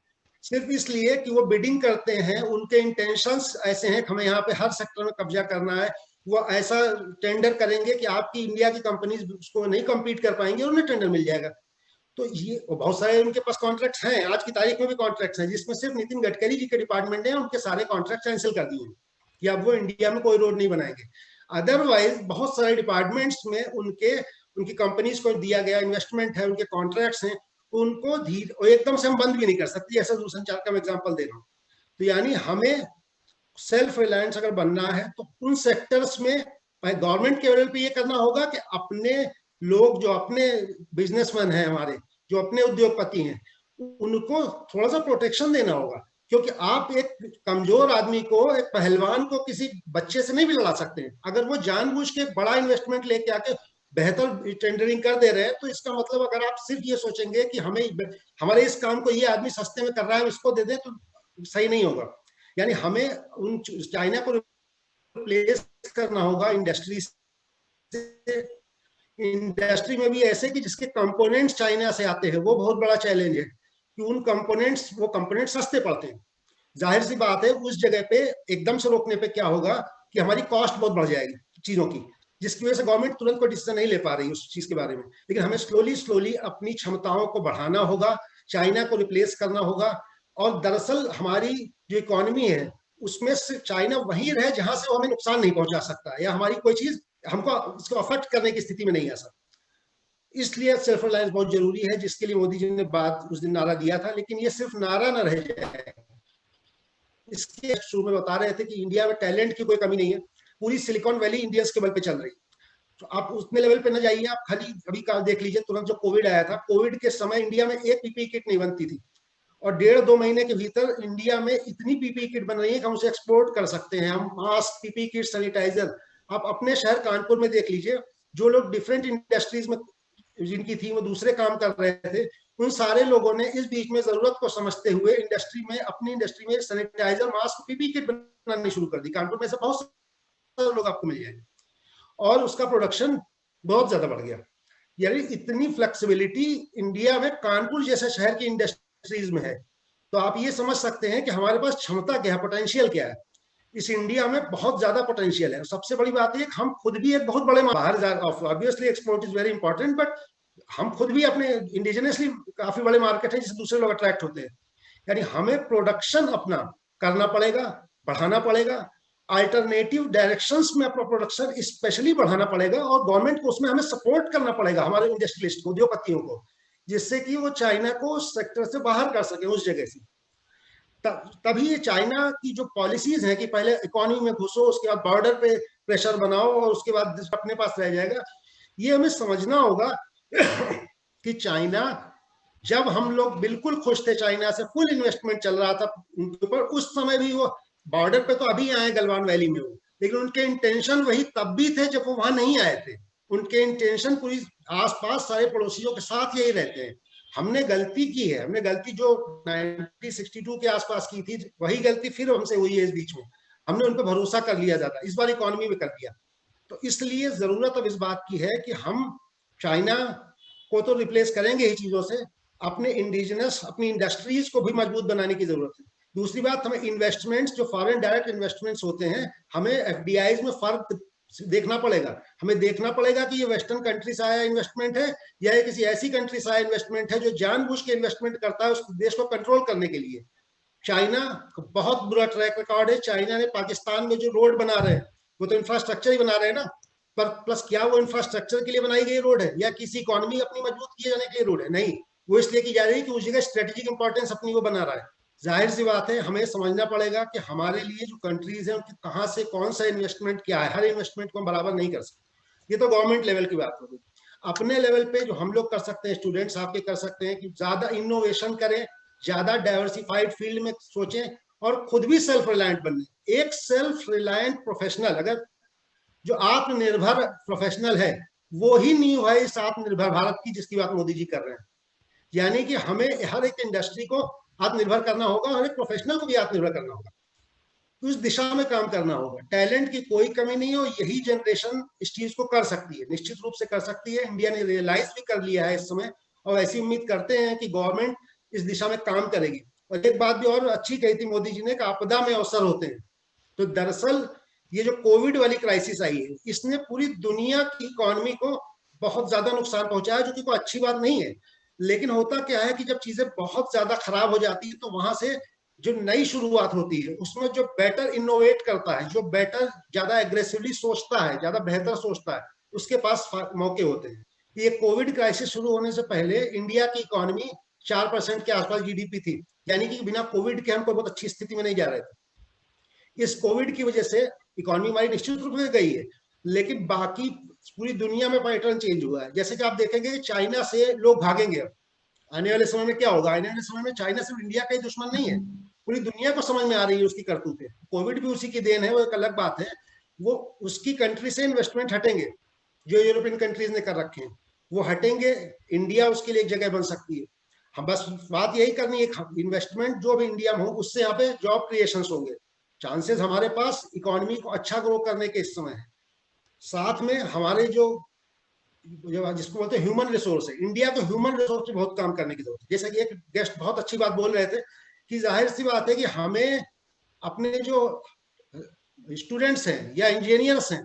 सिर्फ इसलिए कि वो बिडिंग करते हैं, उनके इंटेंशंस ऐसे हैं कि हमें यहाँ पे हर सेक्टर में कब्जा करना है, वो ऐसा टेंडर करेंगे कि आपकी इंडिया की कंपनीज उसको नहीं कम्पीट कर पाएंगे, उन्हें टेंडर मिल जाएगा। तो ये बहुत सारे उनके पास कॉन्ट्रैक्ट्स हैं, आज की तारीख में भी कॉन्ट्रैक्ट्स हैं, जिसमें सिर्फ नितिन गडकरी जी के डिपार्टमेंट ने उनके सारे कॉन्ट्रैक्ट कैंसिल कर दिए कि अब वो इंडिया में कोई रोड नहीं बनाएंगे। अदरवाइज बहुत सारे डिपार्टमेंट्स में उनकी कंपनीज को दिया गया इन्वेस्टमेंट है, उनके कॉन्ट्रैक्ट्स हैं, उनको धीरे एकदम से हम बंद भी नहीं कर सकते, ऐसा दूरसंचार का मैं एग्जाम्पल दे रहा हूँ। तो यानी हमें सेल्फ रिलायंस अगर बनना है तो उन सेक्टर्स में गवर्नमेंट के लेवल पे ये करना होगा कि अपने लोग जो अपने बिजनेसमैन हैं, हमारे जो अपने उद्योगपति हैं, उनको थोड़ा सा प्रोटेक्शन देना होगा। क्योंकि आप एक कमजोर आदमी को, एक पहलवान को किसी बच्चे से नहीं भी लड़ा सकते हैं। अगर वो जानबूझ के बड़ा इन्वेस्टमेंट लेके आके बेहतर टेंडरिंग कर दे रहे हैं, तो इसका मतलब अगर आप सिर्फ ये सोचेंगे कि हमारे इस काम को ये आदमी सस्ते में कर रहा है, इसको दे दे, तो सही नहीं होगा। यानी हमें उन चाइना को रिप्लेस करना होगा इंडस्ट्री से। इंडस्ट्री में भी ऐसे कि जिसके कंपोनेंट्स चाइना से आते हैं, वो बहुत बड़ा चैलेंज है कि वो कंपोनेंट सस्ते पड़ते हैं। जाहिर सी बात है, उस जगह पे एकदम से रोकने पे क्या होगा कि हमारी कॉस्ट बहुत बढ़ जाएगी चीजों की, जिसकी वजह से गवर्नमेंट तुरंत कोई डिसीजन नहीं ले पा रही उस चीज के बारे में। लेकिन हमें स्लोली अपनी क्षमताओं को बढ़ाना होगा, चाइना को रिप्लेस करना होगा। और दरअसल हमारी जो इकोनॉमी है उसमें से चाइना वहीं रहे जहां से वो हमें नुकसान नहीं पहुंचा सकता, या हमारी कोई चीज हमको उसको अफेक्ट करने की स्थिति में नहीं आ सकती। इसलिए सेल्फ रिलायंस बहुत जरूरी है, जिसके लिए मोदी जी ने बात उस दिन नारा दिया था। लेकिन ये सिर्फ नारा न रह जाए। इसके शुरू में बता रहे थे कि इंडिया में टैलेंट की कोई कमी नहीं है, पूरी सिलिकॉन वैली इंडियंस के बल पे चल रही है। तो आप उतने लेवल पे न जाइए, आप खाली अभी का देख लीजिए, तुरंत जो कोविड आया था, कोविड के समय इंडिया में एक पीपीई किट नहीं बनती थी, और 1.5-2 महीने के भीतर इंडिया में इतनी पीपीई किट बन रही है कि हम उसे एक्सपोर्ट कर सकते हैं। हम मास्क, पीपीई किट, सैनिटाइजर, आप अपने शहर कानपुर में देख लीजिए, जो लोग डिफरेंट इंडस्ट्रीज में जिनकी थी वो दूसरे काम कर रहे थे, उन सारे लोगों ने इस बीच में जरूरत को समझते हुए अपनी इंडस्ट्री में सैनिटाइजर, मास्क, पीपीई किट बनानी शुरू कर दी। कानपुर में से बहुत सारे लोग आपको मिल जाएंगे, और उसका प्रोडक्शन बहुत ज्यादा बढ़ गया। यानी इतनी फ्लेक्सिबिलिटी इंडिया में कानपुर जैसे शहर की इंडस्ट्रीज में है। तो आप ये समझ सकते हैं कि हमारे पास क्षमता क्या है, पोटेंशियल क्या है। इस इंडिया में बहुत ज्यादा पोटेंशियल है। सबसे बड़ी बात है कि हम खुद भी एक बहुत बड़े बाहर, obviously export is very important, but हम खुद भी अपने इंडिजिनसली काफी बड़े मार्केट है जिससे दूसरे लोग अट्रैक्ट होते हैं। यानी हमें प्रोडक्शन अपना करना पड़ेगा, बढ़ाना पड़ेगा, अल्टरनेटिव डायरेक्शंस में अपना प्रोडक्शन स्पेशली बढ़ाना पड़ेगा, और गवर्नमेंट को उसमें हमें सपोर्ट करना पड़ेगा, हमारे इंडस्ट्रियलिस्ट को, उद्योगपतियों को, जिससे कि वो चाइना को उस सेक्टर से बाहर कर सके, उस जगह से। तभी ये चाइना की जो पॉलिसीज है कि पहले इकोनॉमी में घुसो, उसके बाद बॉर्डर पे प्रेशर बनाओ, और उसके बाद अपने पास रह जाएगा, ये हमें समझना होगा कि चाइना, जब हम लोग बिल्कुल खुश थे, चाइना से फुल इन्वेस्टमेंट चल रहा था उनके ऊपर, उस समय भी वो बॉर्डर पे तो अभी आए गलवान वैली में वो, लेकिन उनके इंटेंशन वही तब भी थे जब वो वहां नहीं आए थे। उनके इंटेंशन पूरी आसपास सारे पड़ोसियों के साथ यही रहते हैं। हमने गलती की है, हमने गलती जो 1962 के आसपास की थी, वही गलती फिर हमसे हुई है इस बीच में। हमने उन पर भरोसा कर लिया ज्यादा, इस बार इकोनॉमी में कर दिया। तो इसलिए जरूरत अब इस बात की है कि हम चाइना को तो रिप्लेस करेंगे ही चीजों से, अपने इंडिजिनस, अपनी इंडस्ट्रीज को भी मजबूत बनाने की जरूरत है। दूसरी बात, हमें इन्वेस्टमेंट्स, जो फॉरेन डायरेक्ट इन्वेस्टमेंट्स होते हैं, हमें एफडीआईज में फर्क देखना पड़ेगा। हमें देखना पड़ेगा कि ये वेस्टर्न कंट्री से आया इन्वेस्टमेंट है, या ये किसी ऐसी कंट्री से आया इन्वेस्टमेंट है जो जानबूझ के इन्वेस्टमेंट करता है उस देश को कंट्रोल करने के लिए। चाइना का बहुत बुरा ट्रैक रिकॉर्ड है। चाइना ने पाकिस्तान में जो रोड बना रहे हैं, वो तो इंफ्रास्ट्रक्चर ही बना रहे हैं ना, पर प्लस क्या वो इंफ्रास्ट्रक्चर के लिए बनाई गई रोड है, या किसी इकोनॉमी अपनी मजबूत किए जाने के लिए रोड है? नहीं, वो इसलिए की जा रही है कि उस जगह स्ट्रेटेजिक इंपॉर्टेंस अपनी वो बना रहा है। जाहिर सी बात है, हमें समझना पड़ेगा कि हमारे लिए जो कंट्रीज हैं, उनकी कहाँ से कौन सा इन्वेस्टमेंट क्या है। हर इन्वेस्टमेंट को हम बराबर नहीं कर सकते। ये तो गवर्नमेंट लेवल की बात होगी। अपने लेवल पे जो हम लोग कर सकते हैं, स्टूडेंट्स आपके कर सकते हैं, कि ज्यादा इनोवेशन करें, ज्यादा डाइवर्सिफाइड फील्ड में सोचें, और खुद भी सेल्फ रिलायंट बने। एक सेल्फ रिलायंट प्रोफेशनल, अगर जो आत्मनिर्भर प्रोफेशनल है, वो ही नींव है इस आत्मनिर्भर भारत की, जिसकी बात मोदी जी कर रहे हैं। यानी कि हमें हर एक इंडस्ट्री को आत्मनिर्भर करना होगा, हर एक प्रोफेशनल को भी आत्मनिर्भर करना होगा, उस दिशा में काम करना होगा। टैलेंट की कोई कमी नहीं हो, यही जनरेशन इस चीज को कर सकती है, निश्चित रूप से कर सकती है। इंडिया ने रियलाइज भी कर लिया है इस समय, और ऐसी उम्मीद करते हैं कि गवर्नमेंट इस दिशा में काम करेगी। और एक बात भी और अच्छी कही थी मोदी जी ने कि आपदा में अवसर होते हैं। तो दरअसल ये जो कोविड वाली क्राइसिस आई है, इसने पूरी दुनिया की इकोनॉमी को बहुत ज्यादा नुकसान पहुंचाया, जो कि कोई अच्छी बात नहीं है। लेकिन होता क्या है कि जब चीजें बहुत ज्यादा खराब हो जाती है, तो वहां से जो नई शुरुआत होती है, उसमें जो बेटर इनोवेट करता है, जो बेटर ज्यादा एग्रेसिवली सोचता है, ज्यादा बेहतर सोचता है, उसके पास मौके होते हैं। ये कोविड क्राइसिस शुरू होने से पहले इंडिया की इकोनॉमी 4% के आसपास जीडीपी थी, यानी कि बिना कोविड के हम कोई बहुत अच्छी स्थिति में नहीं जा रहे थे। इस कोविड की वजह से इकोनॉमी हमारी निश्चित रूप से गई है, लेकिन बाकी पूरी दुनिया में पैटर्न चेंज हुआ है। जैसे कि आप देखेंगे कि चाइना से लोग भागेंगे। आने वाले समय में क्या होगा? आने वाले समय में चाइना सिर्फ इंडिया का ही दुश्मन नहीं है, पूरी दुनिया को समझ में आ रही है उसकी करतूतें। कोविड भी उसी की देन है, वो एक अलग बात है। वो उसकी कंट्री से इन्वेस्टमेंट हटेंगे, जो यूरोपियन कंट्रीज ने कर रखे हैं, वो हटेंगे। इंडिया उसके लिए एक जगह बन सकती है। हम बस बात यही करनी है, इन्वेस्टमेंट जो भी इंडिया में हो, उससे यहाँ पे जॉब क्रिएशन होंगे। चांसेस हमारे पास इकोनॉमी को अच्छा ग्रो करने के इस समय है। साथ में हमारे जो जिसको बोलते हैं ह्यूमन रिसोर्स है, इंडिया को ह्यूमन रिसोर्स पे बहुत काम करने की जरूरत है। जैसा कि एक गेस्ट बहुत अच्छी बात बोल रहे थे कि जाहिर सी बात है कि हमें अपने जो स्टूडेंट्स हैं या इंजीनियर्स हैं,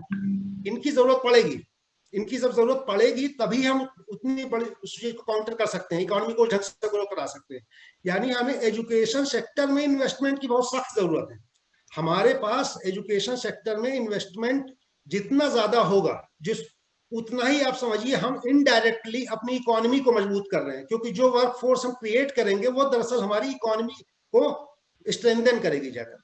इनकी जरूरत पड़ेगी। इनकी जब जरूरत पड़ेगी तभी हम उतनी बड़ी उस चीज को काउंटर कर सकते हैं, इकोनॉमी को ढंग से ग्रो करा सकते हैं। यानी हमें एजुकेशन सेक्टर में इन्वेस्टमेंट की बहुत सख्त जरूरत है। हमारे पास एजुकेशन सेक्टर में इन्वेस्टमेंट जितना ज्यादा होगा, जिस उतना ही आप समझिए हम इनडायरेक्टली अपनी इकोनॉमी को मजबूत कर रहे हैं, क्योंकि जो वर्क फोर्स हम क्रिएट करेंगे वो दरअसल हमारी इकोनॉमी को स्ट्रेंथन करेगी जाकर।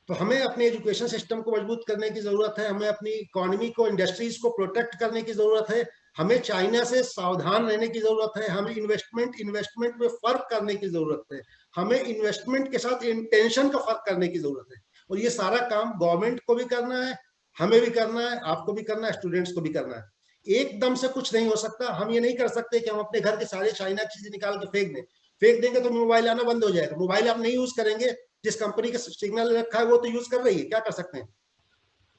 तो हमें अपने एजुकेशन सिस्टम को मजबूत करने की जरूरत है, हमें अपनी इकोनॉमी को, इंडस्ट्रीज को प्रोटेक्ट करने की जरूरत है, हमें चाइना से सावधान रहने की जरूरत है, हमें इन्वेस्टमेंट में फर्क करने की जरूरत है, हमें इन्वेस्टमेंट के साथ इंटेंशन का फर्क करने की जरूरत है। और ये सारा काम गवर्नमेंट को भी करना है, हमें भी करना है, आपको भी करना है, स्टूडेंट्स को भी करना है। एकदम से कुछ नहीं हो सकता। हम ये नहीं कर सकते कि हम अपने घर के सारे चाइना की चीजें निकाल के फेंक देंगे तो मोबाइल आना बंद हो जाएगा। मोबाइल आप नहीं यूज करेंगे, जिस कंपनी का सिग्नल रखा है वो तो यूज कर रही है, क्या कर सकते हैं?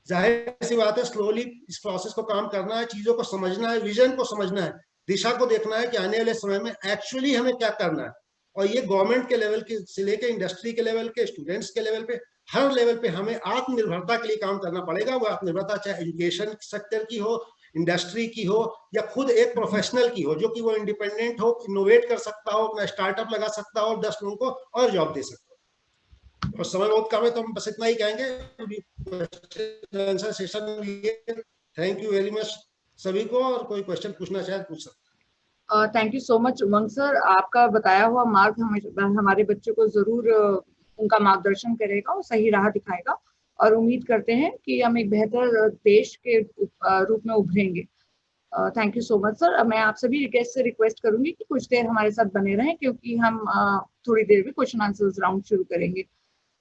जाहिर सी बात है, स्लोली इस प्रोसेस को काम करना है, चीजों को समझना है, विजन को समझना है, दिशा को देखना है कि आने वाले समय में एक्चुअली हमें क्या करना है। और ये गवर्नमेंट के लेवल के से लेकर इंडस्ट्री के लेवल के, स्टूडेंट्स के लेवल पे, हर लेवल पे हमें आत्मनिर्भरता के लिए काम करना पड़ेगा। वो आत्मनिर्भरता चाहे एजुकेशन सेक्टर की हो, इंडस्ट्री की हो, या खुद एक प्रोफेशनल की हो, जो कि वो इंडिपेंडेंट हो, इनोवेट कर सकता हो, अपना स्टार्टअप लगा सकता हो और 10 लोगों को और जॉब दे सकता हो। और समय बहुत कम है तो हम बस इतना ही कहेंगे। थैंक यू वेरी मच सभी को, और कोई क्वेश्चन पूछना चाहे पूछ सकते। Thank you so much Umang sir. आपका बताया हुआ मार्ग हमारे बच्चों को जरूर उनका मार्गदर्शन करेगा और सही राह दिखाएगा, और उम्मीद करते हैं कि हम एक बेहतर देश के रूप में उभरेंगे। Thank you so much sir. मैं आप सभी गेस्ट से रिक्वेस्ट करूंगी कि कुछ देर हमारे साथ बने रहें, क्योंकि हम थोड़ी देर में क्वेश्चन आंसर्स राउंड शुरू करेंगे।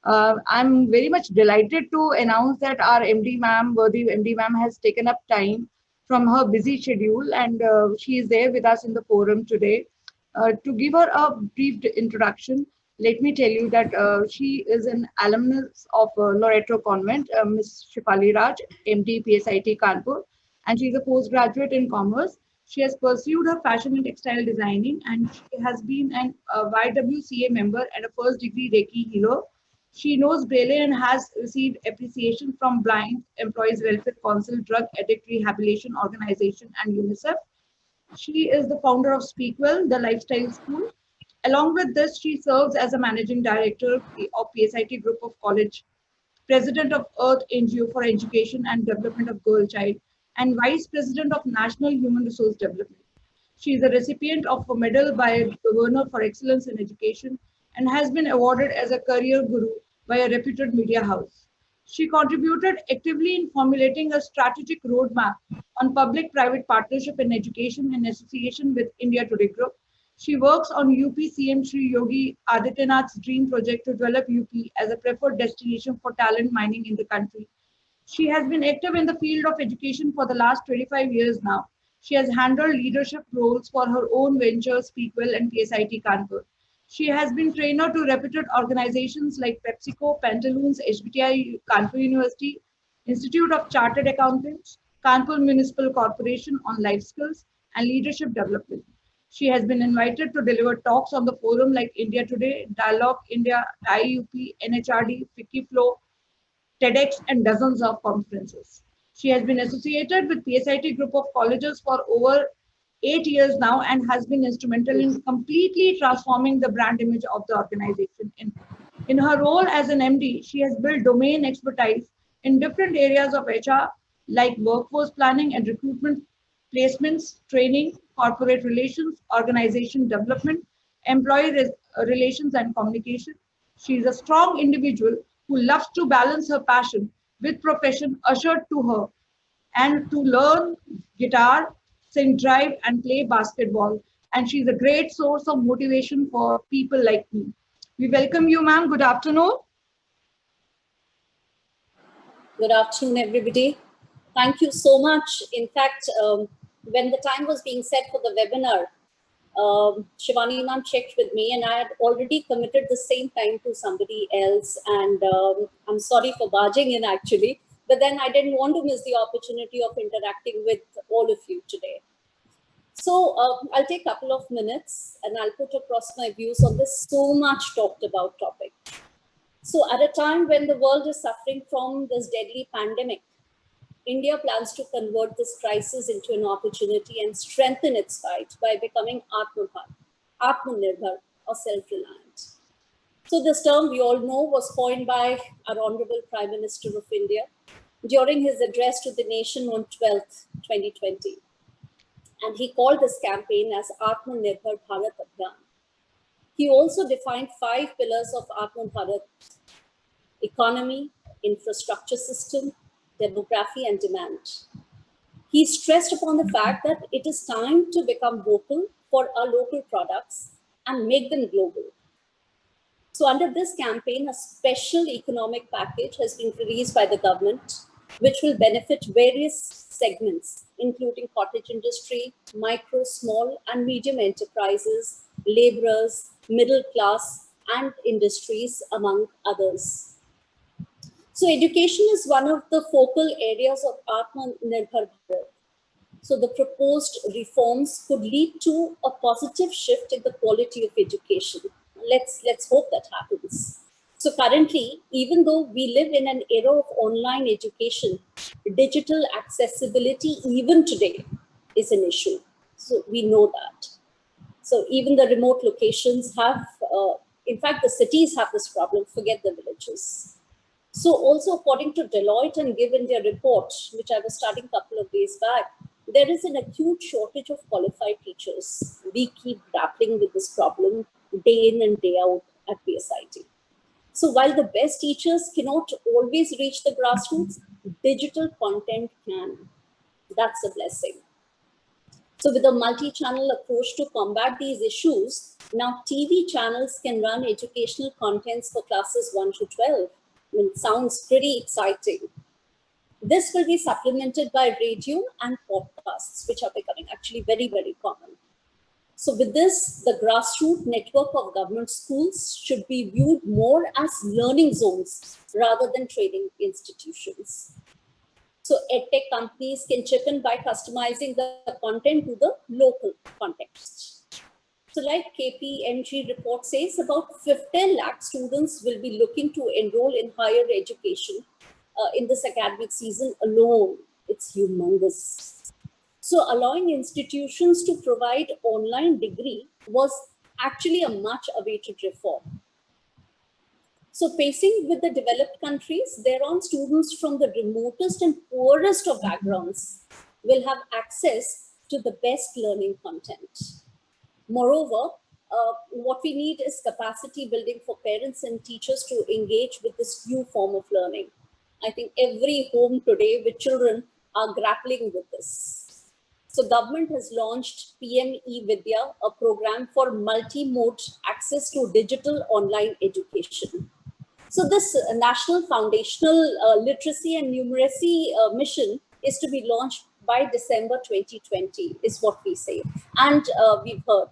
I'm very much delighted to announce that our MD ma'am, worthy MD ma'am, has taken up time from her busy schedule, and she is there with us in the forum today. To give her a brief introduction, let me tell you that she is an alumnus of Loreto Convent, Ms. Shifali Raj, MD PSIT Kanpur, and she is a postgraduate in commerce. She has pursued her fashion and textile designing, and she has been an YWCA member and a first degree Reiki healer. She knows Braille and has received appreciation from Blind Employees Welfare Council, Drug Addict Rehabilitation Organization, and UNICEF. She is the founder of Speakwell, the lifestyle school. Along with this, she serves as a managing director of PSIT Group of College, president of Earth NGO for Education and Development of Girl Child, and vice president of National Human Resource Development. She is a recipient of a medal by the Governor for Excellence in Education and has been awarded as a career guru by a reputed media house. She contributed actively in formulating a strategic roadmap on public-private partnership in education in association with India Today Group. She works on UP CM Shri Yogi Adityanath's dream project to develop UP as a preferred destination for talent mining in the country. She has been active in the field of education for the last 25 years now. She has handled leadership roles for her own ventures, Speakwell and PSIT Kanpur. She has been trainer to reputed organizations like PepsiCo, Pantaloons, HBTI, Kanpur University, Institute of Chartered Accountants, Kanpur Municipal Corporation on life skills and leadership development. She has been invited to deliver talks on the forum like India Today, Dialogue India, IUP, NHRD, FICCI Flow, TEDx, and dozens of conferences. She has been associated with PSIT group of colleges for over 8 years now and has been instrumental in completely transforming the brand image of the organization. In her role as an MD, she has built domain expertise in different areas of HR like workforce planning and recruitment, placements, training, corporate relations, organization development, employee relations and communication. She is a strong individual who loves to balance her passion with profession assured to her and to learn guitar, sing, drive, and play basketball. And she's a great source of motivation for people like me. We welcome you, ma'am. Good afternoon. Good afternoon, everybody. Thank you so much. In fact, when the time was being set for the webinar, Shivani ma'am checked with me and I had already committed the same time to somebody else. And I'm sorry for barging in actually, but then I didn't want to miss the opportunity of interacting with all of you today. So I'll take a couple of minutes and I'll put across my views on this so much talked about topic. So at a time when the world is suffering from this deadly pandemic, India plans to convert this crisis into an opportunity and strengthen its fight by becoming Atmanirbhar or self-reliant. So this term we all know was coined by our Honorable Prime Minister of India during his address to the nation on 12th, 2020. And he called this campaign as Atmanirbhar Bharat Abhiyan. He also defined 5 pillars of Atmanirbhar: economy, infrastructure system, demography, and demand. He stressed upon the fact that it is time to become vocal for our local products and make them global. So under this campaign, a special economic package has been released by the government, which will benefit various segments, including cottage industry, micro, small, and medium enterprises, laborers, middle class, and industries, among others. So education is one of the focal areas of Atmanirbhar Bharat. So the proposed reforms could lead to a positive shift in the quality of education. Let's hope that happens. So currently, even though we live in an era of online education, digital accessibility even today is an issue. So we know that. So even the remote locations have, in fact, the cities have this problem, forget the villages. So also according to Deloitte and Give India report, which I was studying a couple of days back, there is an acute shortage of qualified teachers. We keep grappling with this problem day in and day out at PSIT. So while the best teachers cannot always reach the grassroots, digital content can. That's a blessing. So with a multi-channel approach to combat these issues, now TV channels can run educational contents for classes 1 to 12. It sounds pretty exciting. This will be supplemented by radio and podcasts, which are becoming actually very, very common. So with this, the grassroots network of government schools should be viewed more as learning zones rather than training institutions. So edtech companies can chip in by customizing the content to the local context. So like KPMG report says, about 15 lakh students will be looking to enroll in higher education in this academic season alone. It's humongous. So allowing institutions to provide online degree was actually a much awaited reform. So pacing with the developed countries, thereon students from the remotest and poorest of backgrounds will have access to the best learning content. Moreover, what we need is capacity building for parents and teachers to engage with this new form of learning. I think every home today with children are grappling with this. So government has launched PM E-Vidya, a program for multi-mode access to digital online education. So this National Foundational Literacy and Numeracy mission is to be launched by December 2020, is what we say. And we've heard.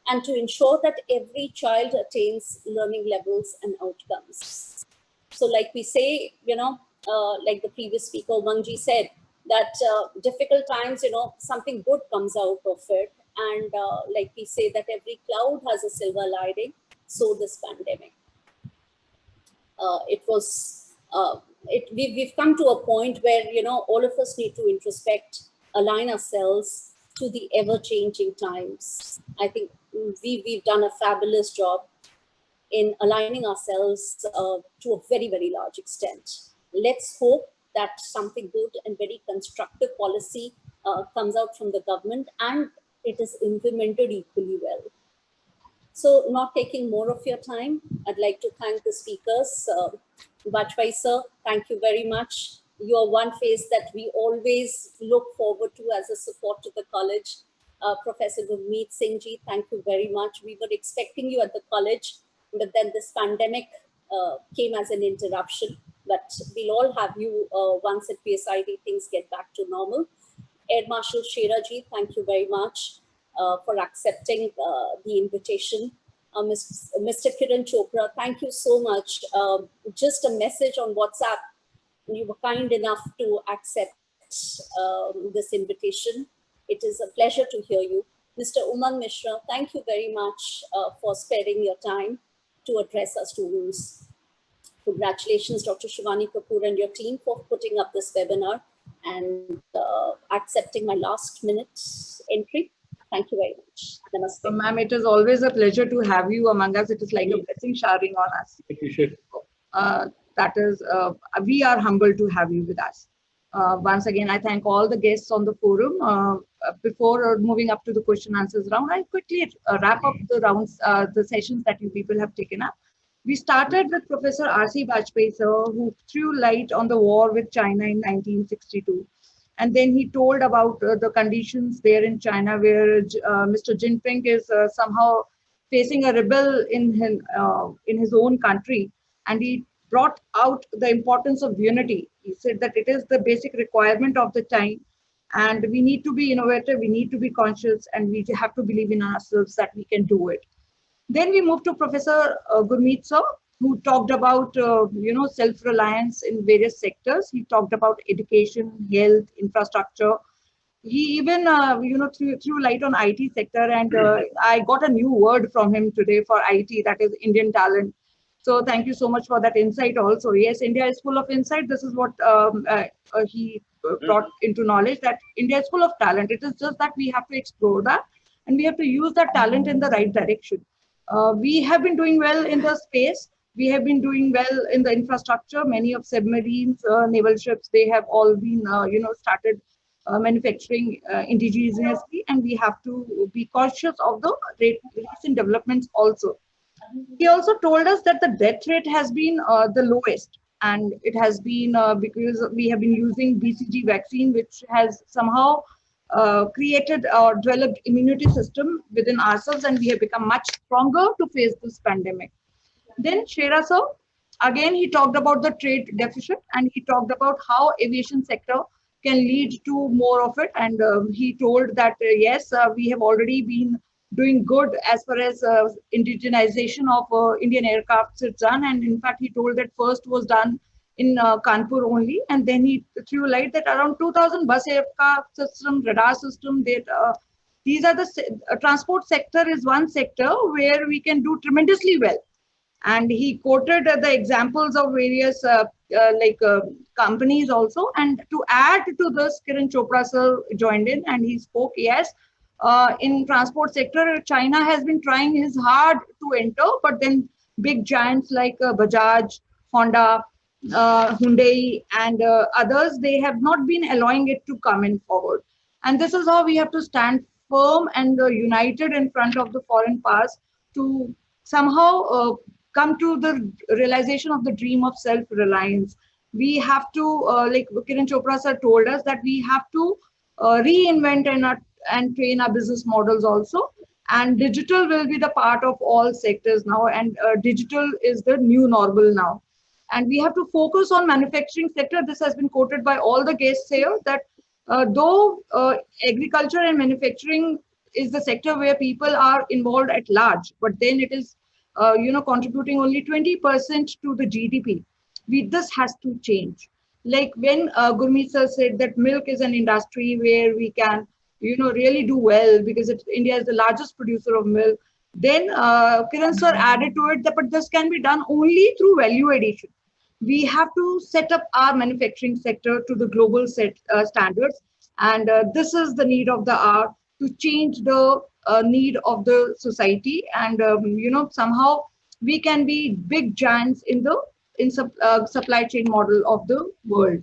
And to ensure that every child attains learning levels and outcomes. So like we say, like the previous speaker, Mangji said, that difficult times, something good comes out of it. And like we say that every cloud has a silver lining, so this pandemic. It was we've come to a point where, you know, all of us need to introspect, align ourselves to the ever-changing times. I think we've done a fabulous job in aligning ourselves to a very, very large extent. Let's hope that something good and very constructive policy comes out from the government and it is implemented equally well. So not taking more of your time, I'd like to thank the speakers. Bajpai sir, thank you very much. You are one face that we always look forward to as a support to the college. Professor Gurmeet Singh ji, thank you very much. We were expecting you at the college, but then this pandemic came as an interruption. But we'll all have you once at PSID things get back to normal. Air Marshal Shera ji, thank you very much for accepting the invitation. Mr. Kiran Chopra, thank you so much. Just a message on WhatsApp. You were kind enough to accept this invitation. It is a pleasure to hear you. Mr. Umang Mishra, thank you very much for sparing your time to address our students. Congratulations, Dr. Shivani Kapoor and your team for putting up this webinar and accepting my last minute entry. Thank you very much. Namaste. So, ma'am, it is always a pleasure to have you among us. It is like a blessing showering on us. Appreciate it. That is, we are humbled to have you with us. Once again, I thank all the guests on the forum. Before moving up to the question answers round, I'll quickly wrap up the rounds, the sessions that you people have taken up. We started with Professor R.C. Bajpai sir, who threw light on the war with China in 1962. And then he told about the conditions there in China where Mr. Jinping is somehow facing a rebel in his own country. And he brought out the importance of unity. He said that it is the basic requirement of the time. And we need to be innovative, we need to be conscious, and we have to believe in ourselves that we can do it. Then we moved to Professor Gurmeet sir, who talked about self-reliance in various sectors. He talked about education, health, infrastructure. He even threw light on IT sector, and I got a new word from him today for IT, that is Indian talent. So thank you so much for that insight also. Yes, India is full of insight. This is what he brought into knowledge, that India is full of talent. It is just that we have to explore that and we have to use that talent in the right direction. We have been doing well in the space. We have been doing well in the infrastructure. Many of submarines, naval ships, they have all been, started manufacturing indigenously, and we have to be cautious of the recent developments also. He also told us that the death rate has been the lowest, and it has been because we have been using BCG vaccine, which has somehow created or developed immunity system within ourselves, and we have become much stronger to face this pandemic. Then Shera sir, again, he talked about the trade deficit, and he talked about how aviation sector can lead to more of it. And he told that, yes, we have already been doing good as far as indigenization of Indian aircrafts is done. And in fact, he told that first was done in Kanpur only. And then he threw light that around 2,000 bus aircraft system, radar system, that these are the transport sector is one sector where we can do tremendously well. And he quoted the examples of various companies also. And to add to this, Kiran Chopra sir joined in and he spoke, yes, in transport sector, China has been trying his hard to enter, but then big giants like Bajaj, Honda, Hyundai and others, they have not been allowing it to come in forward. And this is how we have to stand firm and united in front of the foreign powers to somehow come to the realization of the dream of self-reliance. We have to, like Kiran Chopra sir told us, that we have to reinvent and train our business models also. And digital will be the part of all sectors now. And digital is the new normal now. And we have to focus on manufacturing sector. This has been quoted by all the guests here, that though agriculture and manufacturing is the sector where people are involved at large, but then it is contributing only 20% to the GDP. This has to change. Like when Gurmeet sir said that milk is an industry where we can, really do well because India is the largest producer of milk. Then Kiran sir added to it that, but this can be done only through value addition. we have to set up our manufacturing sector to the global standards. And this is the need of the hour to change the need of the society. And, somehow we can be big giants in the supply chain model of the world.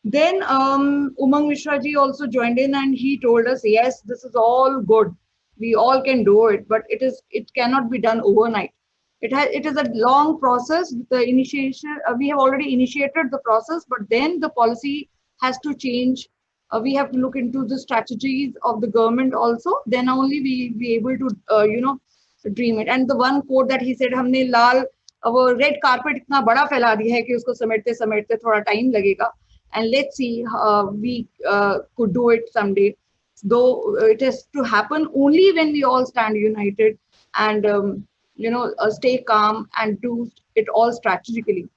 Then Umang Mishra ji also joined in and he told us, yes, this is all good. We all can do it, but it cannot be done overnight. It is a long process. The initiation, we have already initiated the process, but then the policy has to change. We have to look into the strategies of the government also. Then only we be able to dream it. And the one quote that he said, हमने लाल वो red carpet इतना बड़ा फैला दिया है कि उसको समेटते समेटते थोड़ा टाइम लगेगा. And let's see, we could do it someday. Though it has to happen only when we all stand united and stay calm and do it all strategically.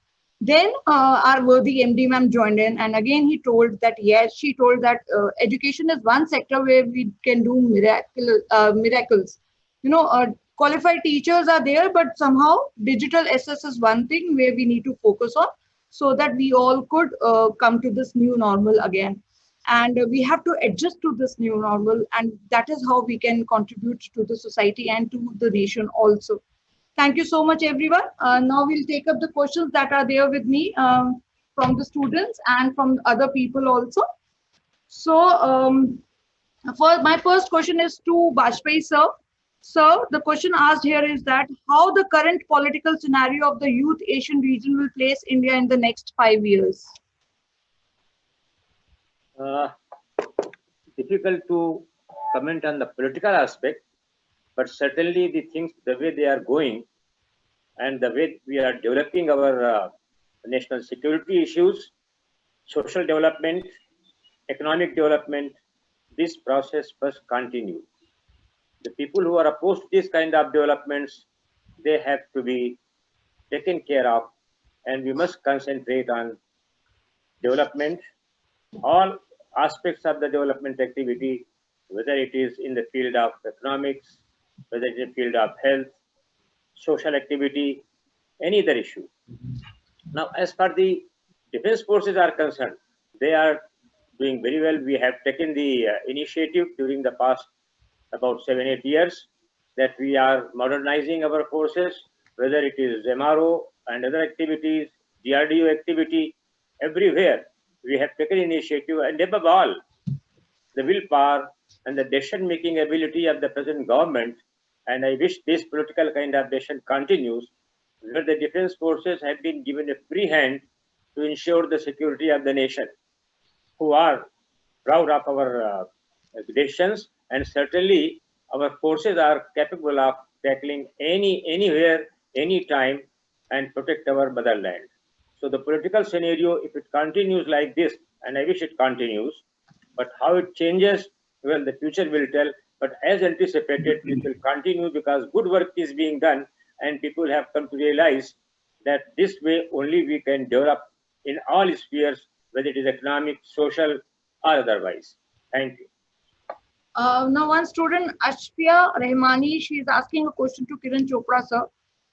Then our worthy MD ma'am joined in, and again he told that yes, she told that education is one sector where we can do miracles. Qualified teachers are there, but somehow digital SS is one thing where we need to focus on, so that we all could come to this new normal again. And we have to adjust to this new normal, and that is how we can contribute to the society and to the nation also. Thank you so much, everyone. Now we'll take up the questions that are there with me from the students and from other people also. So for my first question is to Bajpayee sir. So the question asked here is that how the current political scenario of the Youth Asian region will place India in the next 5 years? Difficult to comment on the political aspect, but certainly the things, the way they are going and the way we are developing our national security issues, social development, economic development, this process must continue. The people who are opposed to this kind of developments, they have to be taken care of, and we must concentrate on development, all aspects of the development activity, whether it is in the field of economics, whether it is in the field of health, social activity, any other issue. Now, as far as the defense forces are concerned, they are doing very well. We have taken the initiative during the past about 7-8 years that we are modernizing our forces, whether it is MRO and other activities, DRDO activity, everywhere we have taken initiative, and above all, the willpower and the decision-making ability of the present government. And I wish this political kind of decision continues, where the defense forces have been given a free hand to ensure the security of the nation, who are proud of our decisions, and certainly our forces are capable of tackling anywhere, anytime, and protect our motherland. So the political scenario, if it continues like this, and I wish it continues, but how it changes, well, the future will tell. But as anticipated, it will continue because good work is being done, and people have come to realize that this way only we can develop in all spheres, whether it is economic, social, or otherwise. Thank you. Now, one student, Ashfia Rahmani, she is asking a question to Kiran Chopra, sir.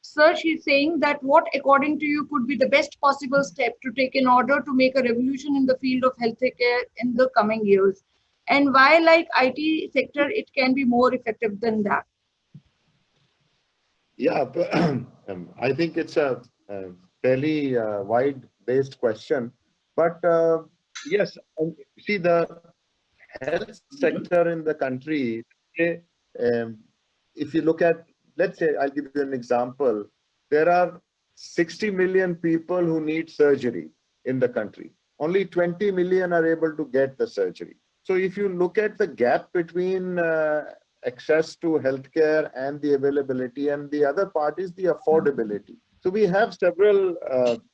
Sir, she's saying that what, according to you, could be the best possible step to take in order to make a revolution in the field of healthcare in the coming years? And why, like IT sector, it can be more effective than that? Yeah, I think it's a fairly wide-based question. But yes, see, the health sector in the country, if you look at, let's say, I'll give you an example. There are 60 million people who need surgery in the country. Only 20 million are able to get the surgery. So if you look at the gap between access to healthcare and the availability, and the other part is the affordability. So we have several,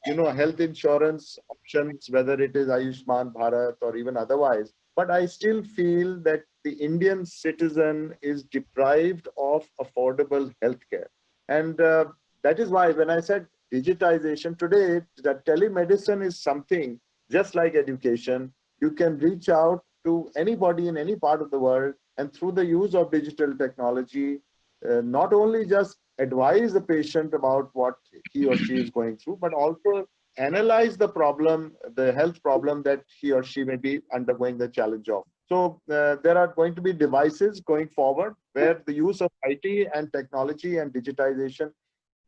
health insurance options, whether it is Ayushman Bharat or even otherwise. But I still feel that the Indian citizen is deprived of affordable healthcare. And that is why when I said digitization today, that telemedicine is something just like education. You can reach out to anybody in any part of the world, and through the use of digital technology, not only just advise the patient about what he or she is going through, but also analyze the problem, the health problem that he or she may be undergoing the challenge of. So there are going to be devices going forward where the use of IT and technology and digitization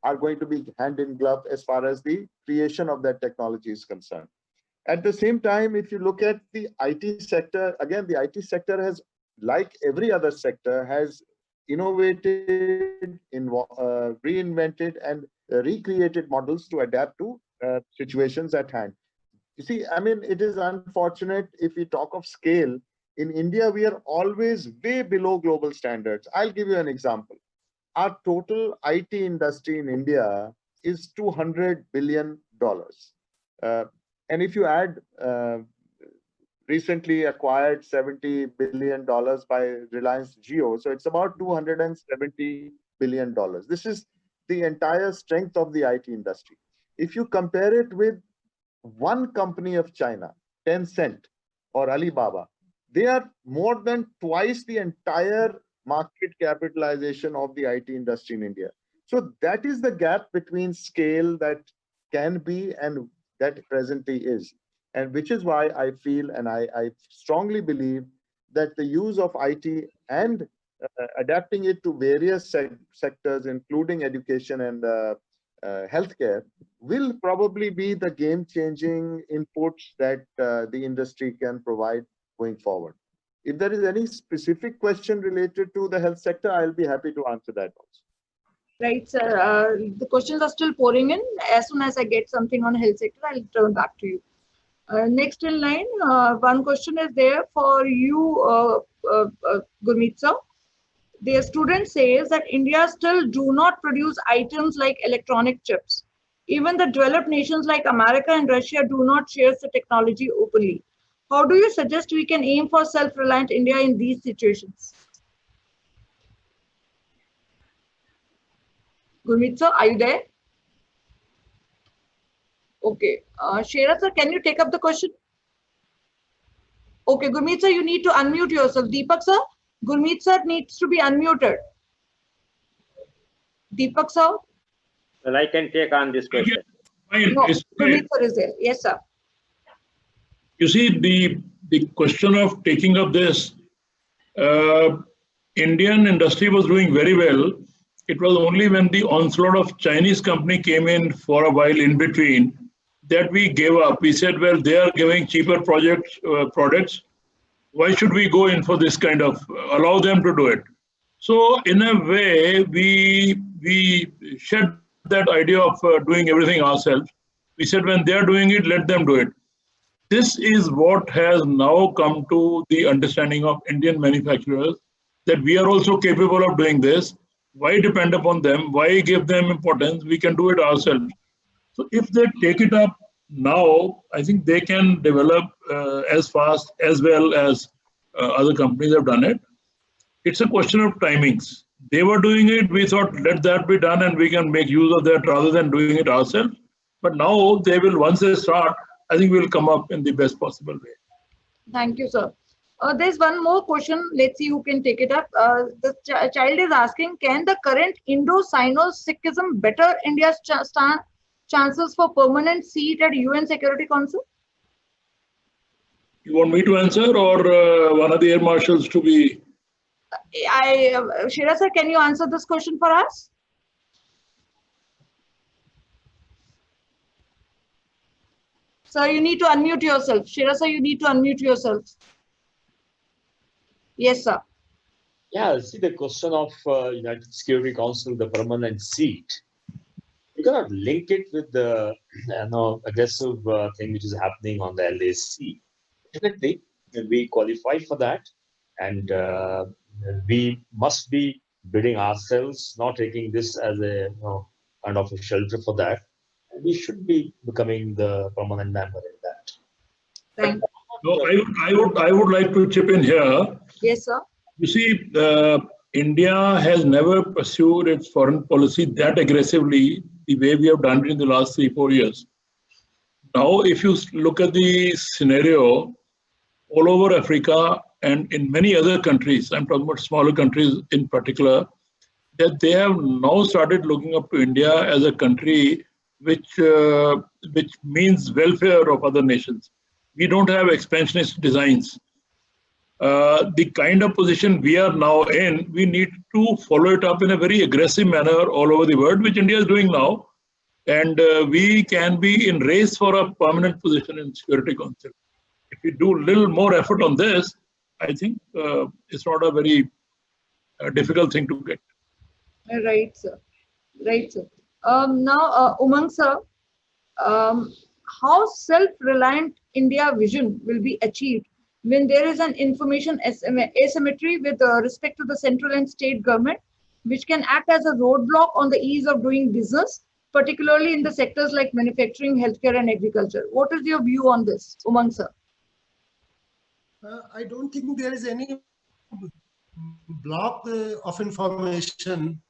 are going to be hand in glove as far as the creation of that technology is concerned. At the same time, if you look at the IT sector, again, the IT sector has, like every other sector, has innovated, reinvented, and recreated models to adapt to situations at hand. You see, I mean, it is unfortunate if we talk of scale. In India, we are always way below global standards. I'll give you an example. Our total IT industry in India is $200 billion. And if you add recently acquired $70 billion by Reliance Jio, so it's about $270 billion. This is the entire strength of the IT industry. If you compare it with one company of China, Tencent or Alibaba, they are more than twice the entire market capitalization of the IT industry in India. So that is the gap between scale that can be and that presently is. And which is why I feel, and I strongly believe, that the use of IT and adapting it to various sectors, including education and healthcare, will probably be the game-changing inputs that the industry can provide going forward. If there is any specific question related to the health sector, I'll be happy to answer that also. Right, sir. The questions are still pouring in. As soon as I get something on health sector, I'll turn back to you. Next in line, one question is there for you, Gurmeet sir. The student says that India still do not produce items like electronic chips. Even the developed nations like America and Russia do not share the technology openly. How do you suggest we can aim for self-reliant India in these situations? Gurmeet sir, are you there? Okay. Shera sir, can you take up the question? Okay, Gurmeet sir, you need to unmute yourself. Deepak sir, Gurmeet sir needs to be unmuted. Deepak sir? Well, I can take on this question. Fine. No, Gurmeet sir is there. Yes, sir. You see, the question of taking up this, Indian industry was doing very well. It was only when the onslaught of Chinese company came in for a while in between that we gave up. We said, well, they are giving cheaper products. Why should we go in for this kind of, allow them to do it? So in a way, we shed that idea of doing everything ourselves. We said, when they are doing it, let them do it. This is what has now come to the understanding of Indian manufacturers, that we are also capable of doing this. Why depend upon them? Why give them importance? We can do it ourselves. So if they take it up now, I think they can develop as fast as well as other companies have done it. It's a question of timings. They were doing it, we thought, let that be done and we can make use of that rather than doing it ourselves. But now they will, once they start, I think we'll come up in the best possible way. Thank you, sir. There's one more question. Let's see who can take it up. The child is asking, can the current Indo-Sino-Sikhism better India's chances for permanent seat at UN Security Council? You want me to answer or one of the air marshals to be? Shira sir, can you answer this question for us? Sir, you need to unmute yourself. Shira sir, you need to unmute yourself. Yes, sir. Yeah, see the question of United Security Council, the permanent seat. You cannot link it with the aggressive thing which is happening on the LAC. Definitely, we qualify for that, and we must be bidding ourselves, not taking this as a kind of a shelter for that. We should be becoming the permanent member in that. Thank you. No, I would like to chip in here. Yes, sir. You see, India has never pursued its foreign policy that aggressively the way we have done it in the last 3-4 years. Now, if you look at the scenario all over Africa and in many other countries, I'm talking about smaller countries in particular, that they have now started looking up to India as a country which means welfare of other nations. We don't have expansionist designs. The kind of position we are now in, we need to follow it up in a very aggressive manner all over the world, which India is doing now. And we can be in race for a permanent position in Security Council. If we do a little more effort on this, I think it's not a very difficult thing to get. Right, sir. Right, sir. Now, Umang sir, um, how self-reliant India vision will be achieved when there is an information asymmetry with respect to the central and state government, which can act as a roadblock on the ease of doing business, particularly in the sectors like manufacturing, healthcare, and agriculture. What is your view on this, Umang sir? I don't think there is any block of information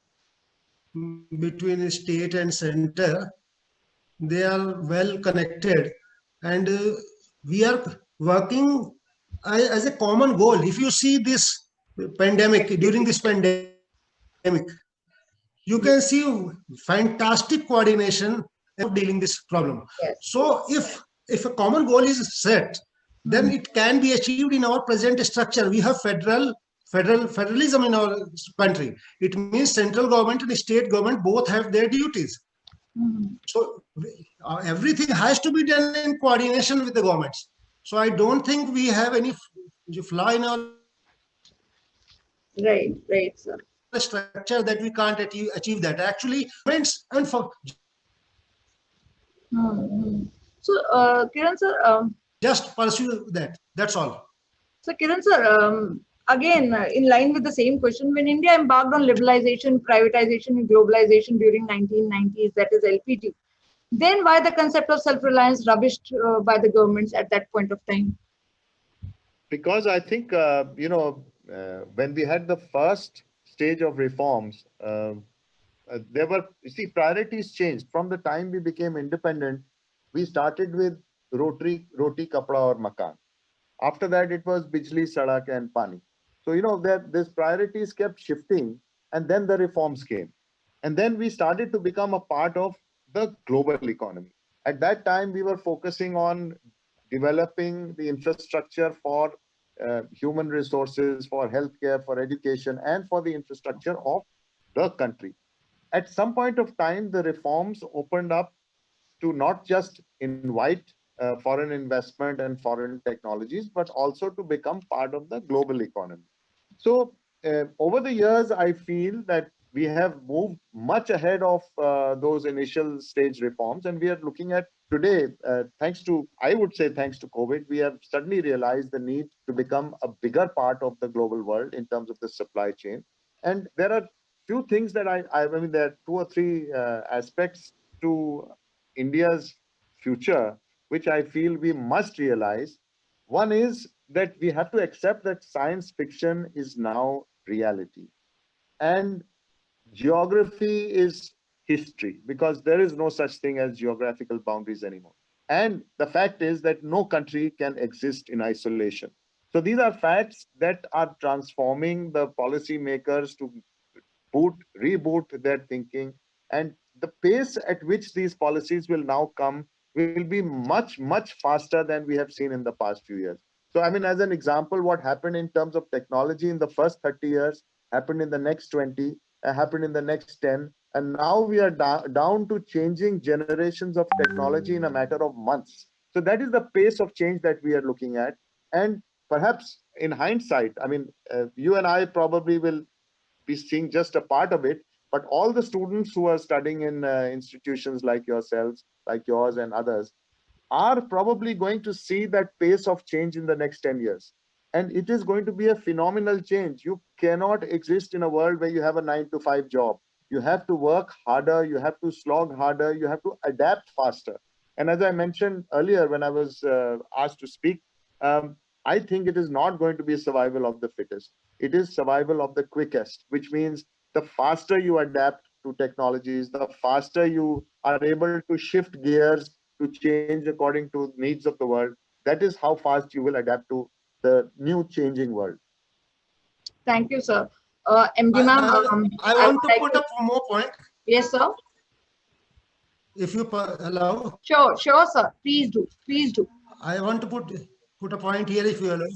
between state and center. They are well connected, and we are working as a common goal. If you see this pandemic, during this pandemic, you can see fantastic coordination of dealing this problem. Yes. So if a common goal is set, then it can be achieved in our present structure. We have federalism in our country. It means central government and state government both have their duties. So everything has to be done in coordination with the governments. So I don't think we have any flaw in our Right, sir. structure that we can't achieve that. Actually, and for So, Kiran sir, just pursue that. That's all. so Kiran sir, again, in line with the same question, when India embarked on liberalization, privatization, and globalization during 1990s, that is LPT, then why the concept of self-reliance rubbished by the governments at that point of time? Because I think, when we had the first stage of reforms, there were, you see, priorities changed. From the time we became independent, we started with roti, kapda or makan. After that, it was bijli, sadak and pani. So, these priorities kept shifting, and then the reforms came. And then we started to become a part of the global economy. At that time, we were focusing on developing the infrastructure for human resources, for healthcare, for education, and for the infrastructure of the country. At some point of time, the reforms opened up to not just invite foreign investment and foreign technologies, but also to become part of the global economy. So over the years, I feel that we have moved much ahead of those initial stage reforms, and we are looking at today, I would say thanks to COVID, we have suddenly realized the need to become a bigger part of the global world in terms of the supply chain. And there are few things that I mean, there are 2 or 3 aspects to India's future, which I feel we must realize. One is that we have to accept that science fiction is now reality. And geography is history, because there is no such thing as geographical boundaries anymore. And the fact is that no country can exist in isolation. So these are facts that are transforming the policymakers to reboot their thinking. And the pace at which these policies will now come will be much, much faster than we have seen in the past few years. So, I mean, as an example, what happened in terms of technology in the first 30 years happened in the next 20, happened in the next 10. And now we are down to changing generations of technology in a matter of months. So that is the pace of change that we are looking at. And perhaps in hindsight, I mean, you and I probably will be seeing just a part of it, but all the students who are studying in institutions like yourselves, like yours and others, are probably going to see that pace of change in the next 10 years. And it is going to be a phenomenal change. You cannot exist in a world where you have a 9-to-5 job. You have to work harder, you have to slog harder, you have to adapt faster. And as I mentioned earlier, when I was asked to speak, I think it is not going to be survival of the fittest. It is survival of the quickest, which means the faster you adapt to technologies, the faster you are able to shift gears to change according to needs of the world. That is how fast you will adapt to the new changing world. Thank you, sir. MD ma'am, I want to put up one more point. Yes, sir. if you allow, Sure, sure, sir. Please do. Please do. I want to put a point here, if you allow.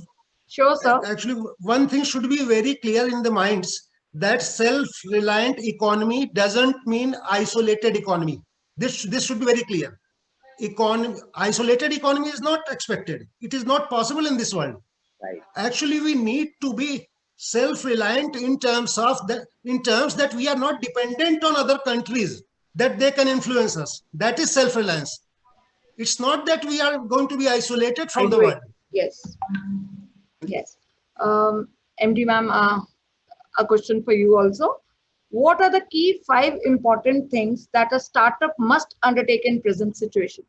Sure, sir. Actually, one thing should be very clear in the minds, that self-reliant economy doesn't mean isolated economy. This should be very clear. Isolated economy is not expected. It is not possible in this world. Right. Actually, we need to be self-reliant in terms that we are not dependent on other countries, that they can influence us. That is self-reliance. It's not that we are going to be isolated from the world. Yes. Yes. MD ma'am, a question for you also. What are the key 5 important things that a startup must undertake in present situation?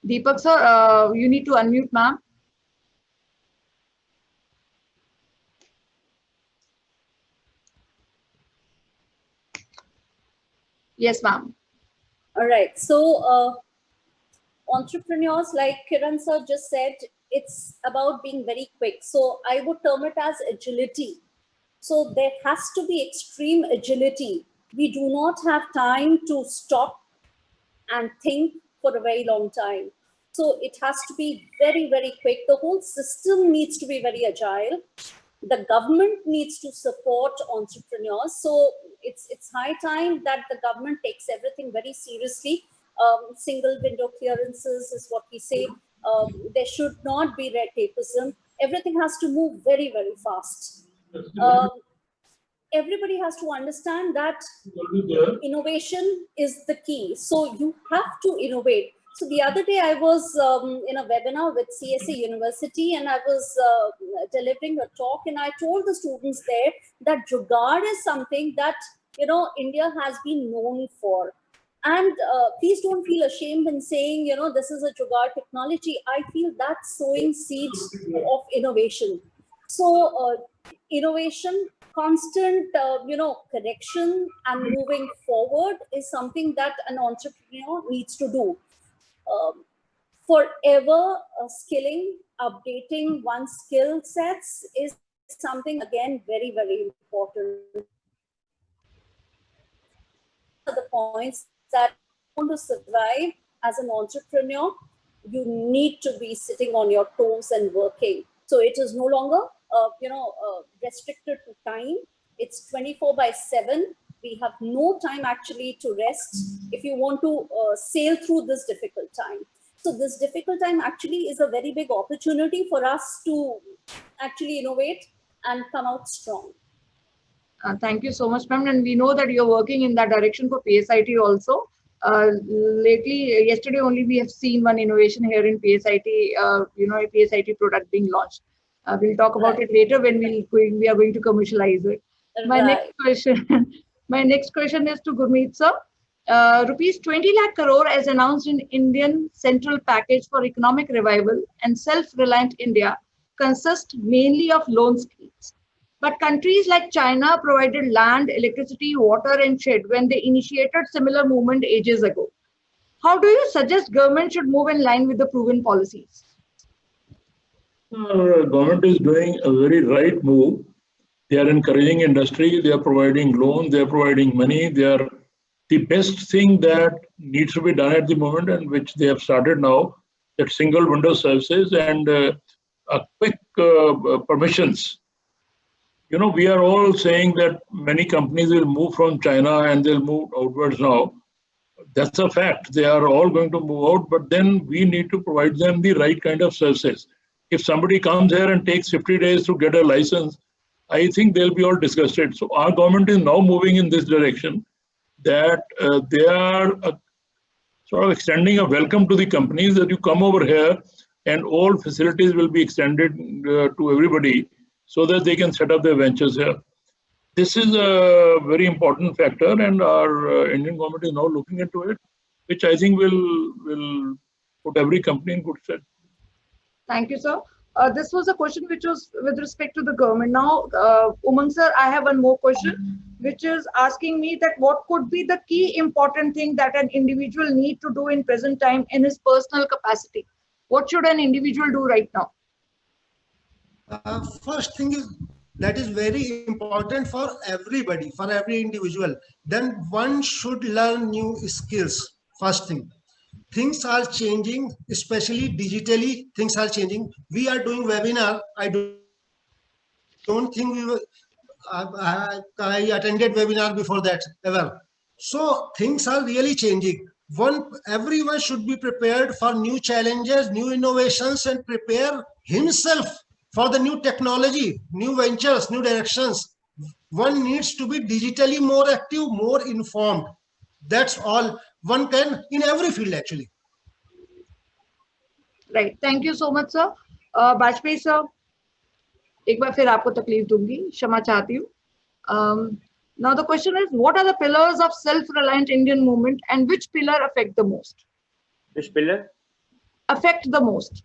Deepak sir, you need to unmute, ma'am. Yes, ma'am. All right. So entrepreneurs, like Kiran sir just said, it's about being very quick. So I would term it as agility. So there has to be extreme agility. We do not have time to stop and think for a very long time. So it has to be very, very quick. The whole system needs to be very agile. The government needs to support entrepreneurs. So it's high time that the government takes everything very seriously. Single window clearances is what we say. There should not be red tapeism. Everything has to move very, very fast. Everybody has to understand that innovation is the key. So you have to innovate. So the other day I was in a webinar with CSA University, and I was delivering a talk, and I told the students there that jugaad is something that, India has been known for. And please don't feel ashamed in saying, this is a jugaad technology. I feel that's sowing seeds of innovation. So innovation, constant, correction and moving forward is something that an entrepreneur needs to do. Forever skilling, updating one's skill sets is something, again, very, very important. The points that want to survive as an entrepreneur, you need to be sitting on your toes and working. So it is no longer, restricted to time. It's 24/7. We have no time actually to rest if you want to sail through this difficult time. So this difficult time actually is a very big opportunity for us to actually innovate and come out strong. Thank you so much, ma'am. And we know that you're working in that direction for PSIT also. Yesterday only, we have seen one innovation here in PSIT, a PSIT product being launched. We'll talk about it later when we are going to commercialize it. My next question is to Gurmeet sir. Rupees 20 lakh crore as announced in Indian Central Package for Economic Revival and Self-Reliant India consists mainly of loan schemes. But countries like China provided land, electricity, water, and shed when they initiated similar movement ages ago. How do you suggest government should move in line with the proven policies? Government is doing a very right move. They are encouraging industry. They are providing loans. They are providing money. They are the best thing that needs to be done at the moment, and which they have started now. That single window services and a quick permissions. We are all saying that many companies will move from China and they'll move outwards now. That's a fact. They are all going to move out, but then we need to provide them the right kind of services. If somebody comes here and takes 50 days to get a license, I think they'll be all disgusted. So our government is now moving in this direction, that they are sort of extending a welcome to the companies, that you come over here and all facilities will be extended to everybody, so that they can set up their ventures here. This is a very important factor, and our Indian government is now looking into it, which I think will put every company in good stead. Thank you, sir. This was a question which was with respect to the government. Now, Umang sir, I have one more question, which is asking me that what could be the key important thing that an individual need to do in present time in his personal capacity? What should an individual do right now? First thing is that is very important for everybody, for every individual. Then one should learn new skills. First thing, things are changing, especially digitally. Things are changing. We are doing webinar. I don't think we were, I attended webinar before that ever. So things are really changing. Everyone should be prepared for new challenges, new innovations, and prepare himself for the new technology, new ventures, new directions. One needs to be digitally more active, more informed. That's all one can in every field actually. Right. Thank you so much, sir. Bajpayee sir, एक बार फिर आपको तकलीफ दूंगी, क्षमा चाहती हूँ. Now the question is, what are the pillars of self-reliant Indian movement, and which pillar affect the most? Which pillar? Affect the most.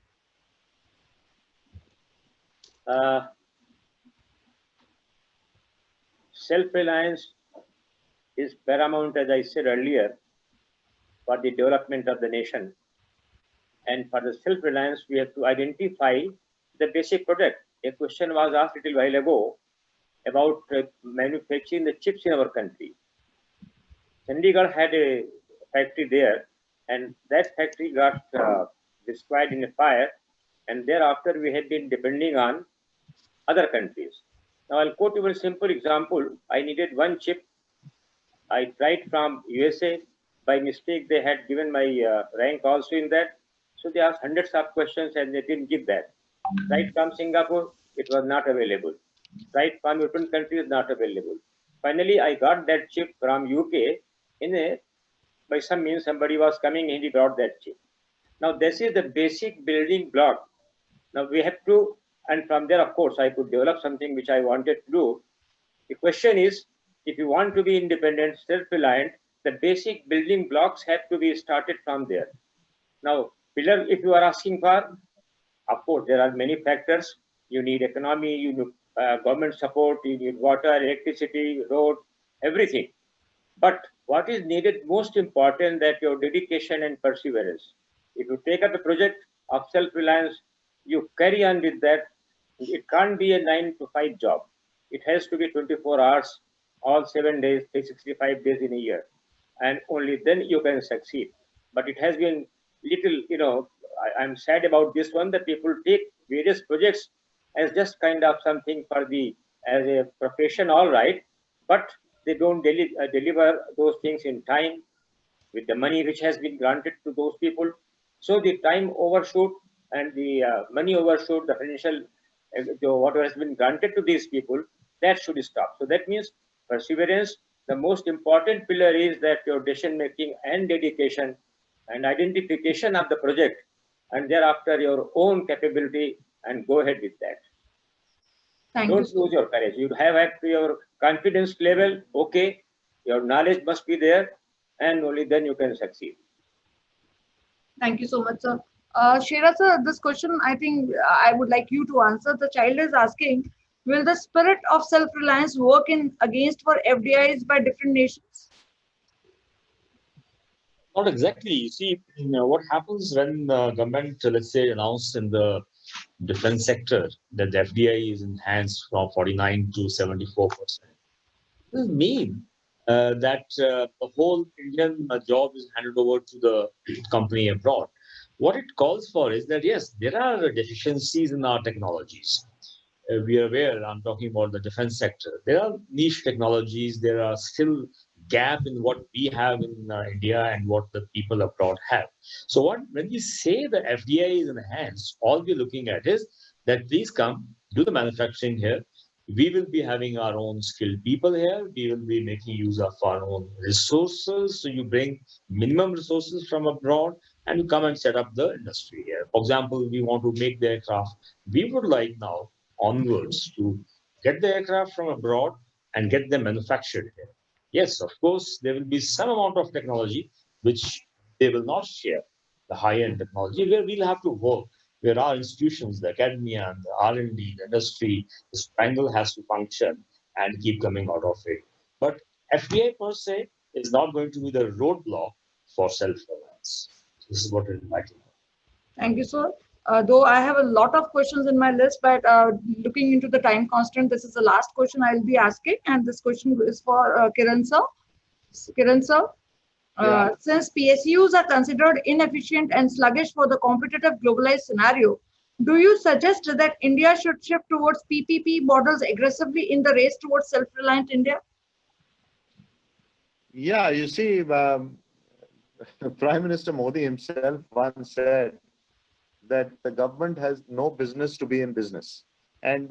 Self-reliance is paramount, as I said earlier, for the development of the nation. And for the self-reliance, we have to identify the basic product. A question was asked a little while ago about manufacturing the chips in our country. Chandigarh had a factory there, and that factory got destroyed in a fire, and thereafter we had been depending on other countries. Now I'll quote you a simple example. I needed one chip. I tried from USA. By mistake, they had given my rank also in that. So they asked hundreds of questions and they didn't give that. Right from Singapore, it was not available. Right from European countries, not available. Finally, I got that chip from UK. By some means, somebody was coming and he brought that chip. Now this is the basic building block. Now we have to, and from there, of course, I could develop something which I wanted to do. The question is, if you want to be independent, self-reliant, the basic building blocks have to be started from there. Now, pillar, if you are asking for, of course, there are many factors. You need economy, you need government support, you need water, electricity, road, everything. But what is needed most important that your dedication and perseverance. If you take up a project of self-reliance, you carry on with that. It can't be a 9 to 5 job. It has to be 24 hours, all 7 days, 365 days in a year. And only then you can succeed. But it has been little, I'm sad about this one, that people take various projects as just kind of something as a profession, all right, but they don't deliver those things in time with the money which has been granted to those people. So the time overshoot and the money overshoot, the financial, whatever has been granted to these people, that should stop. So that means perseverance. The most important pillar is that your decision making and dedication and identification of the project, and thereafter your own capability, and go ahead with that. Don't lose your courage. You have your confidence level, okay, your knowledge must be there, and only then you can succeed. Thank you so much, sir. Shera sir, this question I think I would like you to answer. The child is asking, will the spirit of self-reliance work against for FDIs by different nations? Not exactly. You see, what happens when government, let's say, announced in the defense sector that the FDI is enhanced from 49 to 74%. This mean that the whole Indian job is handed over to the company abroad. What it calls for is that, yes, there are deficiencies in our technologies. We are aware, I'm talking about the defense sector. There are niche technologies, there are still gap in what we have in India and what the people abroad have. So when we say the FDI is enhanced, all we're looking at is that please come, do the manufacturing here. We will be having our own skilled people here. We will be making use of our own resources. So you bring minimum resources from abroad and you come and set up the industry here. For example, we want to make the aircraft. We would like now onwards to get the aircraft from abroad and get them manufactured here. Yes, of course, there will be some amount of technology which they will not share, the high-end technology, where we'll have to work, where our institutions, the academia, and the R&D, the industry, the triangle has to function and keep coming out of it. But FDI per se is not going to be the roadblock for self-reliance. This is what it is like. Thank you, sir. Though I have a lot of questions in my list, but looking into the time constant, this is the last question I'll be asking, and this question is for Kiran sir. Kiran sir, since PSUs are considered inefficient and sluggish for the competitive globalized scenario, do you suggest that India should shift towards PPP models aggressively in the race towards self-reliant India? Yeah, you see, Prime Minister Modi himself once said that the government has no business to be in business. And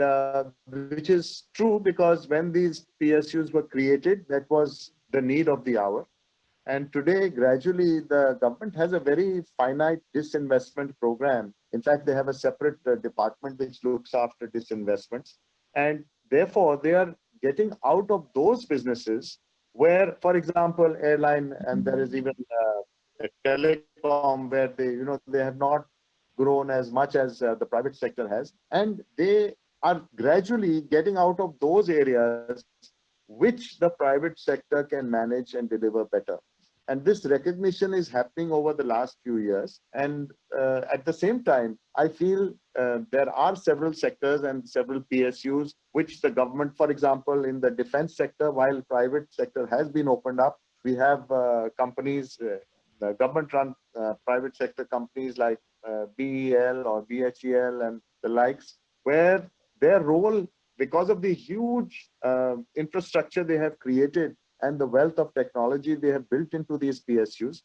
which is true, because when these PSUs were created, that was the need of the hour. And today, gradually, the government has a very finite disinvestment program. In fact, they have a separate department which looks after disinvestments. And therefore, they are getting out of those businesses where, for example, airline, and there is even telecom, where they have not grown as much as the private sector has. And they are gradually getting out of those areas which the private sector can manage and deliver better. And this recognition is happening over the last few years. And at the same time, I feel there are several sectors and several PSUs which the government, for example, in the defense sector, while private sector has been opened up, we have companies, government-run private sector companies like BEL or BHEL and the likes, where their role, because of the huge infrastructure they have created and the wealth of technology they have built into these PSUs,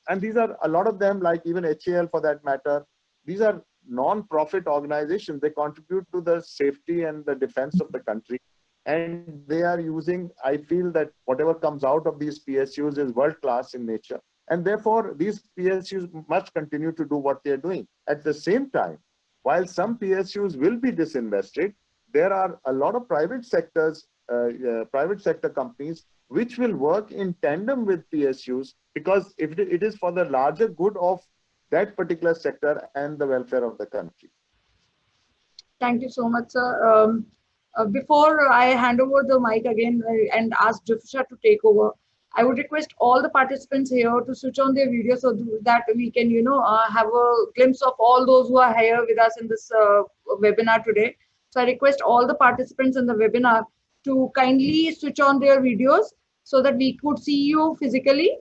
and these are a lot of them, like even HAL for that matter, these are non-profit organizations. They contribute to the safety and the defense of the country. And they are using, I feel that whatever comes out of these PSUs is world-class in nature. And therefore, these PSUs must continue to do what they are doing. At the same time, while some PSUs will be disinvested, there are a lot of private sector companies which will work in tandem with PSUs, because if it is for the larger good of that particular sector and the welfare of the country. Thank you so much, sir. Before I hand over the mic again and ask Jufisha to take over, I would request all the participants here to switch on their video so that we can, have a glimpse of all those who are here with us in this webinar today. So I request all the participants in the webinar to kindly switch on their videos so that we could see you physically,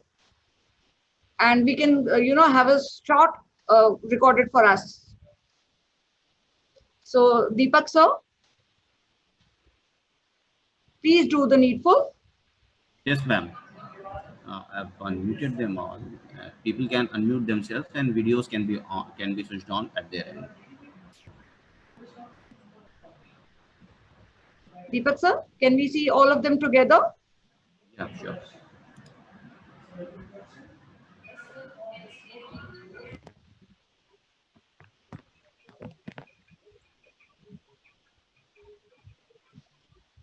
and we can, have a short recorded for us. So Deepak sir, please do the needful. Yes, ma'am. I've unmuted them all. People can unmute themselves, and videos can be switched on at their end. Deepak sir, can we see all of them together? Yeah, sure.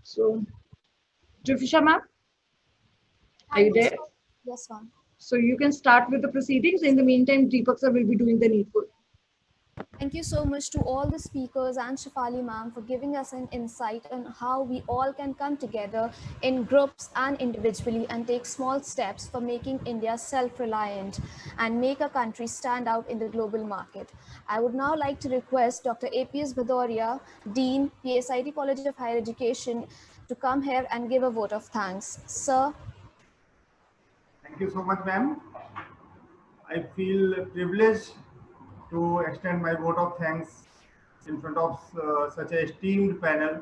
So, Jufisha ma'am, are you there? Yes, ma'am. So you can start with the proceedings. In the meantime, Deepak sir will be doing the needful. Thank you so much to all the speakers and Shafali ma'am for giving us an insight on how we all can come together in groups and individually and take small steps for making India self-reliant and make our country stand out in the global market. I would now like to request Dr. APS Bhadoria, Dean, PSIT College of Higher Education, to come here and give a vote of thanks. Sir. Thank you so much, ma'am. I feel privileged to extend my vote of thanks in front of such a esteemed panel.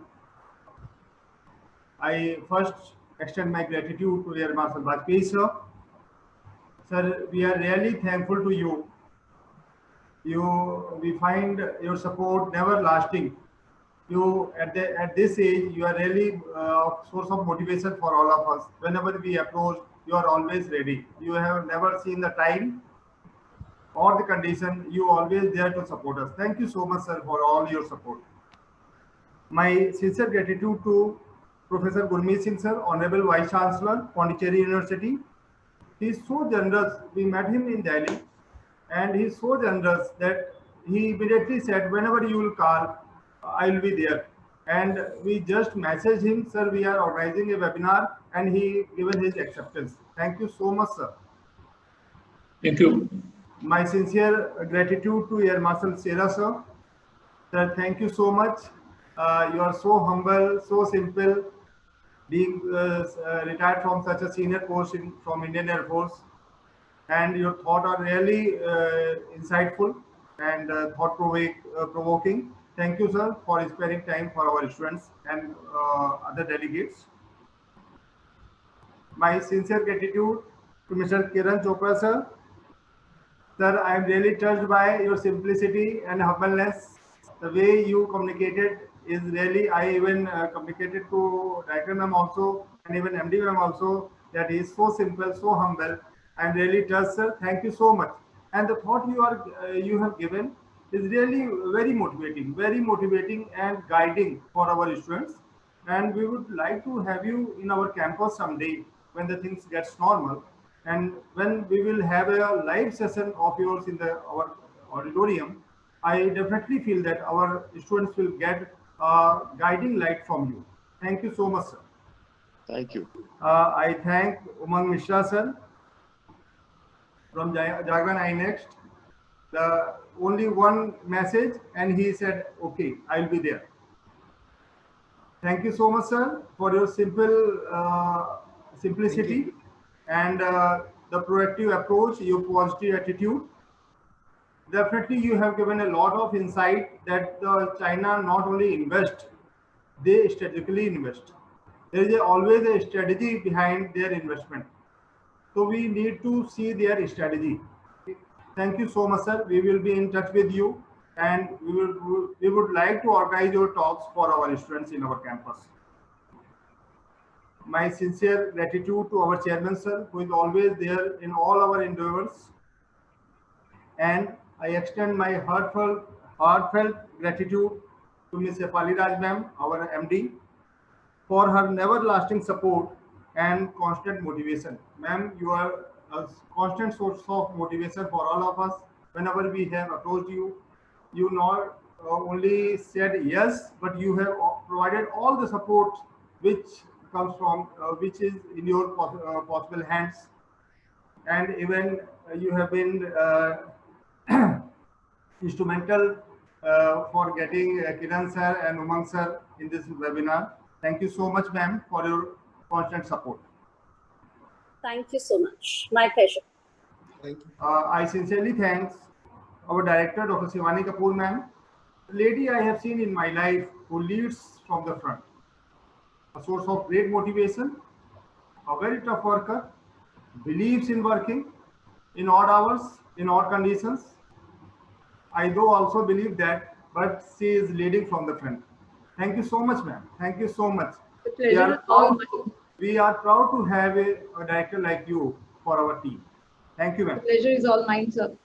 I first extend my gratitude to Air Marshal Vajpayee sir. Sir, we are really thankful to you. We find your support never lasting. You at this age, you are really a source of motivation for all of us. Whenever we approach, you are always ready. You have never seen the time or the condition. You always there to support us. Thank you so much, sir, for all your support. My sincere gratitude to Professor Gurmeet Singh sir, Honorable Vice Chancellor, Pondicherry University. He is so generous. We met him in Delhi, and he is so generous that he immediately said, whenever you will call, I will be there. And we just messaged him, sir, we are organizing a webinar, and he given his acceptance. Thank you so much, sir. Thank you. My sincere gratitude to Air Marshal Sera sir. Sir, thank you so much. You are so humble, so simple, being retired from such a senior post from Indian Air Force, and your thoughts are really insightful and thought-provoking. Thank you, sir, for sparing time for our students and other delegates. My sincere gratitude to Mr. Kiran Chopra, sir. Sir, I am really touched by your simplicity and humbleness. The way you communicated is really, I even communicated to Director Ma'am also and even MD Ma'am also, that is so simple, so humble. I am really touched, sir. Thank you so much. And the thought you have given is really very motivating and guiding for our students. And we would like to have you in our campus someday when the things gets normal, and when we will have a live session of yours in our auditorium. I definitely feel that our students will get a guiding light from you. Thank you so much, sir. Thank you. I thank Umang Mishra, sir, from Jagran iNext. The only one message, and he said, "Okay, I'll be there." Thank you so much, sir, for your simplicity and the proactive approach, your positive attitude. Definitely, you have given a lot of insight that China not only invest, they strategically invest. There is always a strategy behind their investment. So we need to see their strategy. Thank you so much, sir. We will be in touch with you, and we would like to organize your talks for our students in our campus. My sincere gratitude to our chairman, sir, who is always there in all our endeavors. And I extend my heartfelt gratitude to Ms. Efali Raj ma'am, our MD, for her never-lasting support and constant motivation. Ma'am, you are a constant source of motivation for all of us. Whenever we have approached you, you not only said yes, but you have provided all the support which comes from, which is in your possible hands. And even you have been instrumental for getting Kiran sir and Umang sir in this webinar. Thank you so much, ma'am, for your constant support. Thank you so much. My pleasure. Thank you. I sincerely thanks our director, Dr. Shivani Kapoor, ma'am, lady I have seen in my life who leads from the front, a source of great motivation, a very tough worker, believes in working in odd hours, in odd conditions. I do also believe that, but she is leading from the front. Thank you so much, ma'am. Thank you so much. The pleasure is all mine. We are proud to have a director like you for our team. Thank you, The ma'am. pleasure is all mine, sir.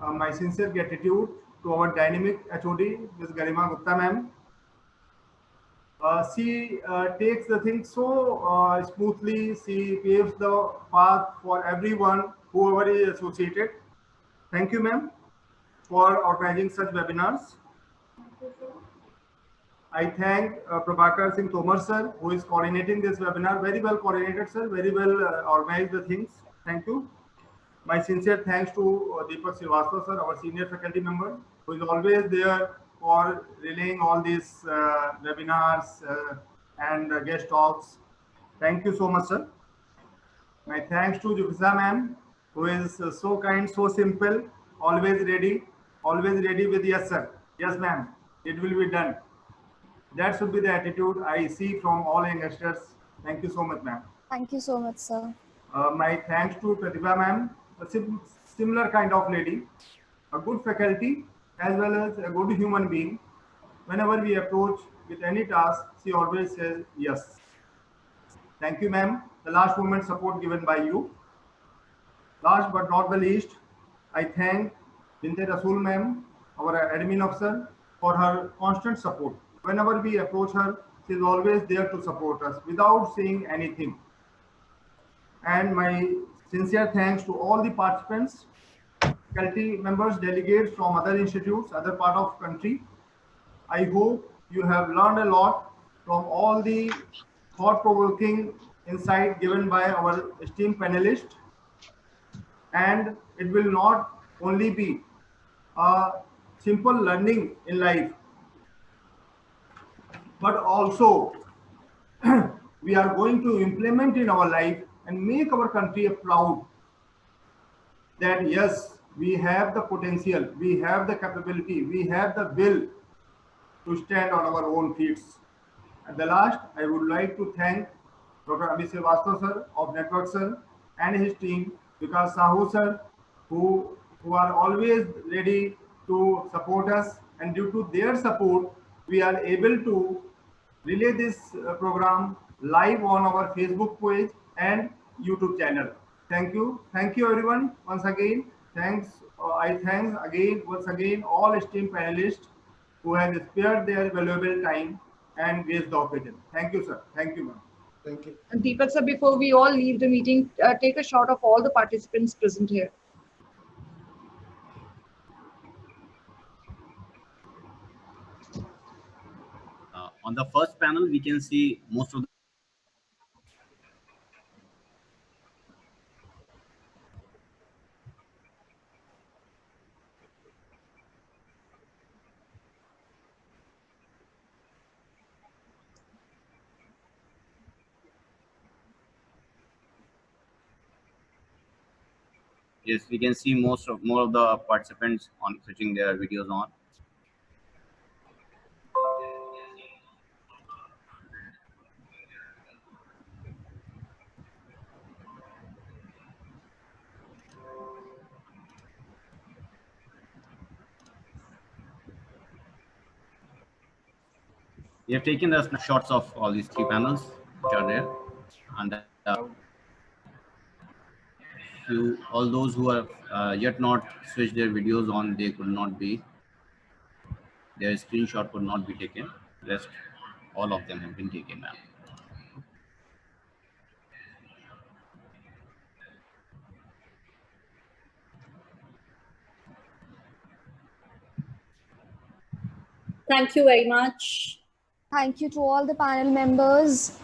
My sincere gratitude to our dynamic HOD, Ms. Garima Gupta, ma'am. She takes the thing so smoothly. She paves the path for everyone, whoever is associated. Thank you, ma'am, for organizing such webinars. I thank Prabhakar Singh Tomar, sir, who is coordinating this webinar. Very well coordinated, sir. Very well organized the things. Thank you. My sincere thanks to Deepak Srivastava, sir, our senior faculty member, who is always there for relaying all these webinars and guest talks. Thank you so much, sir. My thanks to Jufisa ma'am, who is so kind, so simple, always ready with yes, sir. Yes, ma'am, it will be done. That should be the attitude I see from all youngsters. Thank you so much, ma'am. Thank you so much, sir. My thanks to Pratibha ma'am, a similar kind of lady, a good faculty as well as a good human being. Whenever we approach with any task, she always says yes. Thank you, ma'am. The last moment support given by you. Last but not the least, I thank Binte Rasool ma'am, our admin officer, for her constant support. Whenever we approach her, she is always there to support us without saying anything. And my sincere thanks to all the participants, faculty members, delegates from other institutes, other part of country. I hope you have learned a lot from all the thought-provoking insight given by our esteemed panelists. And it will not only be a simple learning in life, but also we are going to implement in our life and make our country proud that yes, we have the potential, we have the capability, we have the will to stand on our own feet. At the last, I would like to thank Dr. Amit Srivastava sir of Network sir and his team, Vikas Sahu sir, who are always ready to support us, and due to their support, we are able to relay this program live on our Facebook page and YouTube channel. Thank you everyone once again. Thanks, I thank again once again all esteemed panelists who have spared their valuable time and graced the occasion. Thank you, sir. Thank you, ma'am. Thank you. And Deepak sir, before we all leave the meeting, take a shot of all the participants present here. On the first panel, we can see most of the yes, we can see more of the participants on switching their videos on. We have taken the snapshots of all these three panels which are there, and all those who have yet not switched their videos on, they could not be, their screenshot could not be taken. Rest, all of them have been taken now. Thank you very much. Thank you to all the panel members.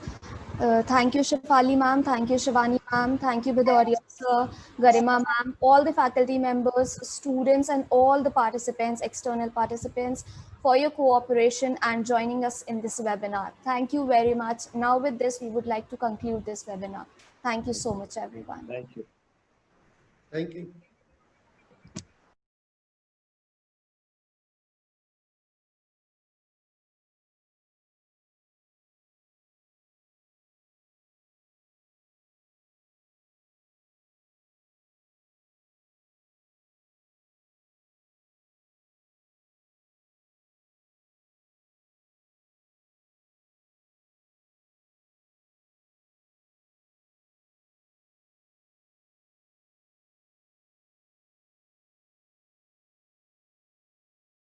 Thank you, Shefali ma'am. Thank you, Shivani ma'am. Thank you, Bidauria sir, Garima ma'am, all the faculty members, students, and all the participants, external participants, for your cooperation and joining us in this webinar. Thank you very much. Now with this, we would like to conclude this webinar. Thank you so much, everyone. Thank you. Thank you.